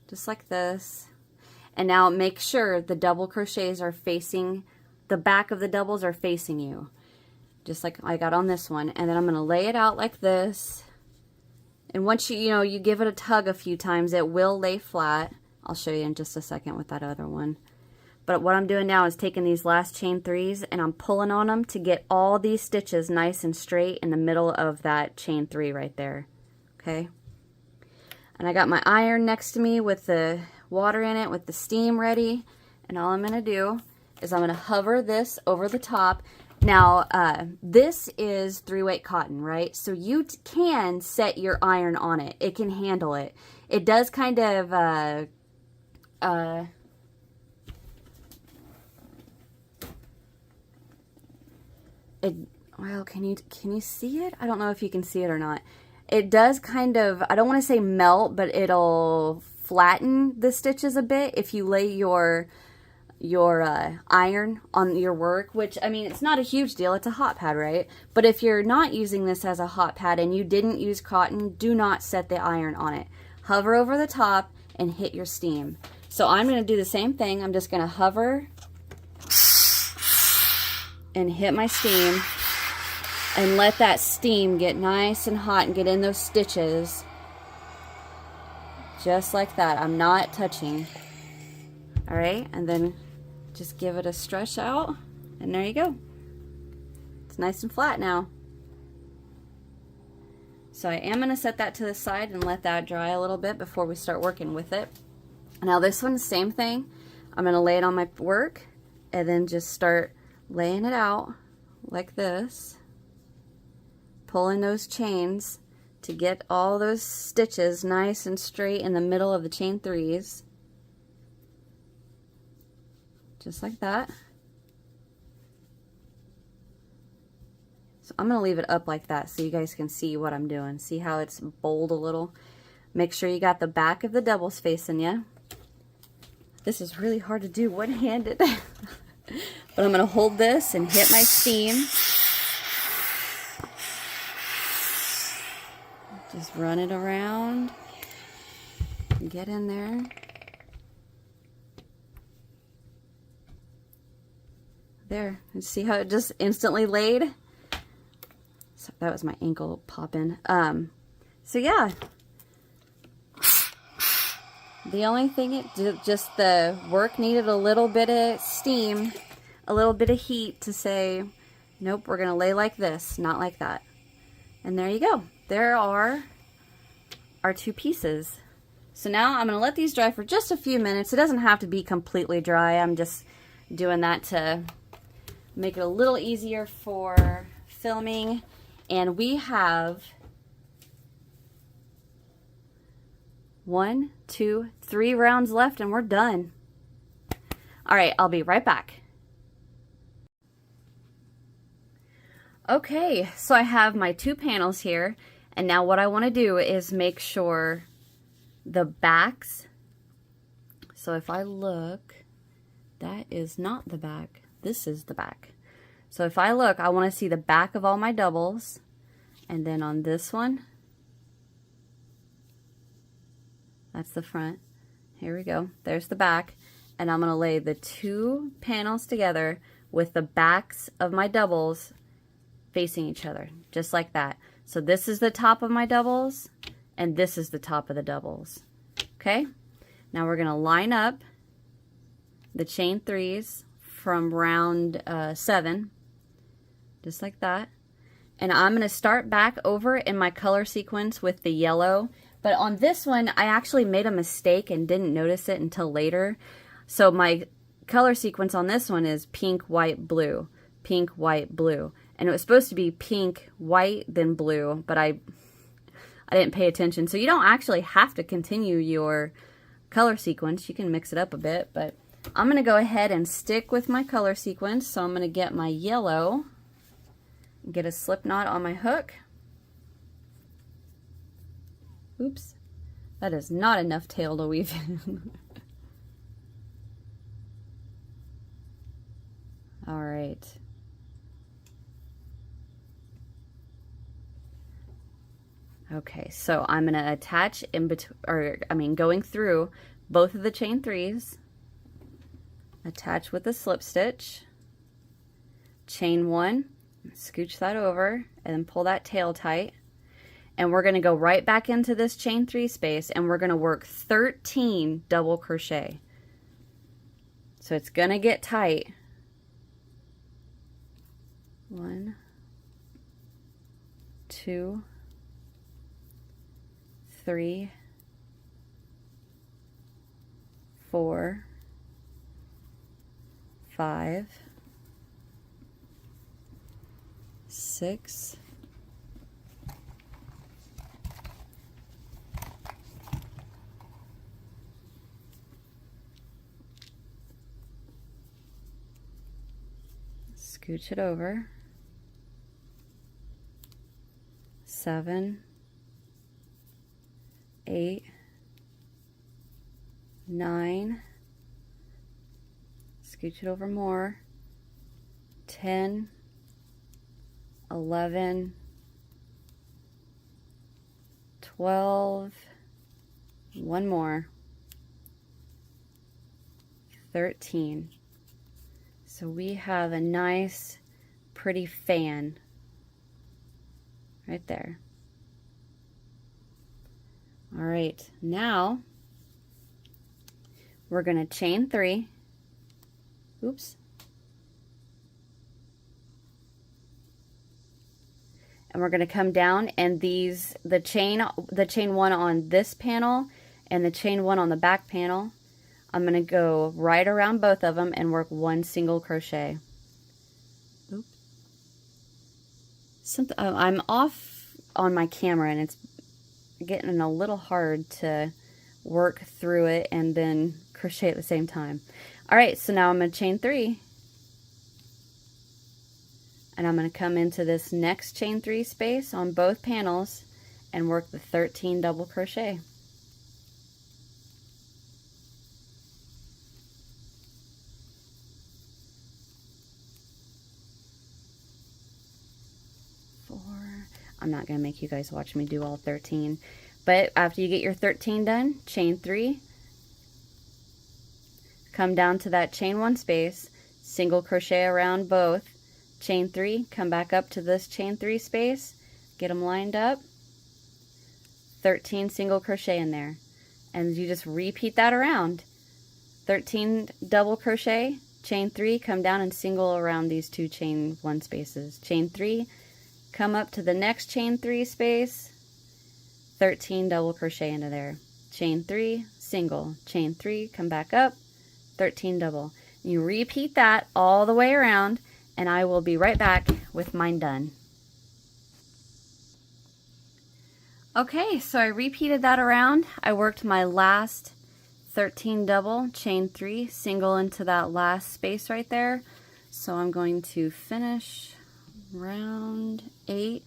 just like this. And now make sure the double crochets are facing, the back of the doubles are facing you, just like I got on this one. And then I'm going to lay it out like this. And once you give it a tug a few times, it will lay flat. I'll show you in just a second with that other one. But what I'm doing now is taking these last chain 3s and I'm pulling on them to get all these stitches nice and straight in the middle of that chain 3 right there. Okay? And I got my iron next to me with the water in it, with the steam ready. And all I'm going to do is I'm going to hover this over the top. Now, this is 3-weight cotton, right? So you can set your iron on it. It can handle it. It does kind of, well, can you see it? I don't know if you can see it or not. It does kind of, I don't want to say melt, but it'll flatten the stitches a bit if you lay your iron on your work, which, I mean, it's not a huge deal. It's a hot pad, right? But if you're not using this as a hot pad and you didn't use cotton, do not set the iron on it. Hover over the top and hit your steam. So I'm going to do the same thing. I'm just going to hover and hit my steam and let that steam get nice and hot and get in those stitches. Just like that. I'm not touching. All right, and then just give it a stretch out, and there you go. It's nice and flat now. So I am going to set that to the side and let that dry a little bit before we start working with it. Now this one, same thing. I'm going to lay it on my work and then just start laying it out like this, pulling those chains to get all those stitches nice and straight in the middle of the chain 3s. Just like that. So I'm going to leave it up like that so you guys can see what I'm doing. See how it's bold a little? Make sure you got the back of the doubles facing you. This is really hard to do one-handed. But I'm going to hold this and hit my steam. Just run it around. Get in there. There. See how it just instantly laid? So that was my ankle popping. So yeah. The only thing, just the work needed a little bit of steam, a little bit of heat to say, nope, we're going to lay like this, not like that. And there you go. There are our 2 pieces. So now I'm going to let these dry for just a few minutes. It doesn't have to be completely dry. I'm just doing that to make it a little easier for filming. And we have 1, 2, 3 rounds left and we're done. All right, I'll be right back. Okay, so I have my 2 panels here, and now what I want to do is make sure the backs, so if I look, that is not the back, this is the back. So if I look, I want to see the back of all my doubles, and then on this one, that's the front. Here we go, there's the back, and I'm going to lay the 2 panels together with the backs of my doubles facing each other, just like that. So this is the top of my doubles, and this is the top of the doubles. Okay? Now we're going to line up the chain 3s from round 7 just like that. And I'm going to start back over in my color sequence with the yellow. But on this one, I actually made a mistake and didn't notice it until later. So my color sequence on this one is pink, white, blue, pink, white, blue. And it was supposed to be pink, white, then blue, but I didn't pay attention. So you don't actually have to continue your color sequence. You can mix it up a bit, but I'm going to go ahead and stick with my color sequence. So I'm going to get my yellow, get a slip knot on my hook. Oops, that is not enough tail to weave in. All right. Okay, so I'm going to attach in between, or I mean going through both of the chain 3s, attach with a slip stitch, chain 1, scooch that over, and then pull that tail tight. And we're going to go right back into this chain 3 space, and we're going to work 13 double crochet. So it's going to get tight. 1, 2, 3, 4, 5, 6, 'Scooch it over. 7, 8, 9, scooch it over more, 10, 11, 12, one more, 13. So we have a nice, pretty fan right there. All right, now we're going to chain 3. Oops. And we're going to come down, and these, the chain 1 on this panel and the chain 1 on the back panel, I'm going to go right around both of them and work 1 single crochet. Oops. I'm off on my camera, and it's getting a little hard to work through it and then crochet at the same time. All right, so now I'm going to chain 3, and I'm going to come into this next chain 3 space on both panels and work the 13 double crochet. I'm not going to make you guys watch me do all 13, but after you get your 13 done, chain 3, come down to that chain 1 space, single crochet around both, chain 3, come back up to this chain 3 space, get them lined up, 13 single crochet in there, and you just repeat that around. 13 double crochet, chain 3, come down and single around these 2 chain 1 spaces, chain 3, come up to the next chain 3 space, 13 double crochet into there, chain 3, single, chain 3, come back up, 13 double. You repeat that all the way around, and I will be right back with mine done. Okay, so I repeated that around. I worked my last 13 double, chain 3, single into that last space right there. So I'm going to finish round 8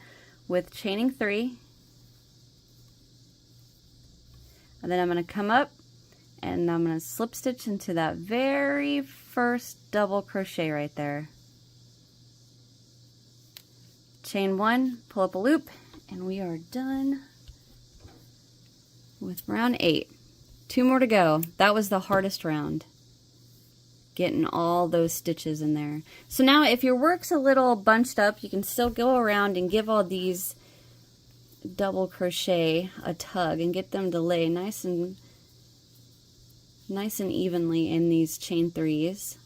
with chaining 3, and then I'm going to come up and I'm going to slip stitch into that very first double crochet right there, chain 1, pull up a loop, and we are done with round 8. 2 more to go. That was the hardest round, getting all those stitches in there. So now if your work's a little bunched up, you can still go around and give all these double crochet a tug and get them to lay nice and evenly in these chain 3s.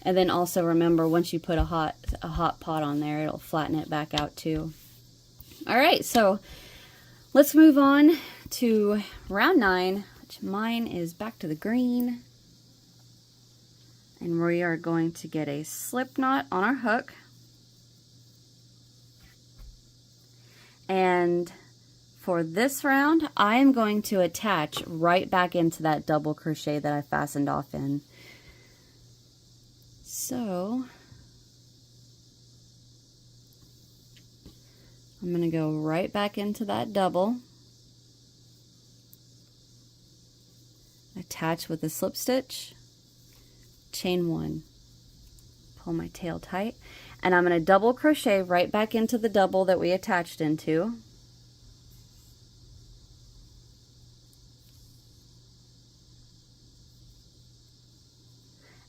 And then also remember, once you put a hot pot on there, it'll flatten it back out too. All right, so let's move on to round 9, which mine is back to the green. And we are going to get a slip knot on our hook. And for this round, I am going to attach right back into that double crochet that I fastened off in. So I'm going to go right back into that double, attach with a slip stitch, chain 1, pull my tail tight, and I'm going to double crochet right back into the double that we attached into.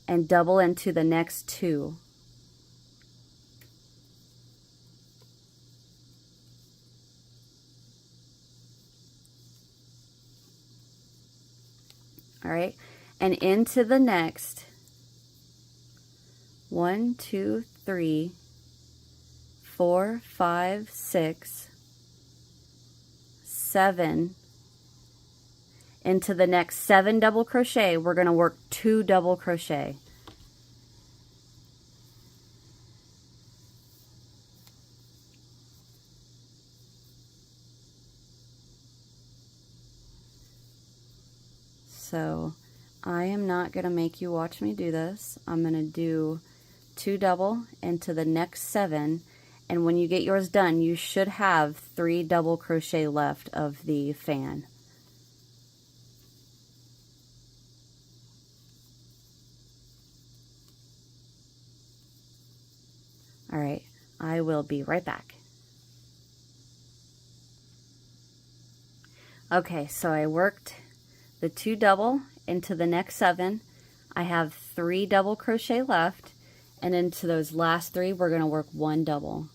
And double into the next 2. All right, and into the next 1, 2, 3, 4, 5, 6, 7. Into the next 7 double crochet, we're going to work 2 double crochet. So I am not going to make you watch me do this. I'm going to do 2 double into the next 7, and when you get yours done, you should have 3 double crochet left of the fan. All right, I will be right back. Okay, so I worked the 2 double into the next 7. I have 3 double crochet left, and into those last 3 we're going to work 1 double.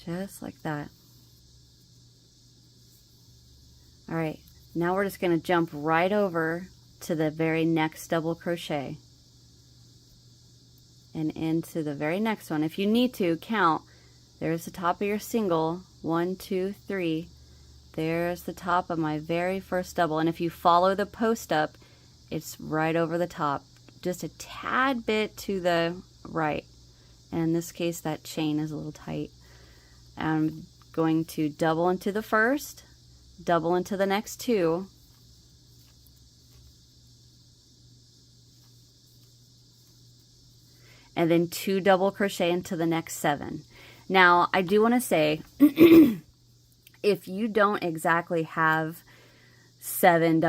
Just like that. All right, now we're just going to jump right over to the very next double crochet and into the very next one. If you need to, count. There's the top of your single, 1, 2, 3. There's the top of my very first double, and if you follow the post up, it's right over the top, just a tad bit to the right. And in this case, that chain is a little tight. I'm going to double into the first, double into the next 2, and then 2 double crochet into the next 7. Now, I do want to say, if you don't exactly have 7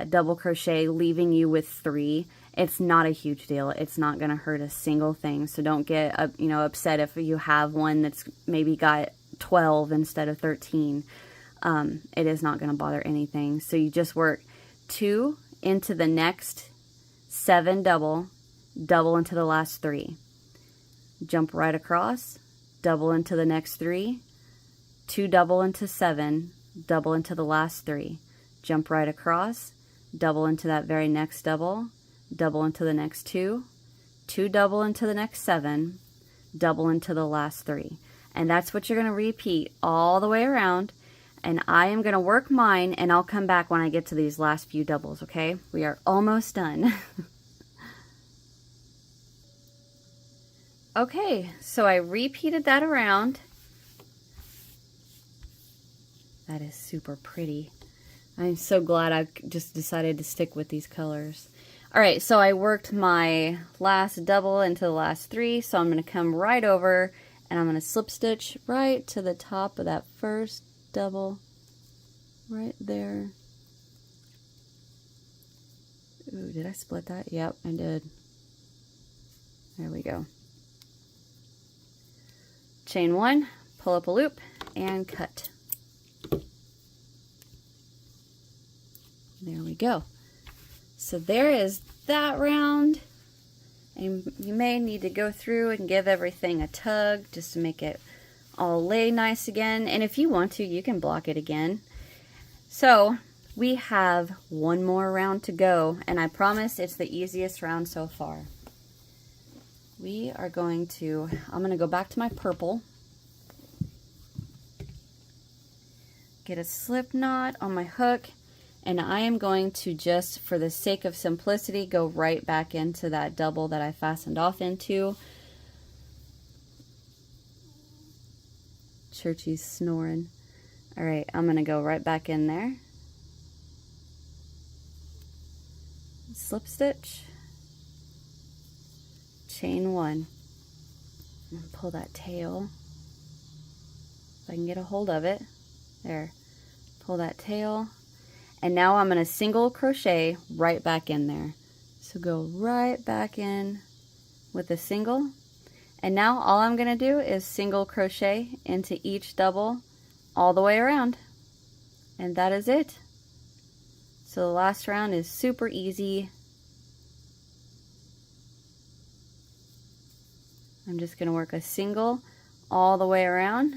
double crochet leaving you with 3, it's not a huge deal. It's not going to hurt a single thing. So don't get upset if you have one that's maybe got 12 instead of 13. It is not going to bother anything. So you just work 2 into the next 7 double, double into the last 3. Jump right across, double into the next 3, 2 double into 7, double into the last 3. Jump right across, double into that very next double, double into the next 2, 2 double into the next 7, double into the last 3. And that's what you're going to repeat all the way around. And I am going to work mine, and I'll come back when I get to these last few doubles, okay? We are almost done. Okay, so I repeated that around. That is super pretty. I'm so glad I just decided to stick with these colors. All right, so I worked my last double into the last 3, so I'm going to come right over and I'm going to slip stitch right to the top of that first double right there. Ooh, did I split that? Yep, I did. There we go. Chain 1, pull up a loop, and cut. There we go. So there is that round. And you may need to go through and give everything a tug just to make it all lay nice again. And if you want to, you can block it again. So we have one more round to go, and I promise it's the easiest round so far. We are going to, I'm going to go back to my purple, get a slip knot on my hook, and I am going to just, for the sake of simplicity, go right back into that double that I fastened off into. Churchy's snoring. All right, I'm going to go right back in there. Slip stitch, chain one, and pull that tail, if I can get a hold of it, there, pull that tail, and now I'm going to single crochet right back in there. So go right back in with a single, and now all I'm going to do is single crochet into each double all the way around, and that is it. So the last round is super easy. I'm just going to work a single all the way around.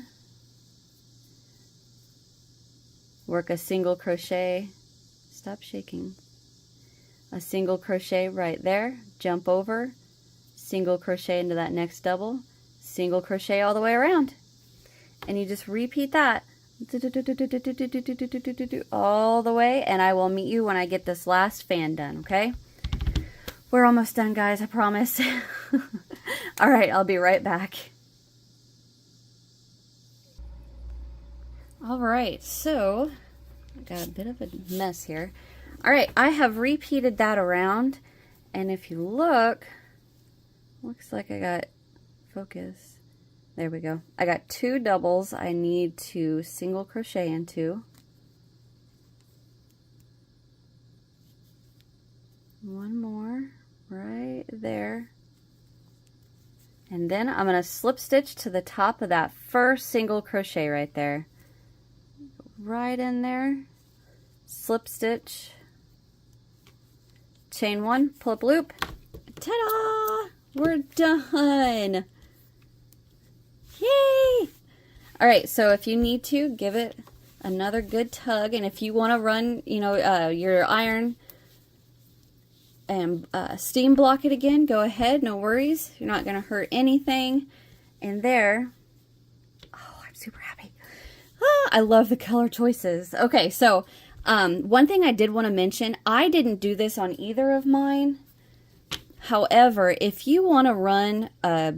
Work a single crochet. Stop shaking. A single crochet right there. Jump over. Single crochet into that next double. Single crochet all the way around. And you just repeat that all the way, and I will meet you when I get this last fan done, okay? We're almost done, guys, I promise. All right, I'll be right back. All right, so I got a bit of a mess here. All right, I have repeated that around, and if you look, looks like I got focus. There we go. I got two doubles I need to single crochet into. One more right there. And then I'm going to slip stitch to the top of that first single crochet right there. Right in there. Slip stitch. Chain one, pull up loop. Ta-da! We're done. Yay! All right, so if you need to, give it another good tug, and if you want to run, you know, your iron and steam block it again, go ahead, no worries. You're not going to hurt anything. And there, oh, I'm super happy. Ah, I love the color choices. Okay, so one thing I did want to mention, I didn't do this on either of mine. However, if you want to run a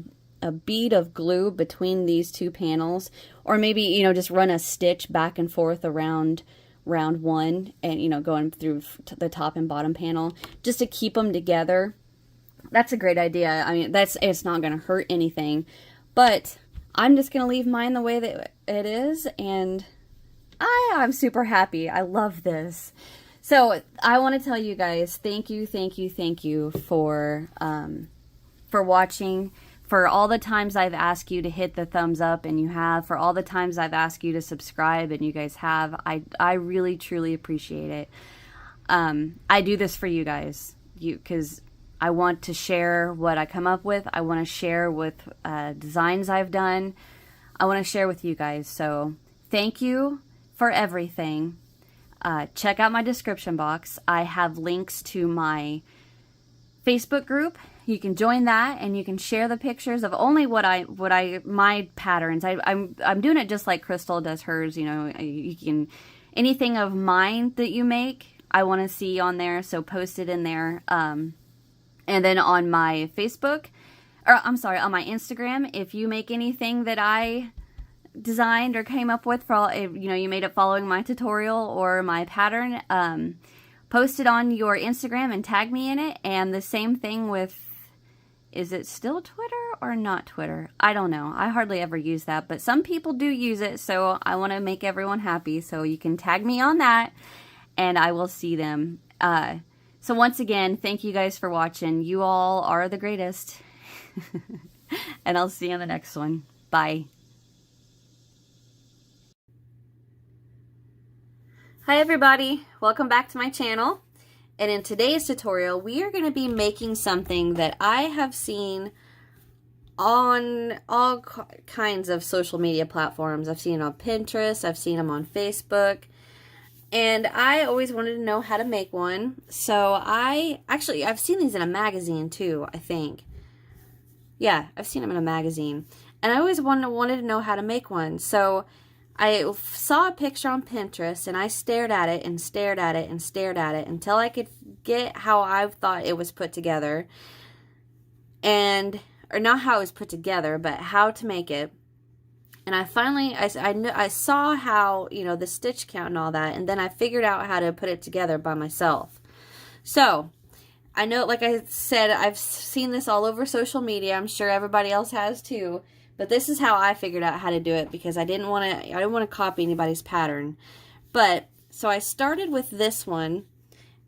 bead of glue between these two panels, or maybe, you know, just run a stitch back and forth around round one and, you know, going through the top and bottom panel just to keep them together, that's a great idea. I mean, it's not going to hurt anything, but I'm just going to leave mine the way that it is, and I'm super happy. I love this. So I want to tell you guys, thank you for watching. For all the times I've asked you to hit the thumbs up and you have, for all the times I've asked you to subscribe and you guys have, I really truly appreciate it. I do this for you guys, because I want to share what I come up with. I want to share with designs I've done. I want to share with you guys. So thank you for everything. Check out my description box. I have links to my Facebook group. You can join that, and you can share the pictures of only my patterns. I'm doing it just like Crystal does hers. You know, you can, anything of mine that you make, I want to see on there. So post it in there. And then on my Facebook, or I'm sorry, on my Instagram, if you make anything that I designed or came up with, for all, you know, you made it following my tutorial or my pattern, post it on your Instagram and tag me in it. And the same thing with, is it still Twitter or not Twitter? I don't know. I hardly ever use that, but some people do use it, so I want to make everyone happy. So you can tag me on that, and I will see them. So once again, thank you guys for watching. You all are the greatest. And I'll see you in the next one. Bye. Hi everybody. Welcome back to my channel. And in today's tutorial, we are going to be making something that I have seen on all kinds of social media platforms. I've seen it on Pinterest, I've seen them on Facebook, and I always wanted to know how to make one. So I've seen these in a magazine too, I think. Yeah, I've seen them in a magazine. And I always wanted to know how to make one. So I saw a picture on Pinterest, and I stared at it and stared at it and stared at it until I could get how I thought it was put together. Or not how it was put together, but how to make it. And I finally, I saw how, you know, the stitch count and all that, and then I figured out how to put it together by myself. So, I know, like I said, I've seen this all over social media. I'm sure everybody else has too. But this is how I figured out how to do it, because I didn't want to copy anybody's pattern. But, so I started with this one,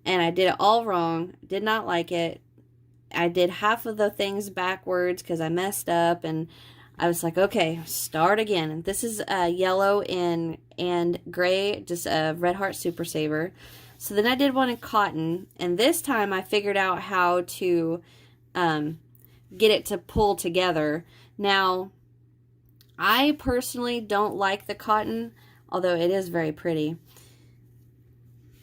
and I did it all wrong. Did not like it. I did half of the things backwards because I messed up, and I was like, okay, start again. This is yellow and gray, just a Red Heart Super Saver. So then I did one in cotton, and this time I figured out how to get it to pull together. Now, I personally don't like the cotton, although it is very pretty.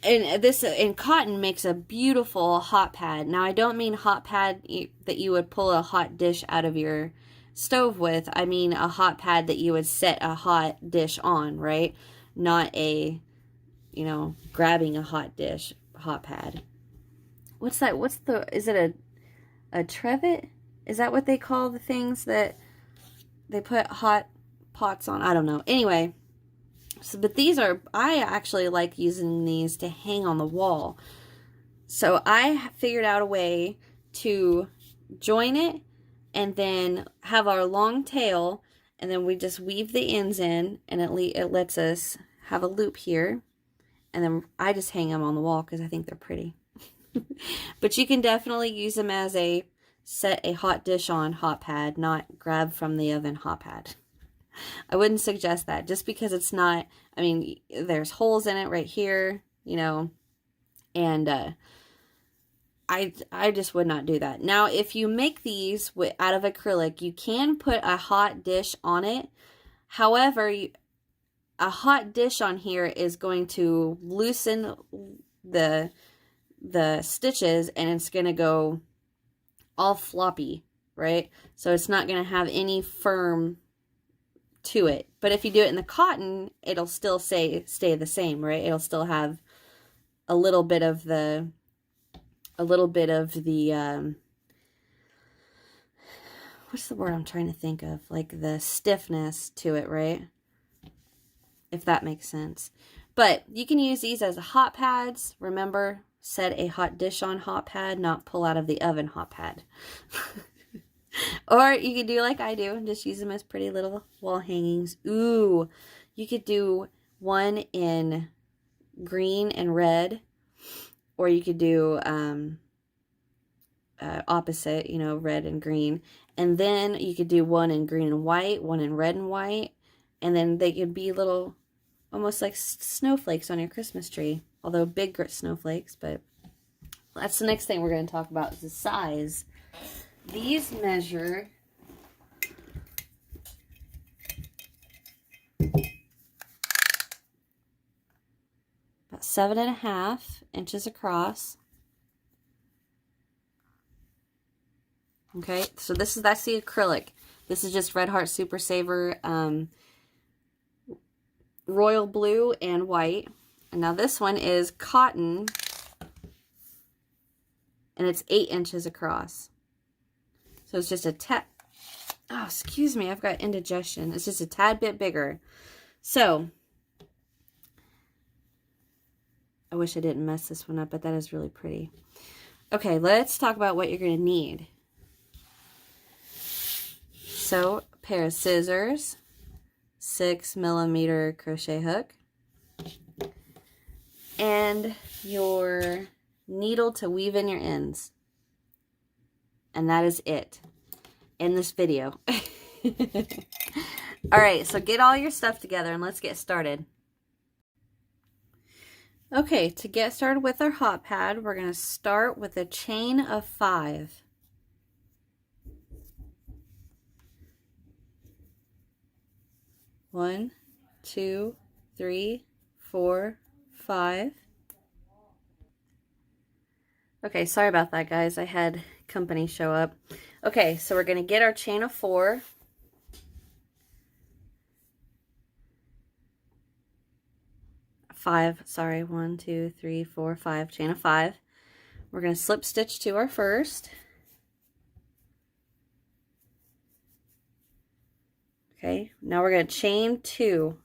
And cotton makes a beautiful hot pad. Now, I don't mean hot pad that you would pull a hot dish out of your stove with. I mean a hot pad that you would set a hot dish on, right? Not a, you know, grabbing a hot pad. What's that? Is it a Trivet? Is that what they call the things that they put hot pots on? I don't know. Anyway. So, but I actually like using these to hang on the wall. So I figured out a way to join it and then have our long tail, and then we just weave the ends in, and it lets us have a loop here. And then I just hang them on the wall because I think they're pretty. But you can definitely use them as set a hot dish on hot pad, not grab from the oven hot pad. I wouldn't suggest that, just because it's not, I mean, there's holes in it right here, you know, and I just would not do that. Now, if you make these out of acrylic, you can put a hot dish on it. However, a hot dish on here is going to loosen the stitches, and it's going to go all floppy, right? So it's not going to have any firm to it. But if you do it in the cotton, it'll still stay the same, right? It'll still have a little bit of the what's the word I'm trying to think of? Like the stiffness to it, right? If that makes sense. But you can use these as hot pads. Remember, set a hot dish on hot pad, not pull out of the oven hot pad. Or you could do like I do and just use them as pretty little wall hangings. Ooh, you could do one in green and red, or you could do opposite, you know, red and green. And then you could do one in green and white, one in red and white, and then they could be little, almost like snowflakes on your Christmas tree. Although big snowflakes, but that's the next thing we're going to talk about, is the size. These measure about 7.5 inches across. Okay, so that's the acrylic. This is just Red Heart Super Saver royal blue and white. And now this one is cotton, and it's 8 inches across. So it's just oh, excuse me, I've got indigestion. It's just a tad bit bigger. So, I wish I didn't mess this one up, but that is really pretty. Okay, let's talk about what you're going to need. So, a pair of scissors, 6mm crochet hook, and your needle to weave in your ends. And that is it in this video. All right, so get all your stuff together and let's get started. Okay, to get started with our hot pad, we're going to start with a chain of 5. One, 2, 3, 4, 5. Okay, sorry about that, guys. I had company show up. Okay, so we're going to get our chain of 4. Five, sorry, 1, 2, 3, 4, 5, chain of 5. We're going to slip stitch to our first. Okay, now we're going to chain 2.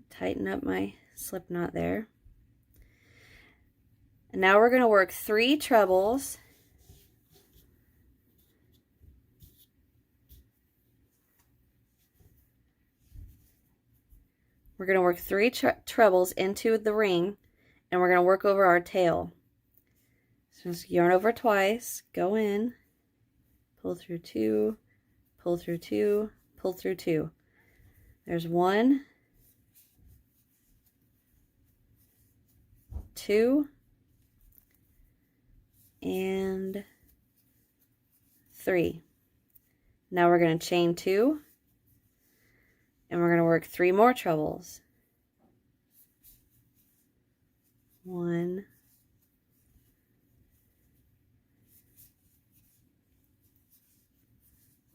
Tighten up my slip knot there. And now we're going to work 3 trebles. We're going to work 3 trebles into the ring, and we're going to work over our tail. So just yarn over twice, go in, pull through 2, pull through 2, pull through 2. There's 1, 2, and 3. Now we're going to chain 2, and we're going to work 3 more trebles. 1,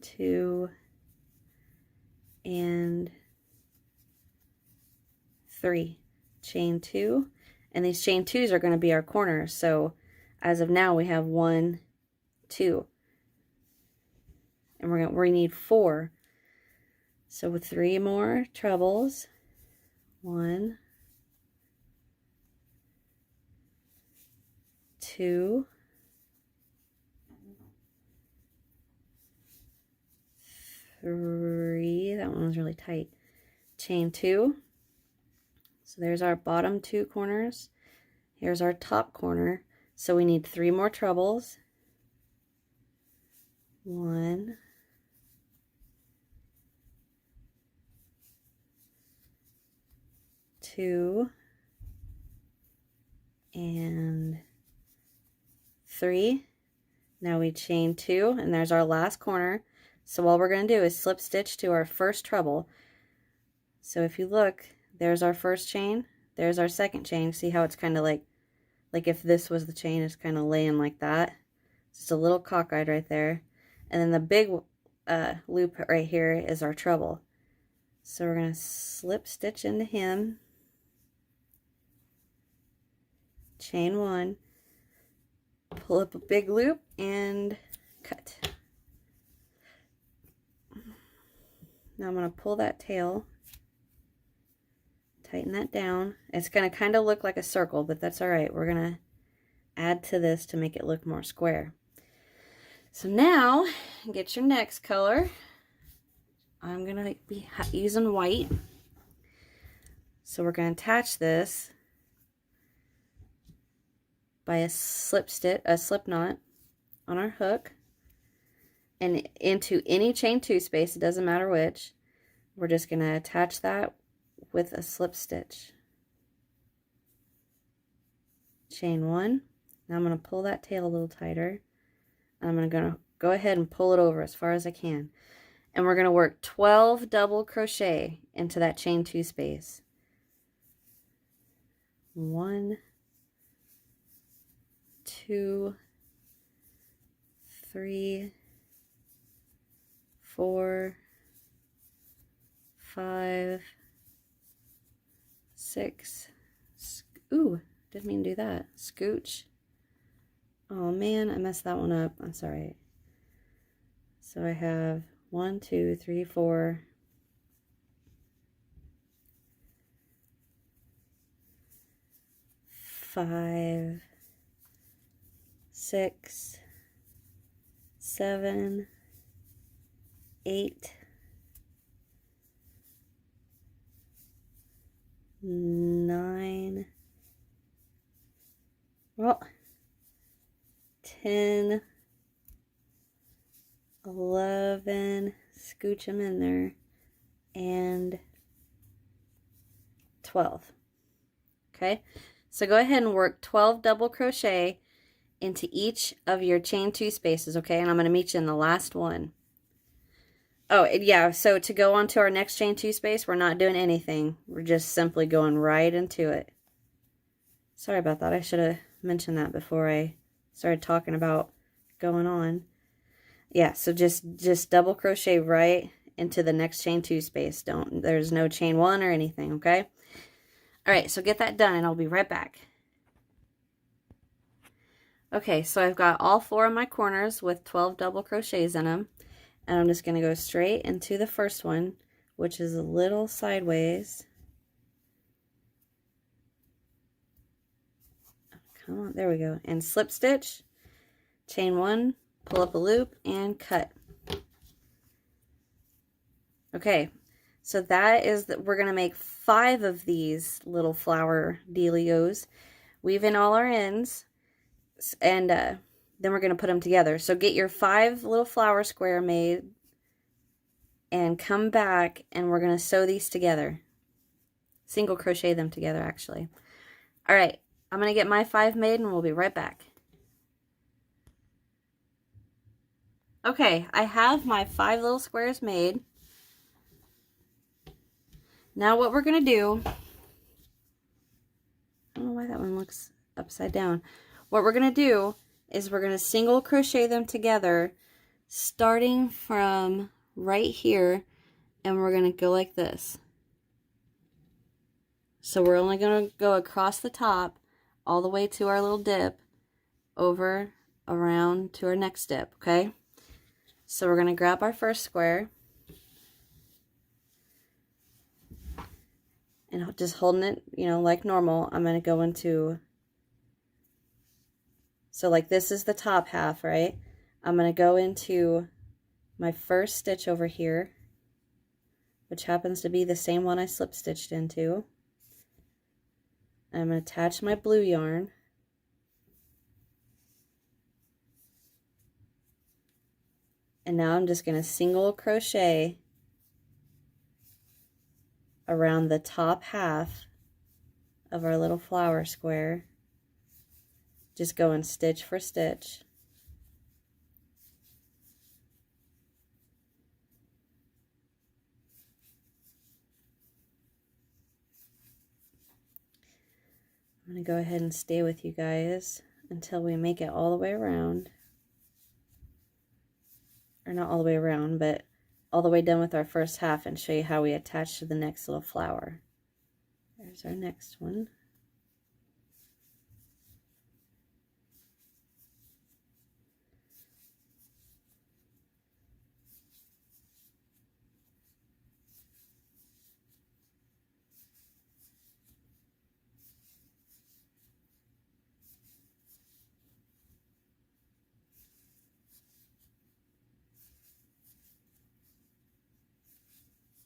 2, and 3. Chain 2, and these chain 2s are going to be our corners. So as of now, we have 1, 2, and we need 4. So with 3 more trebles, 1, 2, 3. That one was really tight. Chain 2. So there's our bottom 2 corners. Here's our top corner. So we need 3 more trebles. 1, 2, and 3. Now we chain 2, and there's our last corner. So all we're going to do is slip stitch to our first treble. So if you look, there's our first chain, there's our second chain. See how it's kind of like if this was the chain, it's kind of laying like that. Just a little cockeyed right there. And then the big loop right here is our treble. So we're going to slip stitch into him, chain 1, pull up a big loop, and cut. Now I'm going to pull that tail, tighten that down. It's going to kind of look like a circle, but that's all right. We're going to add to this to make it look more square. So now, get your next color. I'm going to be using white. So we're going to attach this by a slip knot on our hook, and into any chain 2 space, it doesn't matter which. We're just going to attach that with a slip stitch. Chain 1. Now I'm going to pull that tail a little tighter. I'm going to go ahead and pull it over as far as I can. And we're going to work 12 double crochet into that chain 2 space. 1, 2, 3, 4, 5, 6. Ooh, didn't mean to do that. Scooch. Oh man, I messed that one up. I'm sorry. So I have 1, 2, 3, 4, 5, 6, 7, 8, 9, well, 10, 11, scooch them in there, and 12. Okay, so go ahead and work 12 double crochet into each of your chain 2 spaces, okay? And I'm going to meet you in the last one. Oh, yeah, so to go on to our next chain 2 space, we're not doing anything. We're just simply going right into it. Sorry about that. I should have mentioned that before I started talking about going on. Yeah, so just double crochet right into the next chain 2 space. There's no chain 1 or anything, okay? All right, so get that done and I'll be right back. Okay, so I've got all 4 of my corners with 12 double crochets in them, and I'm just going to go straight into the first one, which is a little sideways. Come on, there we go. And slip stitch, chain 1, pull up a loop, and cut. Okay, so that is that we're going to make 5 of these little flower dealios. Weave in all our ends, and then we're going to put them together. So get your 5 little flower square made and come back, and we're going to sew these together. Single crochet them together, actually. All right, I'm going to get my 5 made, and we'll be right back. Okay, I have my 5 little squares made. Now what we're going to do, I don't know why that one looks upside down. What we're going to do is we're going to single crochet them together, starting from right here, and we're going to go like this. So we're only going to go across the top all the way to our little dip, over, around to our next dip, okay? So we're going to grab our first square, and just holding it, you know, like normal, I'm going to go into, so like this is the top half, right? I'm going to go into my first stitch over here, which happens to be the same one I slip stitched into. I'm going to attach my blue yarn. And now I'm just going to single crochet around the top half of our little flower square, just going stitch for stitch. I'm going to go ahead and stay with you guys until we make it all the way around. Or not all the way around, but all the way done with our first half, and show you how we attach to the next little flower. There's our next one.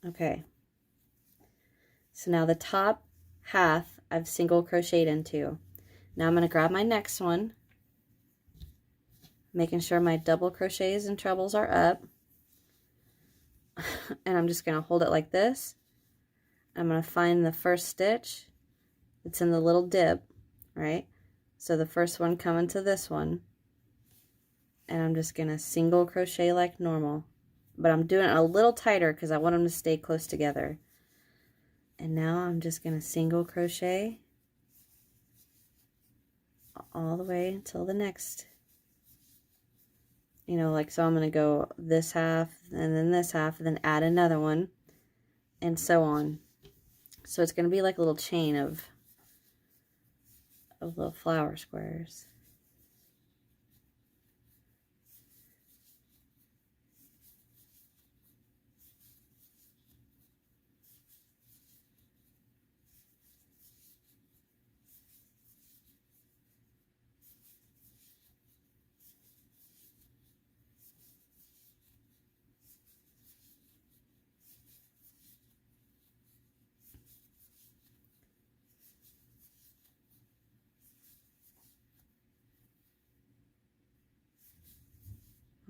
Okay, so now the top half I've single crocheted into. Now I'm going to grab my next one, making sure my double crochets and trebles are up, and I'm just going to hold it like this. I'm going to find the first stitch that's in the little dip, right? So the first one coming to this one, and I'm just going to single crochet like normal. But I'm doing it a little tighter because I want them to stay close together. And now I'm just going to single crochet all the way until the next. You know, like, so I'm going to go this half, and then this half, and then add another one, and so on. So it's going to be like a little chain of little flower squares.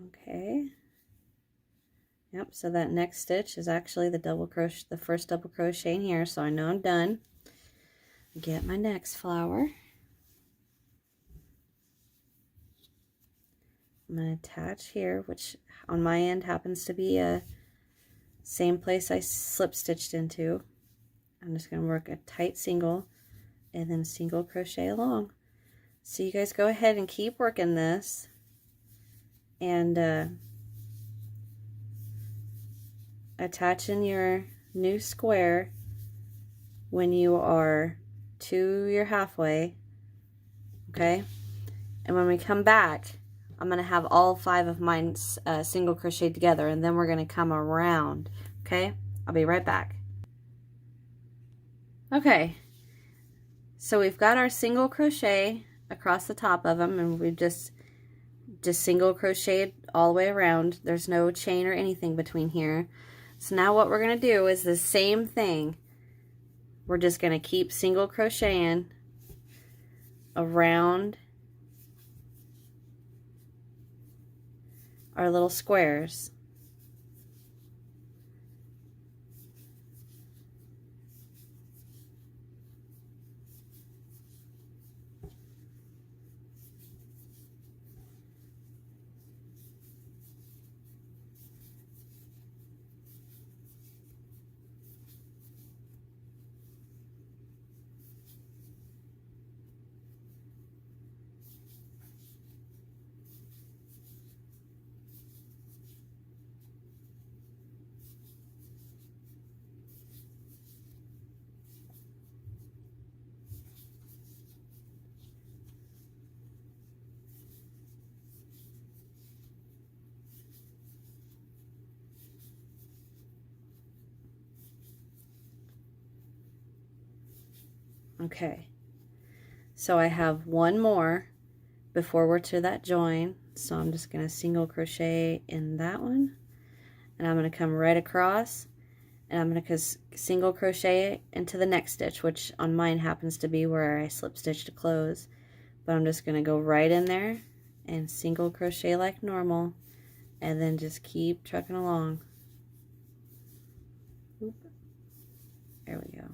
Okay. Yep, so that next stitch is actually the double crochet, the first double crochet in here, so I know I'm done. get my next flower. I'm going to attach here, which on my end happens to be a same place I slip stitched into. I'm just going to work a tight single and then single crochet along. So you guys go ahead and keep working this, and attaching your new square when you are to your halfway, okay? And when we come back, I'm going to have all 5 of mine single crocheted together, and then we're going to come around, okay? I'll be right back. Okay, so we've got our single crochet across the top of them, and we've just single crocheted all the way around. There's no chain or anything between here. So now what we're going to do is the same thing. We're just going to keep single crocheting around our little squares. Okay, so I have one more before we're to that join, so I'm just going to single crochet in that one, and I'm going to come right across, and I'm going to single crochet into the next stitch, which on mine happens to be where I slip stitch to close, but I'm just going to go right in there and single crochet like normal, and then just keep trucking along. Oop. There we go.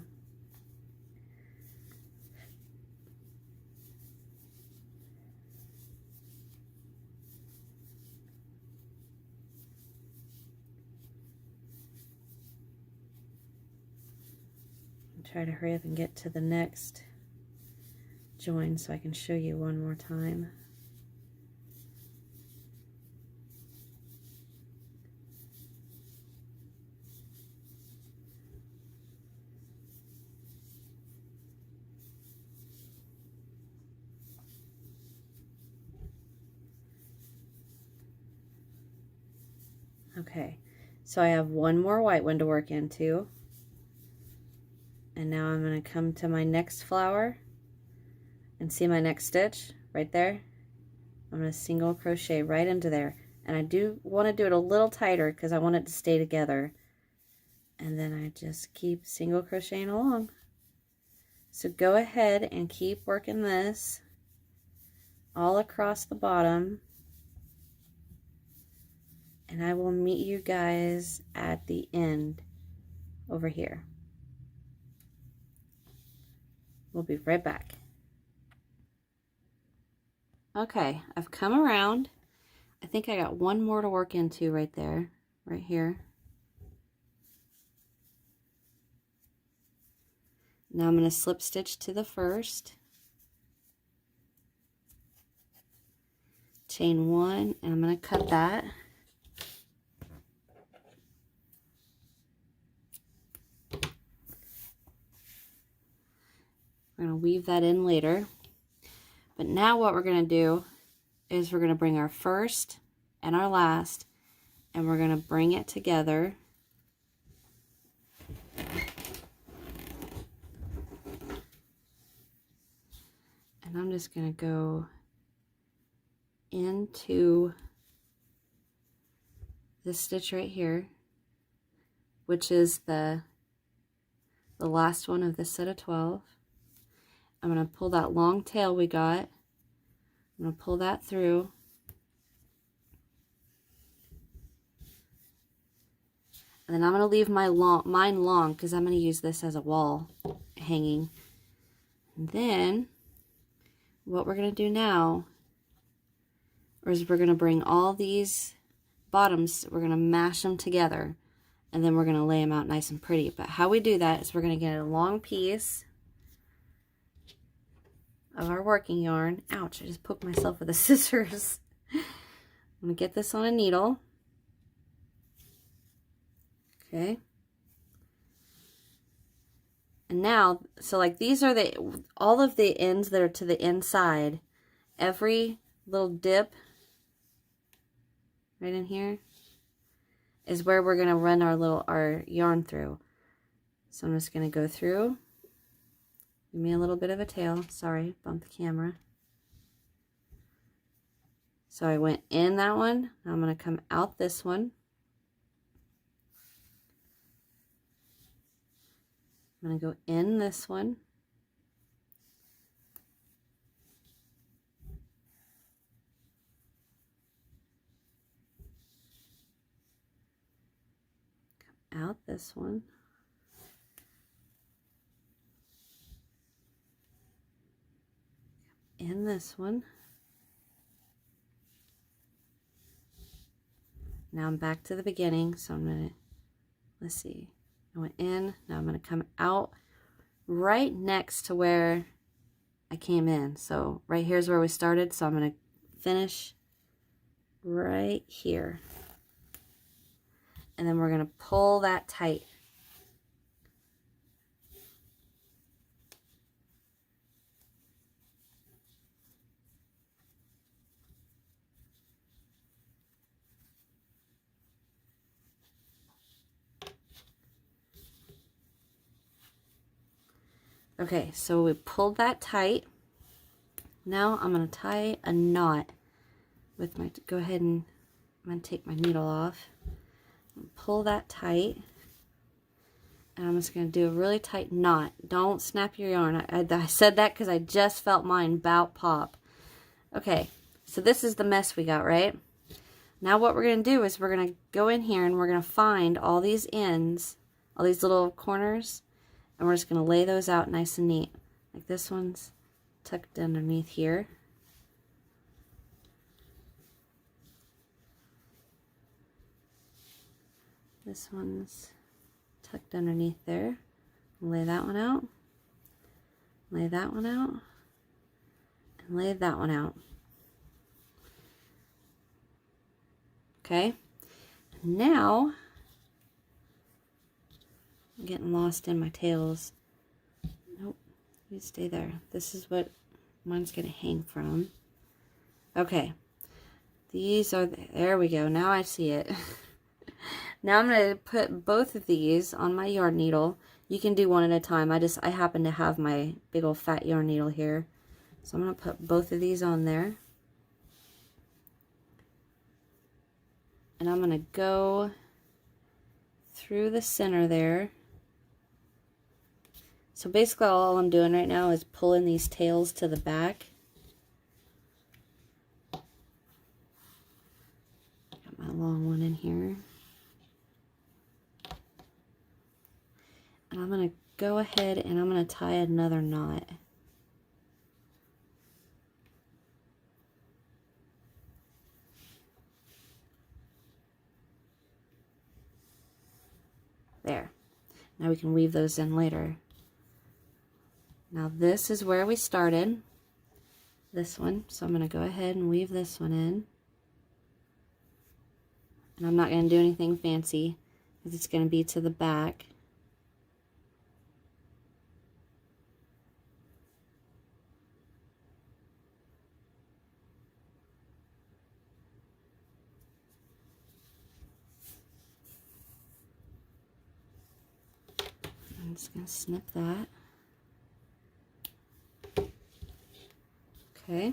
Try to hurry up and get to the next join so I can show you one more time. Okay, so I have one more white one to work into. And now I'm going to come to my next flower and see my next stitch right there. I'm going to single crochet right into there. And I do want to do it a little tighter because I want it to stay together. And then I just keep single crocheting along. So go ahead and keep working this all across the bottom. And I will meet you guys at the end over here. We'll be right back. Okay, I've come around. I think I got one more to work into right there, right here. Now I'm going to slip stitch to the first, chain 1, and I'm going to cut that. We're going to weave that in later. But now what we're going to do is we're going to bring our first and our last, and we're going to bring it together. And I'm just going to go into this stitch right here, which is the last one of this set of 12. I'm going to pull that long tail we got. I'm going to pull that through. And then I'm going to leave mine long because I'm going to use this as a wall hanging. And then what we're going to do now is we're going to bring all these bottoms, we're going to mash them together, and then we're going to lay them out nice and pretty. But how we do that is we're going to get a long piece of our working yarn. Ouch, I just poked myself with the scissors. I'm going to get this on a needle. Okay. And now, so like these are all of the ends that are to the inside. Every little dip right in here is where we're going to run our yarn through. So I'm just going to go through. Give me a little bit of a tail. Sorry, bumped the camera. So I went in that one. Now I'm going to come out this one. I'm going to go in this one. Come out this one. In this one. Now I'm back to the beginning, so I'm going to, let's see, I went in, now I'm going to come out right next to where I came in. So right here's where we started, so I'm going to finish right here. And then we're going to pull that tight. Okay, so we pulled that tight. Now I'm going to tie a knot with my, go ahead and I'm going to take my needle off. Pull that tight. And I'm just going to do a really tight knot. Don't snap your yarn. I said that because I just felt mine about pop. Okay, so this is the mess we got, right? Now what we're going to do is we're going to go in here and we're going to find all these ends, all these little corners, and we're just going to lay those out nice and neat. Like this one's tucked underneath here. This one's tucked underneath there. Lay that one out. Lay that one out. And lay that one out. Okay. Now, I'm getting lost in my tails. Nope. You stay there. This is what mine's going to hang from. Okay. These are, there we go. Now I see it. Now I'm going to put both of these on my yarn needle. You can do one at a time. I happen to have my big old fat yarn needle here. So I'm going to put both of these on there. And I'm going to go through the center there. So basically all I'm doing right now is pulling these tails to the back. Got my long one in here. And I'm going to go ahead and I'm going to tie another knot. There. Now we can weave those in later. Now this is where we started. This one. So I'm going to go ahead and weave this one in. And I'm not going to do anything fancy because it's going to be to the back. I'm just going to snip that. Okay.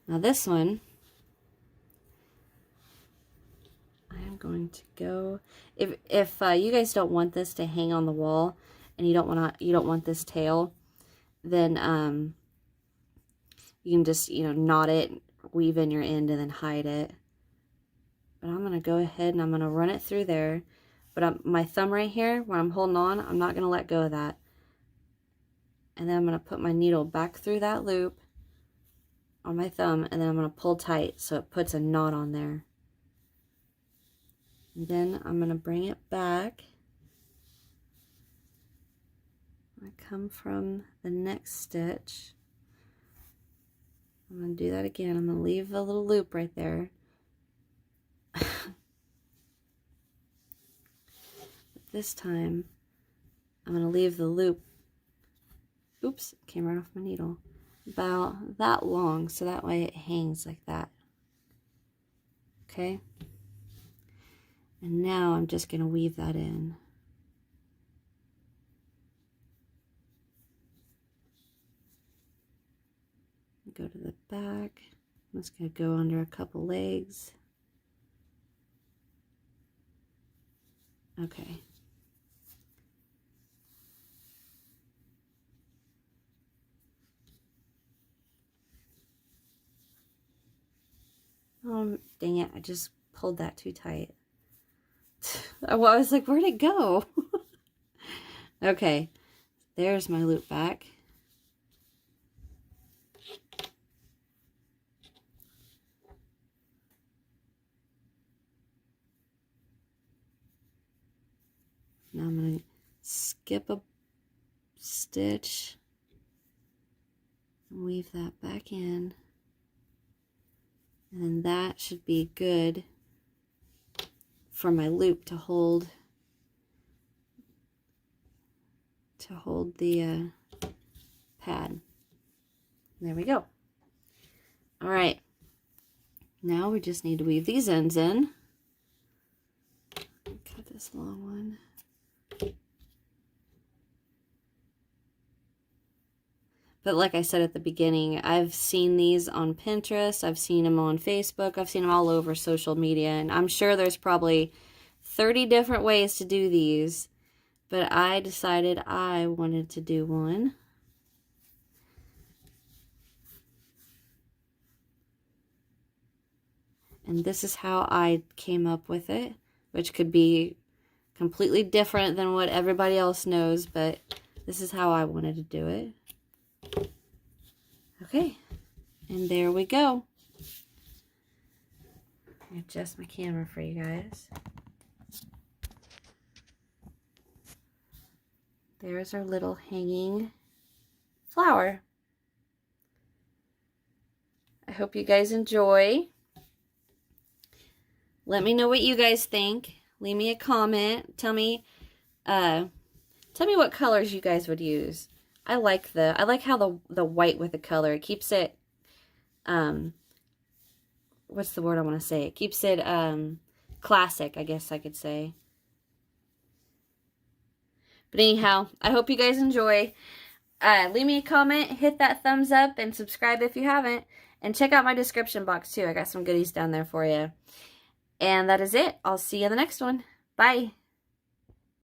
Now this one, I am going to go. If you guys don't want this to hang on the wall, and you don't want this tail, then you can just knot it, weave in your end, and then hide it. But I'm gonna go ahead and I'm gonna run it through there. But my thumb right here, where I'm holding on, I'm not gonna let go of that. and then I'm going to put my needle back through that loop on my thumb, and then I'm going to pull tight so it puts a knot on there. And then I'm going to bring it back. I come from the next stitch. I'm going to do that again. I'm going to leave a little loop right there. But this time, I'm going to leave the loop, oops, it came right off my needle, about that long, so that way it hangs like that. Okay? And now I'm just going to weave that in. Go to the back. I'm just going to go under a couple legs. Okay. Oh, dang it. I just pulled that too tight. I was like, where'd it go? Okay. There's my loop back. Now I'm going to skip a stitch and weave that back in. And then that should be good for my loop to hold the pad. There we go. All right. Now we just need to weave these ends in. Cut this long one. But like I said at the beginning, I've seen these on Pinterest, I've seen them on Facebook, I've seen them all over social media, and I'm sure there's probably 30 different ways to do these, but I decided I wanted to do one. And this is how I came up with it, which could be completely different than what everybody else knows, but this is how I wanted to do it. Okay, and there we go. Adjust my camera for you guys. There's our little hanging flower. I hope you guys enjoy. Let me know what you guys think. Leave me a comment. Tell me what colors you guys would use. I like how the white with the color, it keeps it, what's the word I want to say? It keeps it classic, I guess I could say. But anyhow, I hope you guys enjoy. Leave me a comment, hit that thumbs up, and subscribe if you haven't. And check out my description box too. I got some goodies down there for you. And that is it. I'll see you in the next one. Bye.